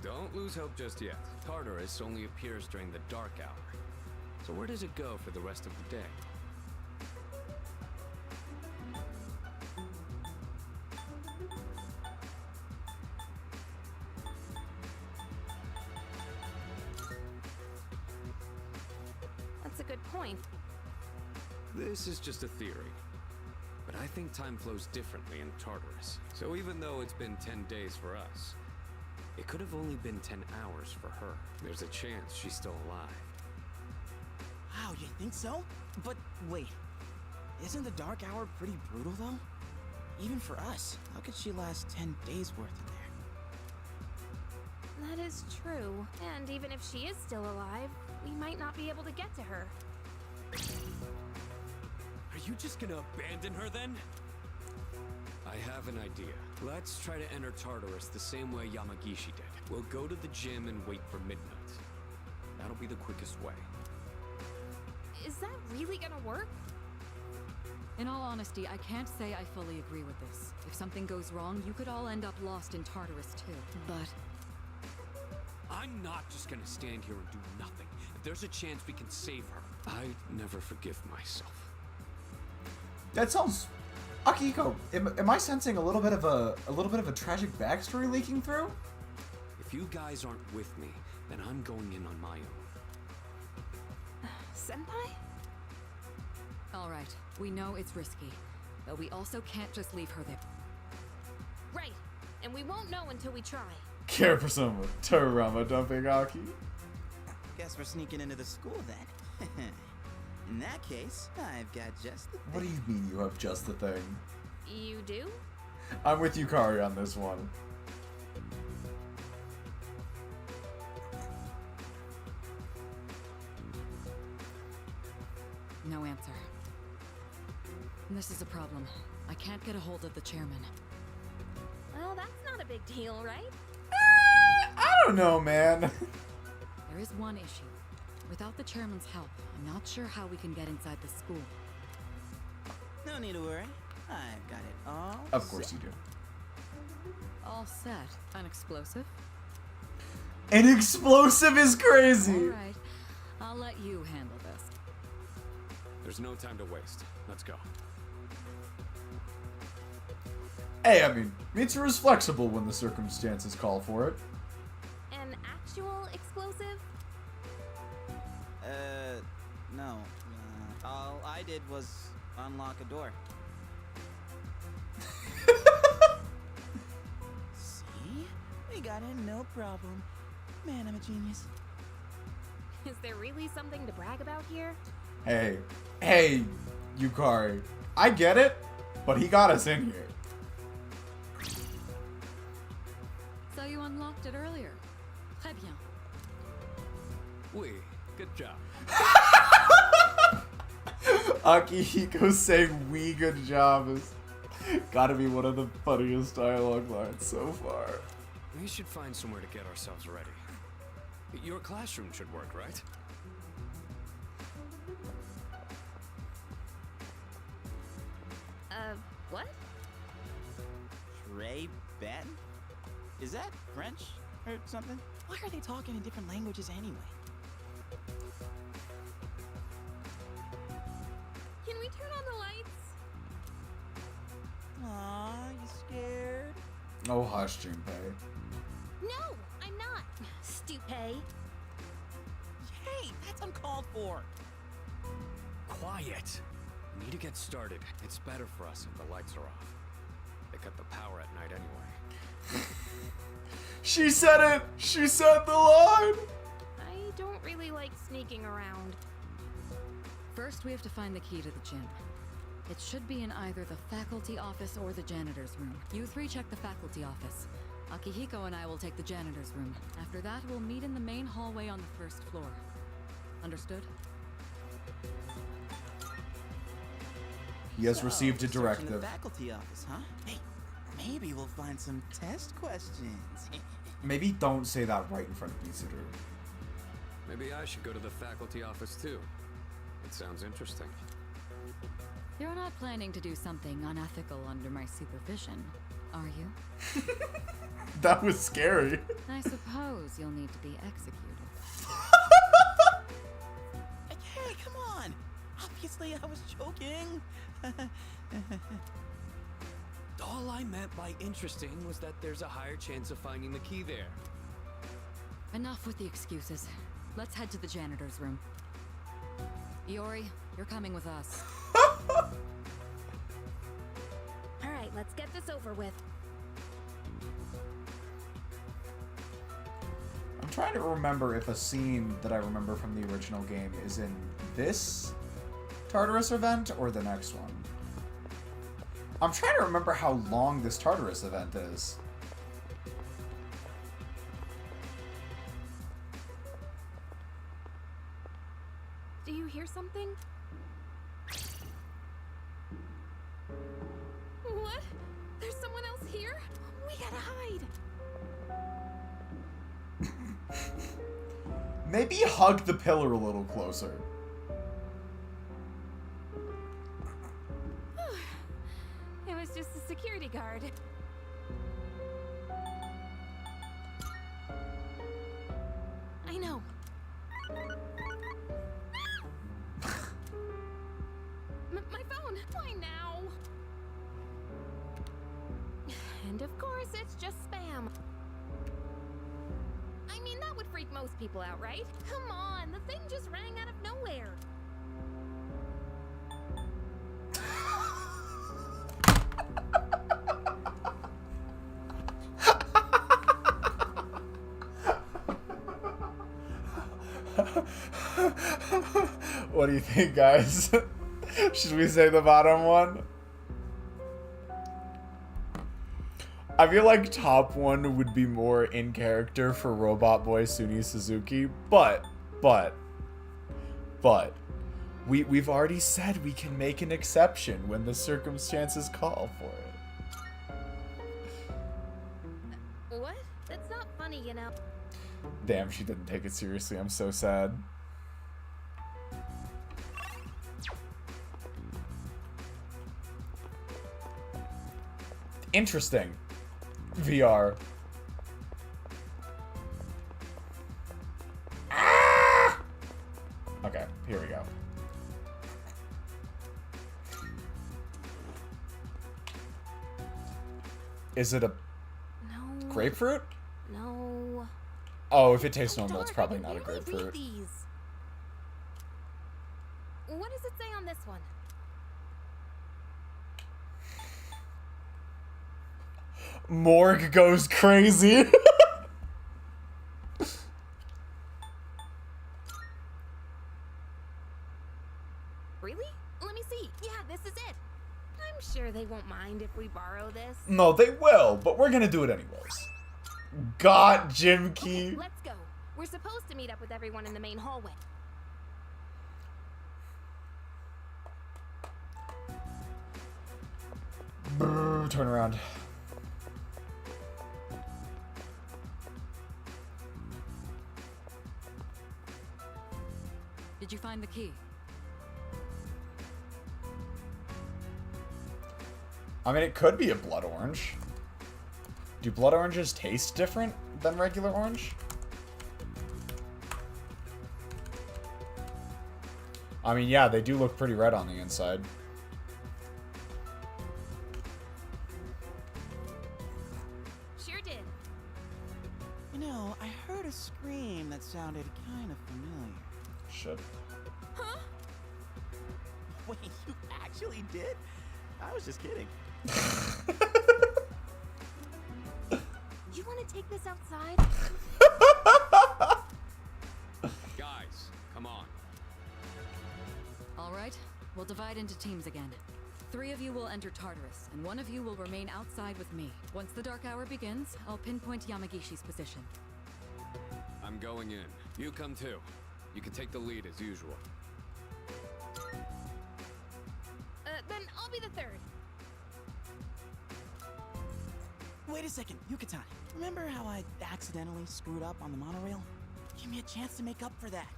Don't lose hope just yet. Tartarus only appears during the dark hour. So where does it go for the rest of the day? That's a good point. This is just a theory. But I think time flows differently in Tartarus. So even though it's been 10 days for us, it could have only been 10 hours for her. There's a chance she's still alive. Wow, you think so? But wait, isn't the dark hour pretty brutal though? Even for us, how could she last 10 days worth in there? That is true. And even if she is still alive, we might not be able to get to her. Are you just gonna abandon her then? I have an idea. Let's try to enter Tartarus the same way Yamagishi did. We'll go to the gym and wait for midnight. That'll be the quickest way. Is that really gonna work? In all honesty, I can't say I fully agree with this. If something goes wrong, you could all end up lost in Tartarus too. But I'm not just gonna stand here and do nothing. If there's a chance we can save her, I never forgive myself. That sounds. Akihiko, am I sensing a little bit of a tragic backstory leaking through? If you guys aren't with me, then I'm going in on my own. Senpai? all right, we know it's risky, but we also can't just leave her there. Right, and we won't know until we try. Care for some Toriyama dumping Aki? Guess we're sneaking into the school then. In that case, I've got just the thing. What do you mean you have just the thing? You do? I'm with you, Kari, on this one. No answer. This is a problem. I can't get a hold of the chairman. Well, that's not a big deal, right? I don't know, man. There is one issue. Without the chairman's help, I'm not sure how we can get inside the school. No need to worry. I've got it all Of course set. you do. All set. An explosive? An explosive is crazy! Alright. I'll let you handle this. There's no time to waste. Let's go. Hey, I mean, Mitsuru's flexible when the circumstances call for it. An actual explosive? No. All I did was unlock a door. See? We got it, no problem. Man, I'm a genius. Is there really something to brag about here? Hey, Yukari. I get it, but he got us in here. So you unlocked it earlier. Très bien. Oui, good job. Akihiko saying "we good job" is gotta be one of the funniest dialogue lines so far. We should find somewhere to get ourselves ready. Your classroom should work, right? What? Trey Ben? Is that French or something? Why are they talking in different languages anyway? Can we turn on the lights? Aw, you scared? Oh, hush, Junpei. No, I'm not. Stupid. Hey, that's uncalled for. Quiet. We need to get started. It's better for us if the lights are off. They cut the power at night anyway. She said it! She said the line! I don't really like sneaking around. First, we have to find the key to the gym. It should be in either the faculty office or the janitor's room. You three check the faculty office. Akihiko and I will take the janitor's room. After that, we'll meet in the main hallway on the first floor. Understood? He has So, received a searching the directive. faculty office, huh? Hey, maybe we'll find some test questions. Maybe don't say that right in front of Mitsuru. Maybe I should go to the faculty office too. It sounds interesting. You're not planning to do something unethical under my supervision, are you? That was scary. I suppose you'll need to be executed. Hey, come on! Obviously, I was joking. All I meant by interesting was that there's a higher chance of finding the key there. Enough with the excuses. Let's head to the janitor's room. Iori, you're coming with us. All right, let's get this over with. I'm trying to remember if a scene that I remember from the original game is in this Tartarus event or the next one. I'm trying to remember how long this Tartarus event is. Do you hear something? What? There's someone else here? We gotta hide. Maybe hug the pillar a little closer. was just a security guard. I know. My phone. Why now? And of course, it's just spam. I mean, that would freak most people out, right? Come on, the thing just rang out of nowhere. What do you think, guys? Should we say the bottom one? I feel like top one would be more in character for Robot Boy Suny Suzuki, but we've already said we can make an exception when the circumstances call for it. What? That's not funny, you know. Damn, she didn't take it seriously. I'm so sad. Interesting. VR. Ah! Okay, here we go. Is it a grapefruit? No. Oh, if it tastes normal, it's probably not a Read grapefruit. these. What does it say on this one? Morgue goes crazy. Really? Let me see. Yeah, this is it. I'm sure they won't mind if we borrow this. No, they will, but we're gonna do it anyways. Got Jim Key. Okay, let's go. We're supposed to meet up with everyone in the main hallway. Brr, turn around. Did you find the key? I mean, it could be a blood orange. Do blood oranges taste different than regular orange? I mean, yeah, they do look pretty red on the inside. Sure did. You know, I heard a scream that sounded kind of familiar. Shit. Huh? Wait, you actually did? I was just kidding. You want to take this outside? Guys, come on. All right, we'll divide into teams again. 3 of you will enter Tartarus, and 1 of you will remain outside with me. Once the dark hour begins, I'll pinpoint Yamagishi's position. I'm going in. You come too. You can take the lead as usual. Then I'll be the 3rd. Wait a second, Yucatan. Remember how I accidentally screwed up on the monorail? Give me a chance to make up for that.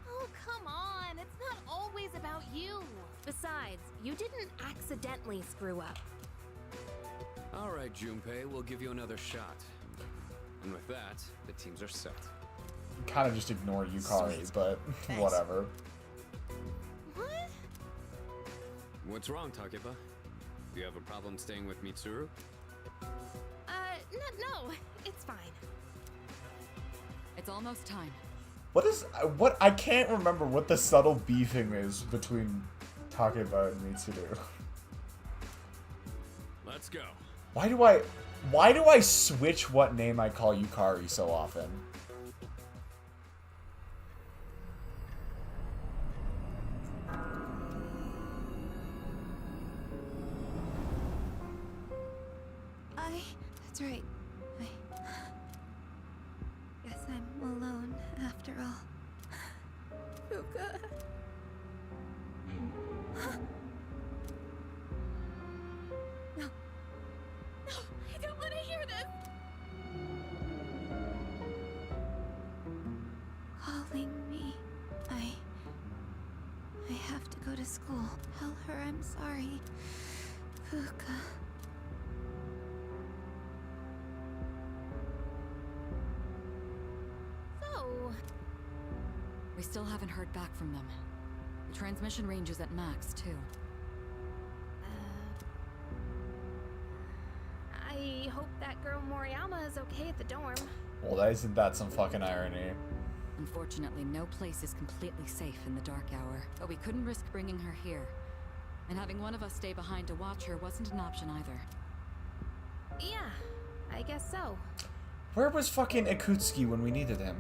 Oh, come on. It's not always about you. Besides, you didn't accidentally screw up. All right, Junpei, we'll give you another shot. And with that, the teams are set. Kind of just ignore Yukari, Sweet. but Thanks. whatever. What? What's wrong, Takepa? Do you have a problem staying with Mitsuru? No, it's fine. It's almost time. What I can't remember what the subtle beefing is between Takeba and Mitsuru. Let's go. Why do I switch what name I call Yukari so often? That's right. Guess I'm alone after all. Fuka. No. No, I don't want to hear this. Calling me. I have to go to school. Tell her I'm sorry. Fuka. So, We still haven't heard back from them. The transmission range is at max, too. I hope that girl Moriyama is okay at the dorm. Well, isn't that some fucking irony? Unfortunately, no place is completely safe in the dark hour, but we couldn't risk bringing her here. And having one of us stay behind to watch her wasn't an option either. Yeah, I guess so. Where was fucking Akutsuki when we needed him?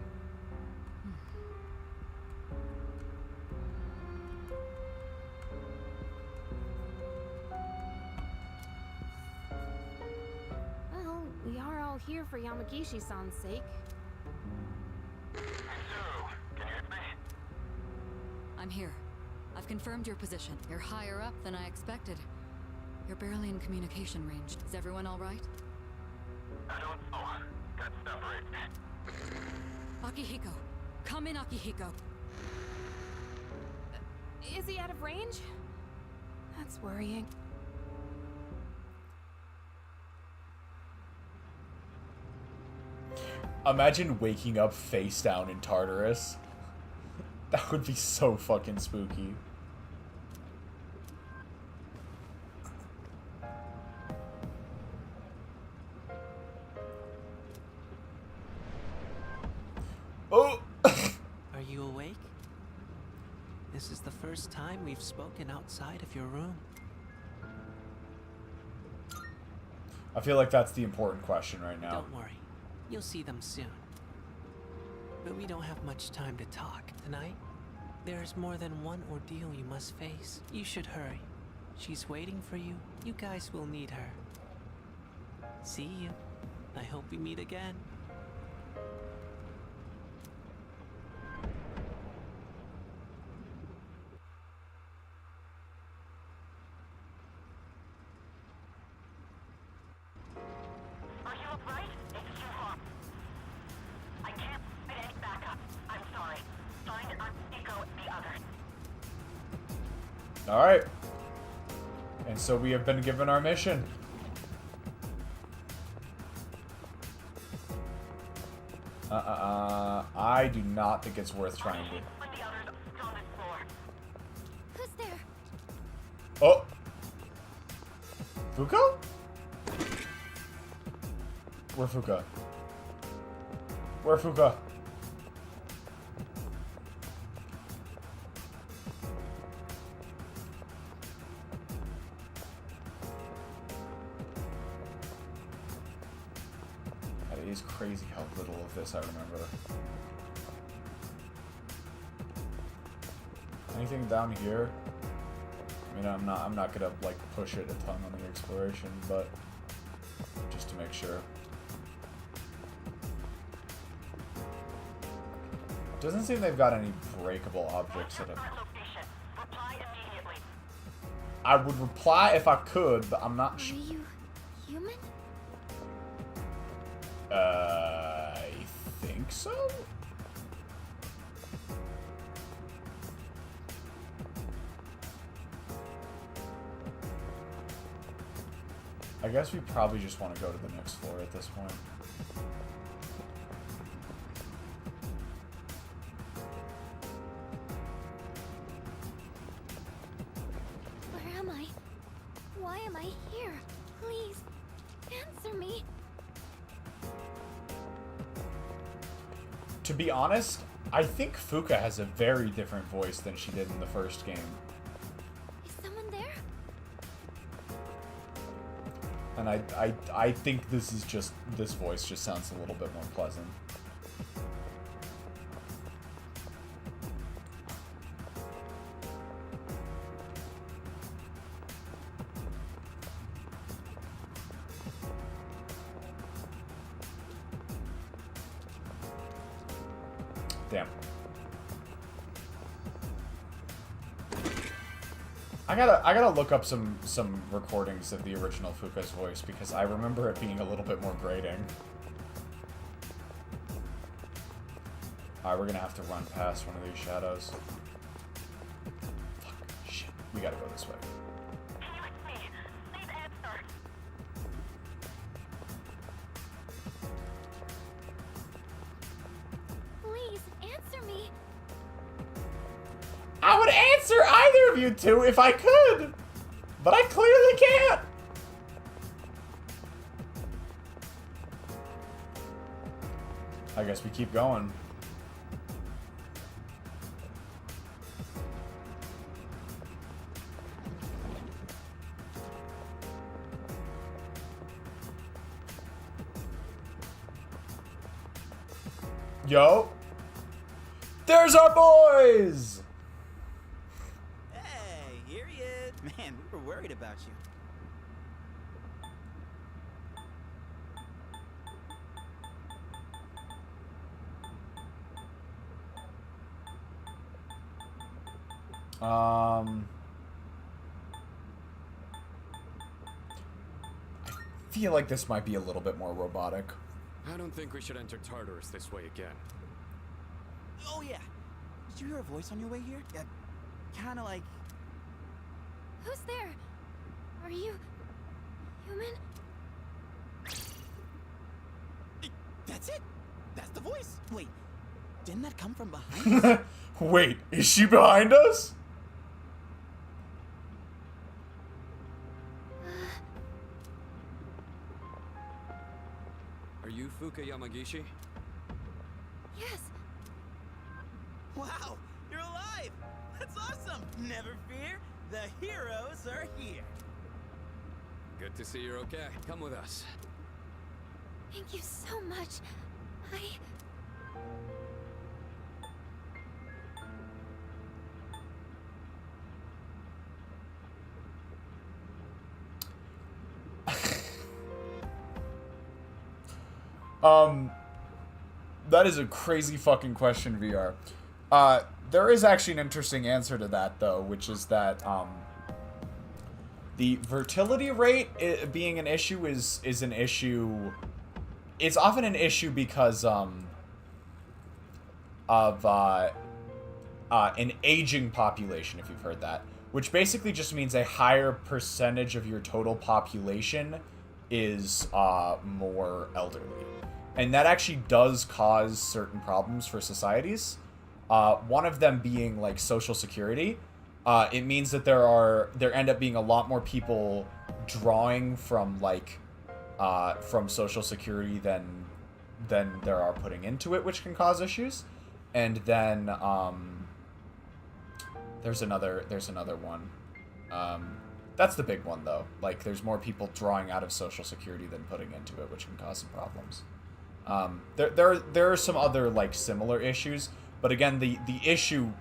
Well, we are all here for Yamagishi-san's sake. I'm here. I've confirmed your position. You're higher up than I expected. You're barely in communication range. Is everyone all right? I don't know. Got separated. Akihiko. Come in, Akihiko. Is he out of range? That's worrying. Imagine waking up face down in Tartarus. That would be so fucking spooky. Oh! Are you awake? This is the first time we've spoken outside of your room. I feel like that's the important question right now. Don't worry. You'll see them soon. But we don't have much time to talk tonight. There's more than one ordeal you must face. You should hurry. She's waiting for you. You guys will need her. See you. I hope we meet again. Are you upright? It's too hot. I can't find any backup. I'm sorry. Find Akihiko and the others. Alright. And so we have been given our mission. I do not think it's worth trying to. Who's there? Oh! Fuka? Where Fuka? Where Fuka? That is crazy how little of this I remember. Anything down here? I mean, I'm not gonna like push it a ton on the exploration, but just to make sure. Doesn't seem they've got any breakable objects that have... I would reply if I could, but I'm not sure. Are you human? I think so? I guess we probably just want to go to the next floor at this point. Where am I? Why am I here? Please, answer me. To be honest, I think Fuka has a very different voice than she did in the first game. Is someone there? And I think this voice just sounds a little bit more pleasant. Damn. I gotta look up some recordings of the original Fuka's voice because I remember it being a little bit more grating. Alright, we're gonna have to run past one of these shadows. Fuck, shit. We gotta go this way. contribute to if I could, but I clearly can't. I guess we keep going. Yo. There's our boys! Hey, here he is. Man, we were worried about you. I feel like this might be a little bit more robotic. I don't think we should enter Tartarus this way again. Oh yeah. Did you hear a voice on your way here? Yeah, kind of like... Who's there? Are you... human? That's it! That's the voice! Wait, didn't that come from behind us? Wait, is she behind us? Are you Fuka Yamagishi? Yes. Wow, you're alive! That's awesome! Never fear, the heroes are here! Good to see you're okay. Come with us. Thank you so much. That is a crazy fucking question, VR. There is actually an interesting answer to that, though, which is that, the fertility rate being an issue is an issue. It's often an issue because, of an aging population, if you've heard that. Which basically just means a higher percentage of your total population is, more elderly. And that actually does cause certain problems for societies. One of them being, like, Social Security. It means that there end up being a lot more people drawing from, like, from Social Security than there are putting into it, which can cause issues. And then, there's another one. That's the big one, though. Like, there's more people drawing out of Social Security than putting into it, which can cause some problems. There are some other, like, similar issues, but again, the issue...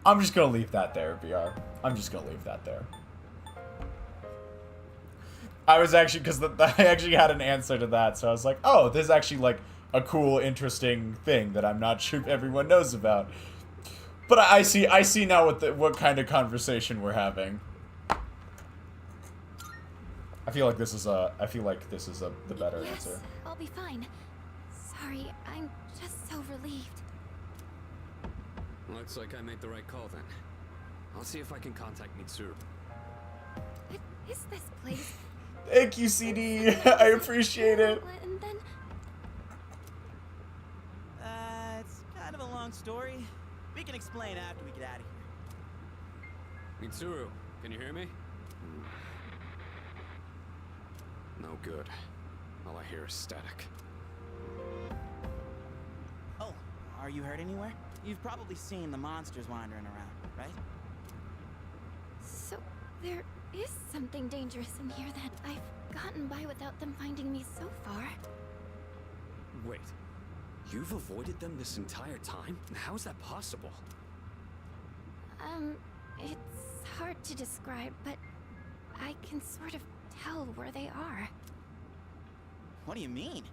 I'm just gonna leave that there, VR. I'm just gonna leave that there. I was actually, because I actually had an answer to that, so I was like, oh, this is actually, like, a cool, interesting thing that I'm not sure everyone knows about. But I see now what kind of conversation we're having. I feel like this is the better answer. I'll be fine. Sorry, I'm just so relieved. Looks like I made the right call then. I'll see if I can contact Mitsuru. What is this place? Thank you, CD. I appreciate it. And then... It's kind of a long story. We can explain after we get out of here. Mitsuru, can you hear me? No good. All I hear is static. Oh, are you hurt anywhere? You've probably seen the monsters wandering around, right? So, there is something dangerous in here that I've gotten by without them finding me so far. Wait. You've avoided them this entire time? How is that possible? It's hard to describe, but I can sort of tell where they are. What do you mean?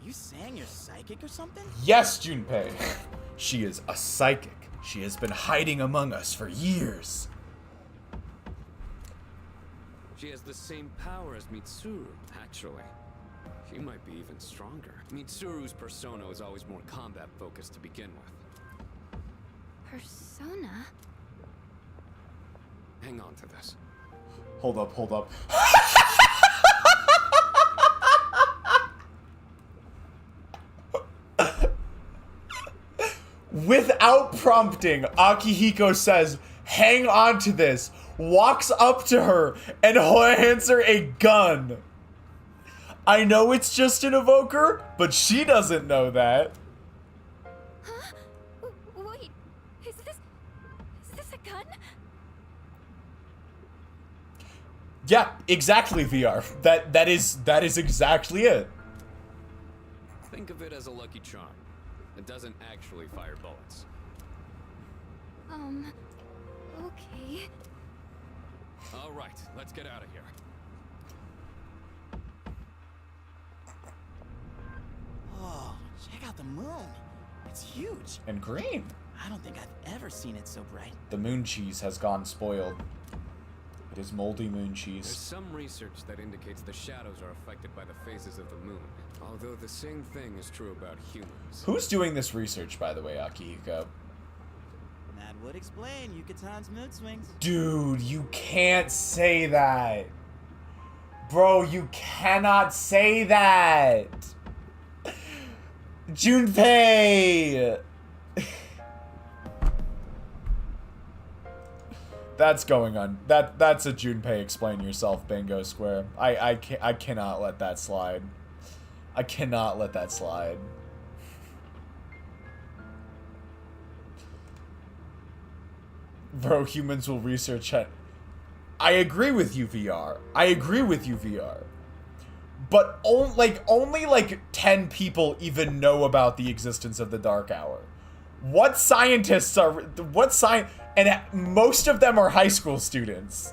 You saying you're psychic or something? Yes, Junpei. She is a psychic. She has been hiding among us for years. She has the same power as Mitsuru, actually. She might be even stronger. Mitsuru's persona is always more combat-focused to begin with. Persona? Hang on to this. Hold up. Without prompting, Akihiko says, hang on to this, walks up to her, and hands her a gun. I know it's just an evoker, but she doesn't know that. Huh? Wait, is this a gun? Yeah, exactly, VR. That is exactly it. Think of it as a lucky charm. It doesn't actually fire bullets. Okay. All right, let's get out of here. Oh, check out the moon. It's huge. And green. I don't think I've ever seen it so bright. The moon cheese has gone spoiled. It is moldy moon cheese. There's some research that indicates the shadows are affected by the phases of the moon, although the same thing is true about humans. Who's doing this research, by the way, Akihiko? That would explain Yukatan's mood swings. Dude, you can't say that. Bro, you cannot say that. Junpei! That's going on. That's a Junpei explain yourself bingo square. I cannot let that slide. I cannot let that slide. Bro, humans will research it. I agree with you, VR. I agree with you, VR. But only like 10 people even know about the existence of the Dark Hour. What scientists are... And most of them are high school students.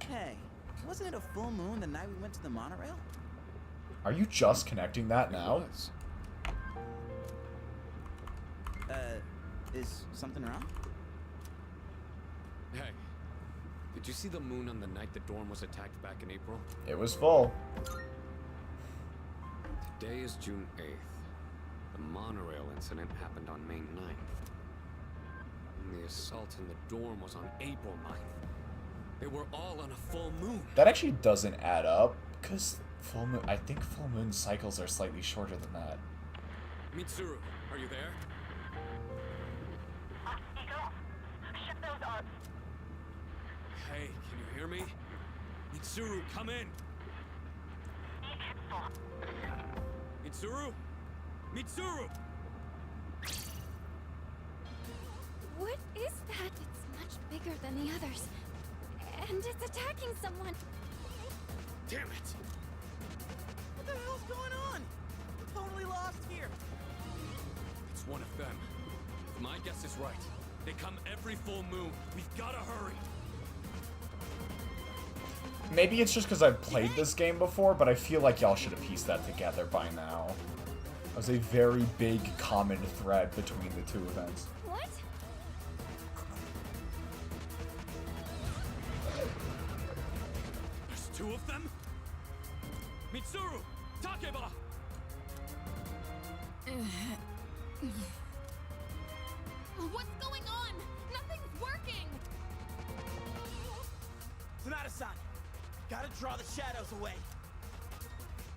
Hey, wasn't it a full moon the night we went to the monorail? Are you just connecting that now? Is something wrong? Hey, did you see the moon on the night the dorm was attacked back in April? It was full. Today is June 8th. The monorail incident happened on May 9th. And the assault in the dorm was on April 9th. They were all on a full moon. That actually doesn't add up, because full moon... I think full moon cycles are slightly shorter than that. Mitsuru, are you there? Shut those up. Hey, can you hear me? Mitsuru, come in! Mitsuru? Mitsuru! What is that? It's much bigger than the others. And it's attacking someone. Damn it! What the hell's going on? We're totally lost here. It's one of them. If my guess is right, they come every full moon. We've gotta hurry. Maybe it's just because I've played this game before, but I feel like y'all should have pieced that together by now. It was a very big common thread between the two events. What? There's two of them? Mitsuru! Takeba! What's going on? Nothing's working! Sonata-san, gotta draw the shadows away.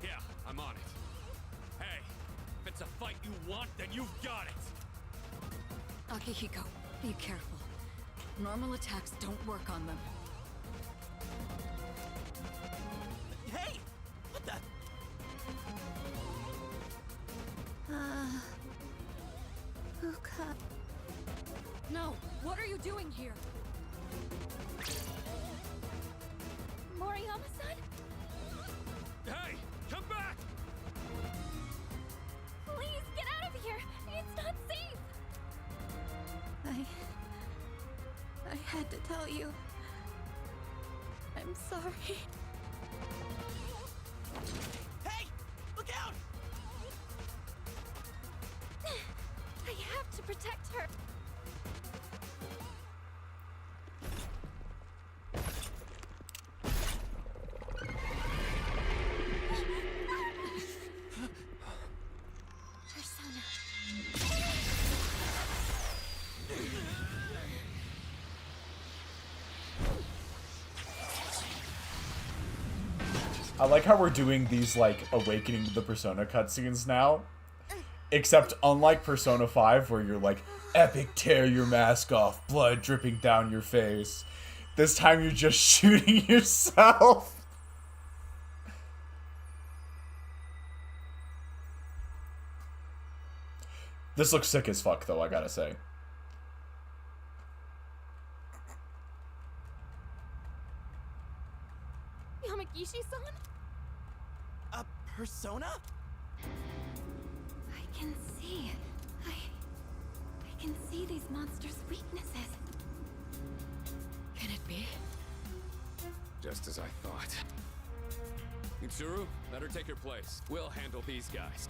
Yeah, I'm on it. Hey, if it's a fight you want, then you've got it! Akihiko, be careful. Normal attacks don't work on them. Hey! What the? Uka. No! What are you doing here? Moriyama-san? Hey! Come back! Please, get out of here! It's not safe! I had to tell you. I'm sorry. Hey! Look out! I have to protect her. I like how we're doing these, like, Awakening to the Persona cutscenes now. Except unlike Persona 5, where you're like, epic tear your mask off, blood dripping down your face. This time you're just shooting yourself. This looks sick as fuck, though, I gotta say. Yamagishi-san? A persona? I can see. I can see these monsters' weaknesses. Can it be? Just as I thought. Mitsuru, let her take her place. We'll handle these guys.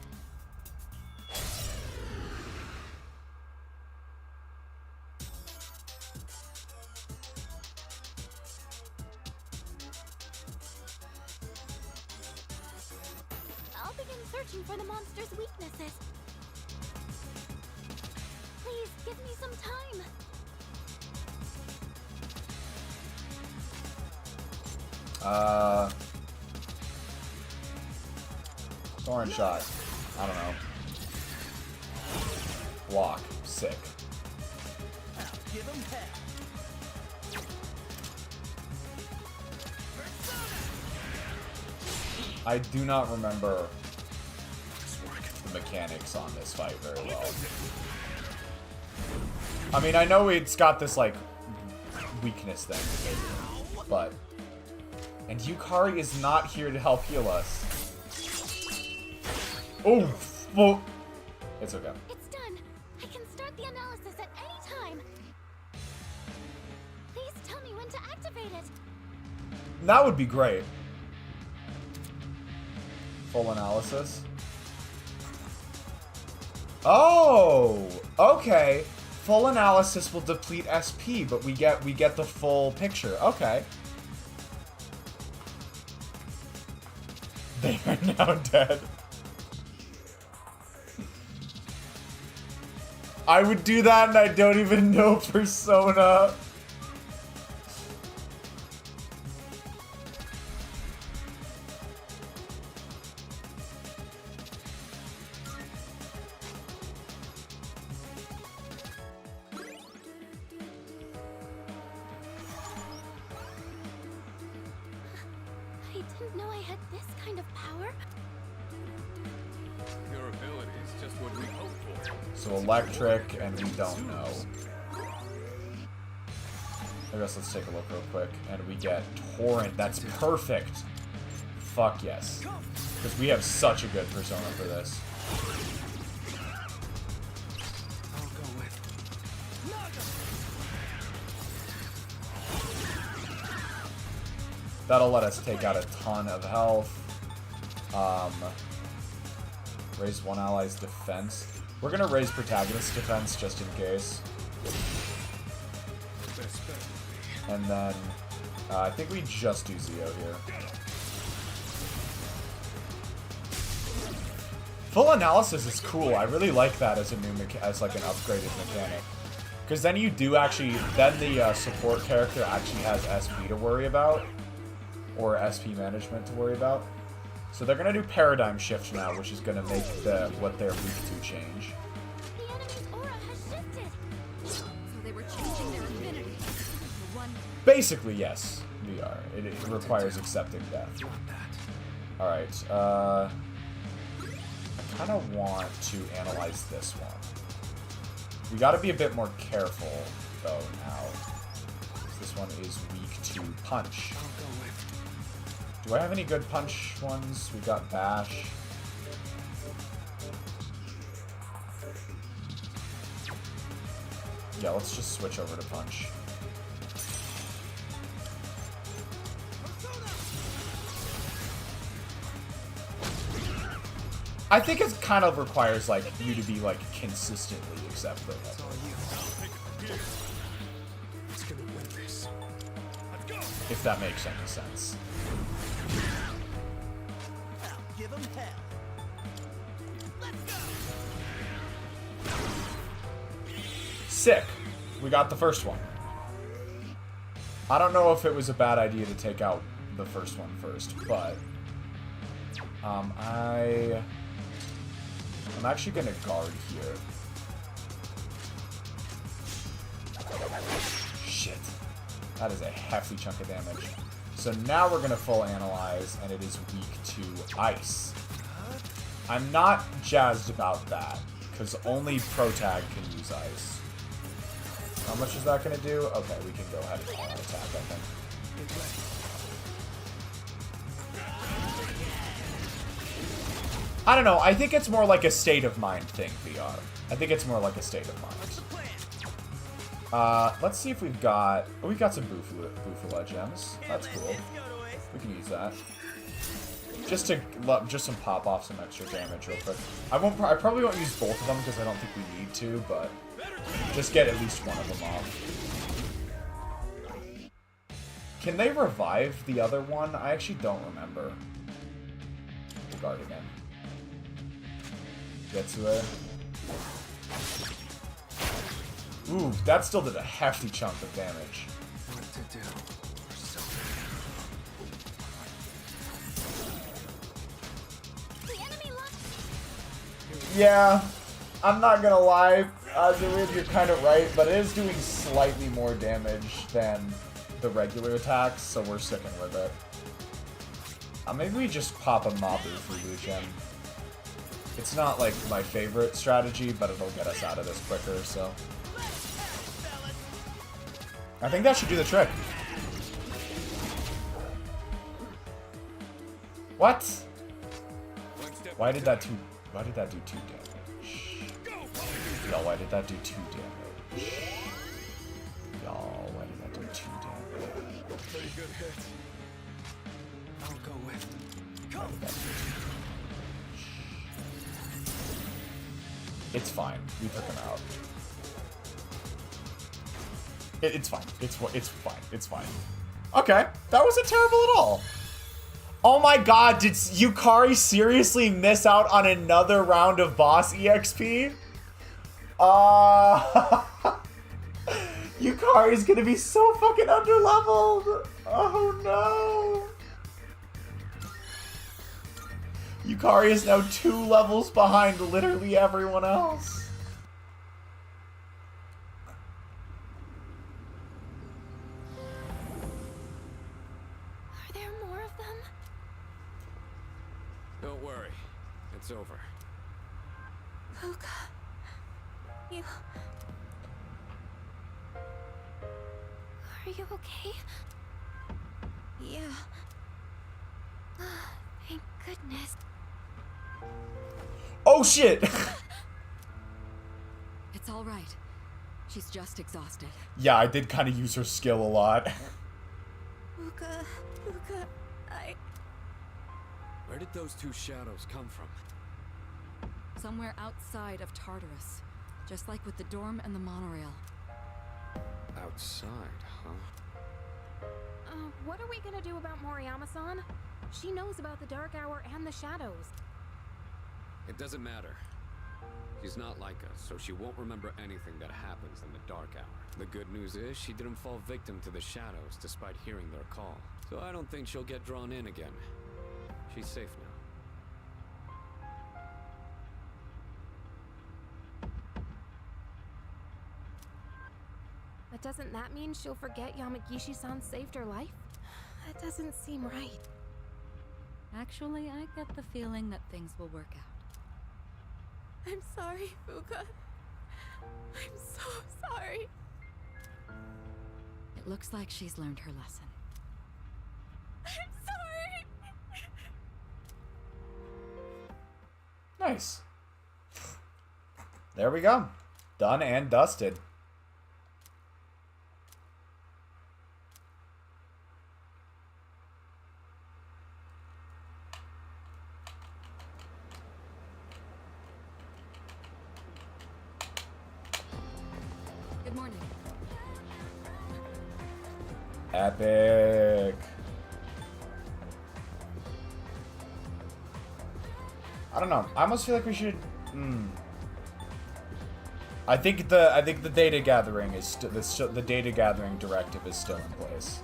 I'll begin searching for the monster's weaknesses. Please, give me some time. Thorn shot. I don't know. Block. Sick. Give him hell. I do not remember the mechanics on this fight very well. I mean, I know it's got this, like, weakness thing, but... And Yukari is not here to help heal us. Oh, well, it's okay. It's done. I can start the analysis at any time. Please tell me when to activate it. That would be great. Full analysis. Oh, okay. Full analysis will deplete SP, but we get the full picture. Okay. They are now dead. I would do that and I don't even know Persona. I didn't know I had this kind of power. Your ability is just what we hoped for. So electric, and we don't know. I guess let's take a look real quick, and we get torrent. That's perfect. Fuck yes, because we have such a good persona for this. That'll let us take out a ton of health. Raise one ally's defense. We're gonna raise protagonist's defense just in case. And then I think we just do Zio here. Full analysis is cool. I really like that as a new as like an upgraded mechanic. Because then you do actually, then the support character actually has SP to worry about. Or SP management to worry about. So they're gonna do paradigm shift now, which is gonna make what they're weak to change. The enemy's aura has shifted. So they were changing their affinity. The one. Basically, yes, we are. It requires accepting death. Alright, I kind of want to analyze this one. We gotta be a bit more careful, though, now. This one is weak to punch. Do I have any good punch ones? We got bash. Yeah, let's just switch over to punch. I think it kind of requires, like, you to be, like, consistently accepting it. If that makes any sense. Give him hell. Let's go. Sick. We got the first one. I don't know if it was a bad idea to take out the first one first, but I I'm actually gonna guard here. Shit. That is a hefty chunk of damage. So now we're gonna full analyze, and it is weak to ice. I'm not jazzed about that, because only Protag can use ice. How much is that gonna do? Okay, we can go ahead and all out attack, I think. I don't know, I think it's more like a state of mind thing, VR. I think it's more like a state of mind. Let's see if we've got... Oh, we've got some Bufula gems. That's cool. We can use that. Just some pop off some extra damage real quick. I probably won't use both of them because I don't think we need to, but just get at least one of them off. Can they revive the other one? I actually don't remember. Guard again. Getsue. Ooh, that still did a hefty chunk of damage. What to do? Yeah, I'm not gonna lie, Zuid, you're kind of right, but it is doing slightly more damage than the regular attacks, so we're sticking with it. Maybe we just pop a Mabu for Lucian. It's not, like, my favorite strategy, but it'll get us out of this quicker, so... I think that should do the trick. What? Why did that do 2 damage? Y'all, why did that do 2 damage? Y'all, why did that do 2 damage? Pretty good hit. I'll go with. Go. It's fine. We took him out. It's fine. It's fine. It's fine. Okay, that wasn't terrible at all. Oh my god, did Yukari seriously miss out on another round of boss EXP? Yukari's gonna be so fucking underleveled. Oh no. Yukari is now 2 levels behind literally everyone else. Are there more of them? Don't worry. It's over. Fuka. You... Are you okay? Yeah. Thank goodness. Oh shit! It's all right. She's just exhausted. Yeah, I did kind of use her skill a lot. Fuka, Where did those 2 shadows come from? Somewhere outside of Tartarus. Just like with the dorm and the monorail. Outside, huh? What are we gonna do about Moriyama-san? She knows about the Dark Hour and the shadows. It doesn't matter. She's not like us, so she won't remember anything that happens in the Dark Hour. The good news is she didn't fall victim to the shadows despite hearing their call. So I don't think she'll get drawn in again. She's safe now. But doesn't that mean she'll forget Yamagishi-san saved her life? That doesn't seem right. Actually, I get the feeling that things will work out. I'm sorry, Fuka. I'm so sorry. It looks like she's learned her lesson. I'm sorry. Nice. There we go. Done and dusted. Good morning. Epic. I don't know. I almost feel like we should. I think the data gathering is the data gathering directive is still in place.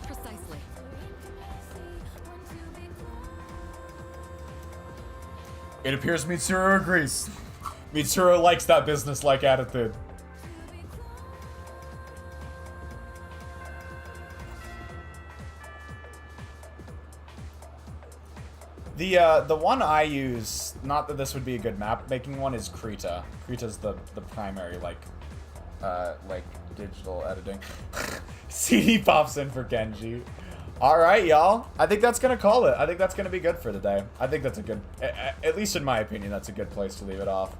Precisely. It appears Mitsuru agrees. Mitsuru likes that business-like attitude. The one I use, not that this would be a good map making one, is Krita. Krita's the primary like digital editing. CD pops in for Genji. All right, y'all. I think that's gonna call it. I think that's gonna be good for today. I think that's a good, at least in my opinion, that's a good place to leave it off.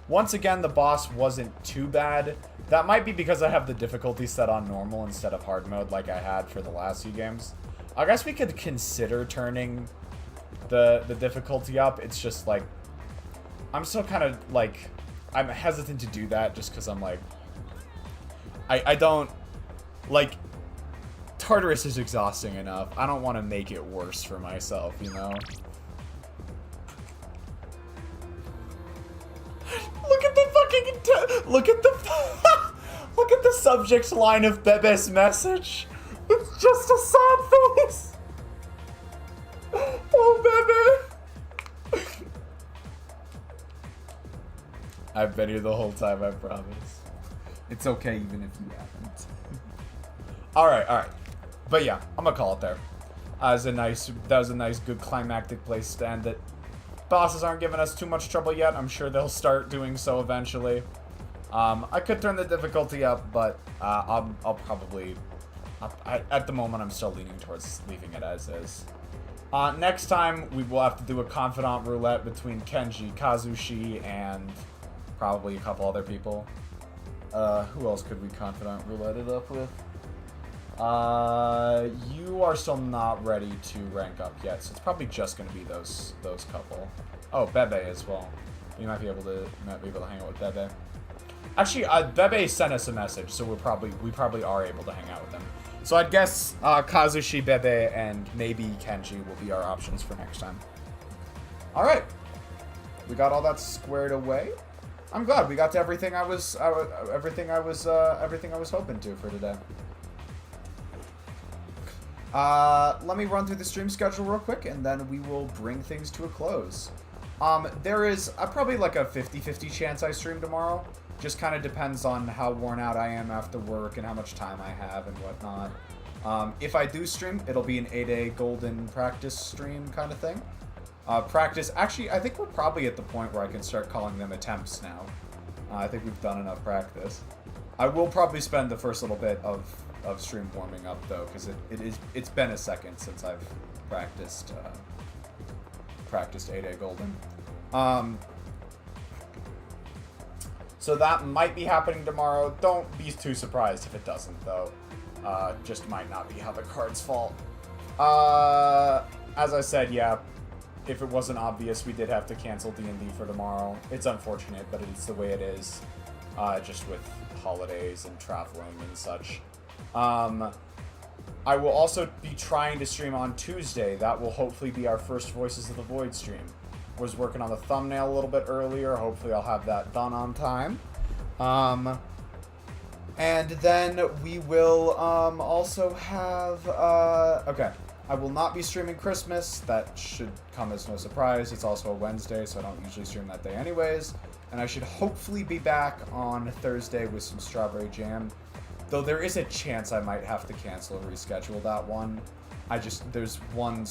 Once again, the boss wasn't too bad. That might be because I have the difficulty set on normal instead of hard mode like I had for the last few games. I guess we could consider turning the difficulty up. It's just like, I'm still kind of like, I'm hesitant to do that just because I'm like, I don't, like, Tartarus is exhausting enough. I don't want to make it worse for myself, you know? Look at the fucking, look at the subject line of Bebe's message. It's just a sad face. Oh, Bebe. I've been here the whole time, I promise. It's okay even if you haven't. Alright. But yeah, I'm gonna call it there. That was a nice, good climactic place to end it. Bosses aren't giving us too much trouble yet. I'm sure they'll start doing so eventually. I could turn the difficulty up, but I'll probably... at the moment, I'm still leaning towards leaving it as is. Next time, we will have to do a confidant roulette between Kenji, Kazushi, and probably a couple other people. Who else could we confidant roulette it up with? You are still not ready to rank up yet, so it's probably just going to be those couple. Oh, Bebe as well. You might be able to hang out with Bebe. Actually, Bebe sent us a message, so we probably are able to hang out with them. So I guess Kazushi, Bebe, and maybe Kenji will be our options for next time. All right, we got all that squared away. I'm glad we got to everything I was hoping to for today. Let me run through the stream schedule real quick, and then we will bring things to a close. There is probably like a 50-50 chance I stream tomorrow. Just kind of depends on how worn out I am after work and how much time I have and whatnot. If I do stream, it'll be an 8A golden practice stream kind of thing. Practice, actually, I think we're probably at the point where I can start calling them attempts now. I think we've done enough practice. I will probably spend the first little bit of stream warming up though, because it's been a second since I've practiced 8A golden. So that might be happening tomorrow. Don't be too surprised if it doesn't though. Just might not be how the cards fall. As I said, yeah, if it wasn't obvious, we did have to cancel D&D for tomorrow. It's unfortunate, but it's the way it is. Just with holidays and traveling and such. I will also be trying to stream on Tuesday. That will hopefully be our first Voices of the Void stream. Was working on the thumbnail a little bit earlier. Hopefully I'll have that done on time. And then we will also have... okay, I will not be streaming Christmas. That should come as no surprise. It's also a Wednesday, so I don't usually stream that day anyways. And I should hopefully be back on Thursday with some Strawberry Jam. Though there is a chance I might have to cancel or reschedule that one. There's one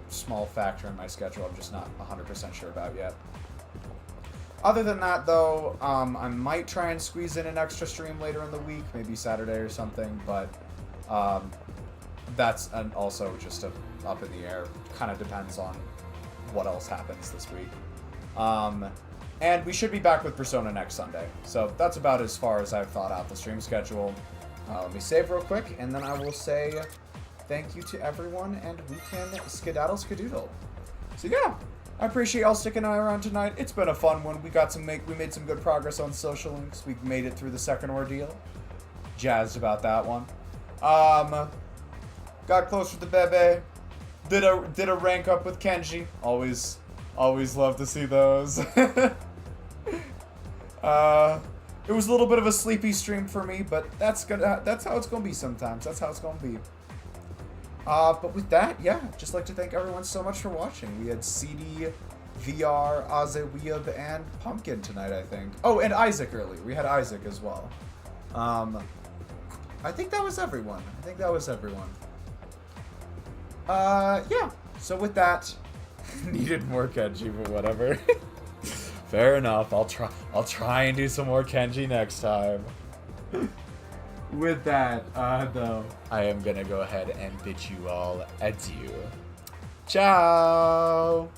small factor in my schedule I'm just not 100% sure about yet. Other than that, though, I might try and squeeze in an extra stream later in the week, maybe Saturday or something, but that's also just up in the air. Kind of depends on what else happens this week. And we should be back with Persona next Sunday. So that's about as far as I've thought out the stream schedule. Let me save real quick, and then I will say thank you to everyone, and we can skedaddle skadoodle. So yeah, I appreciate y'all sticking around tonight. It's been a fun one. We made some good progress on social links. We made it through the second ordeal. Jazzed about that one. Got closer to Bebe. Did a rank up with Kenji. Always love to see those. It was a little bit of a sleepy stream for me, but that's how it's gonna be sometimes. That's how it's gonna be. But with that, yeah, just like to thank everyone so much for watching. We had CD, VR, Azeweeb, and Pumpkin tonight, I think. Oh, and Isaac earlier. We had Isaac as well. I think that was everyone. Yeah. So with that, needed more Kenji, but whatever. Fair enough. I'll try and do some more Kenji next time. With that, though, I am gonna go ahead and bid you all adieu. Ciao!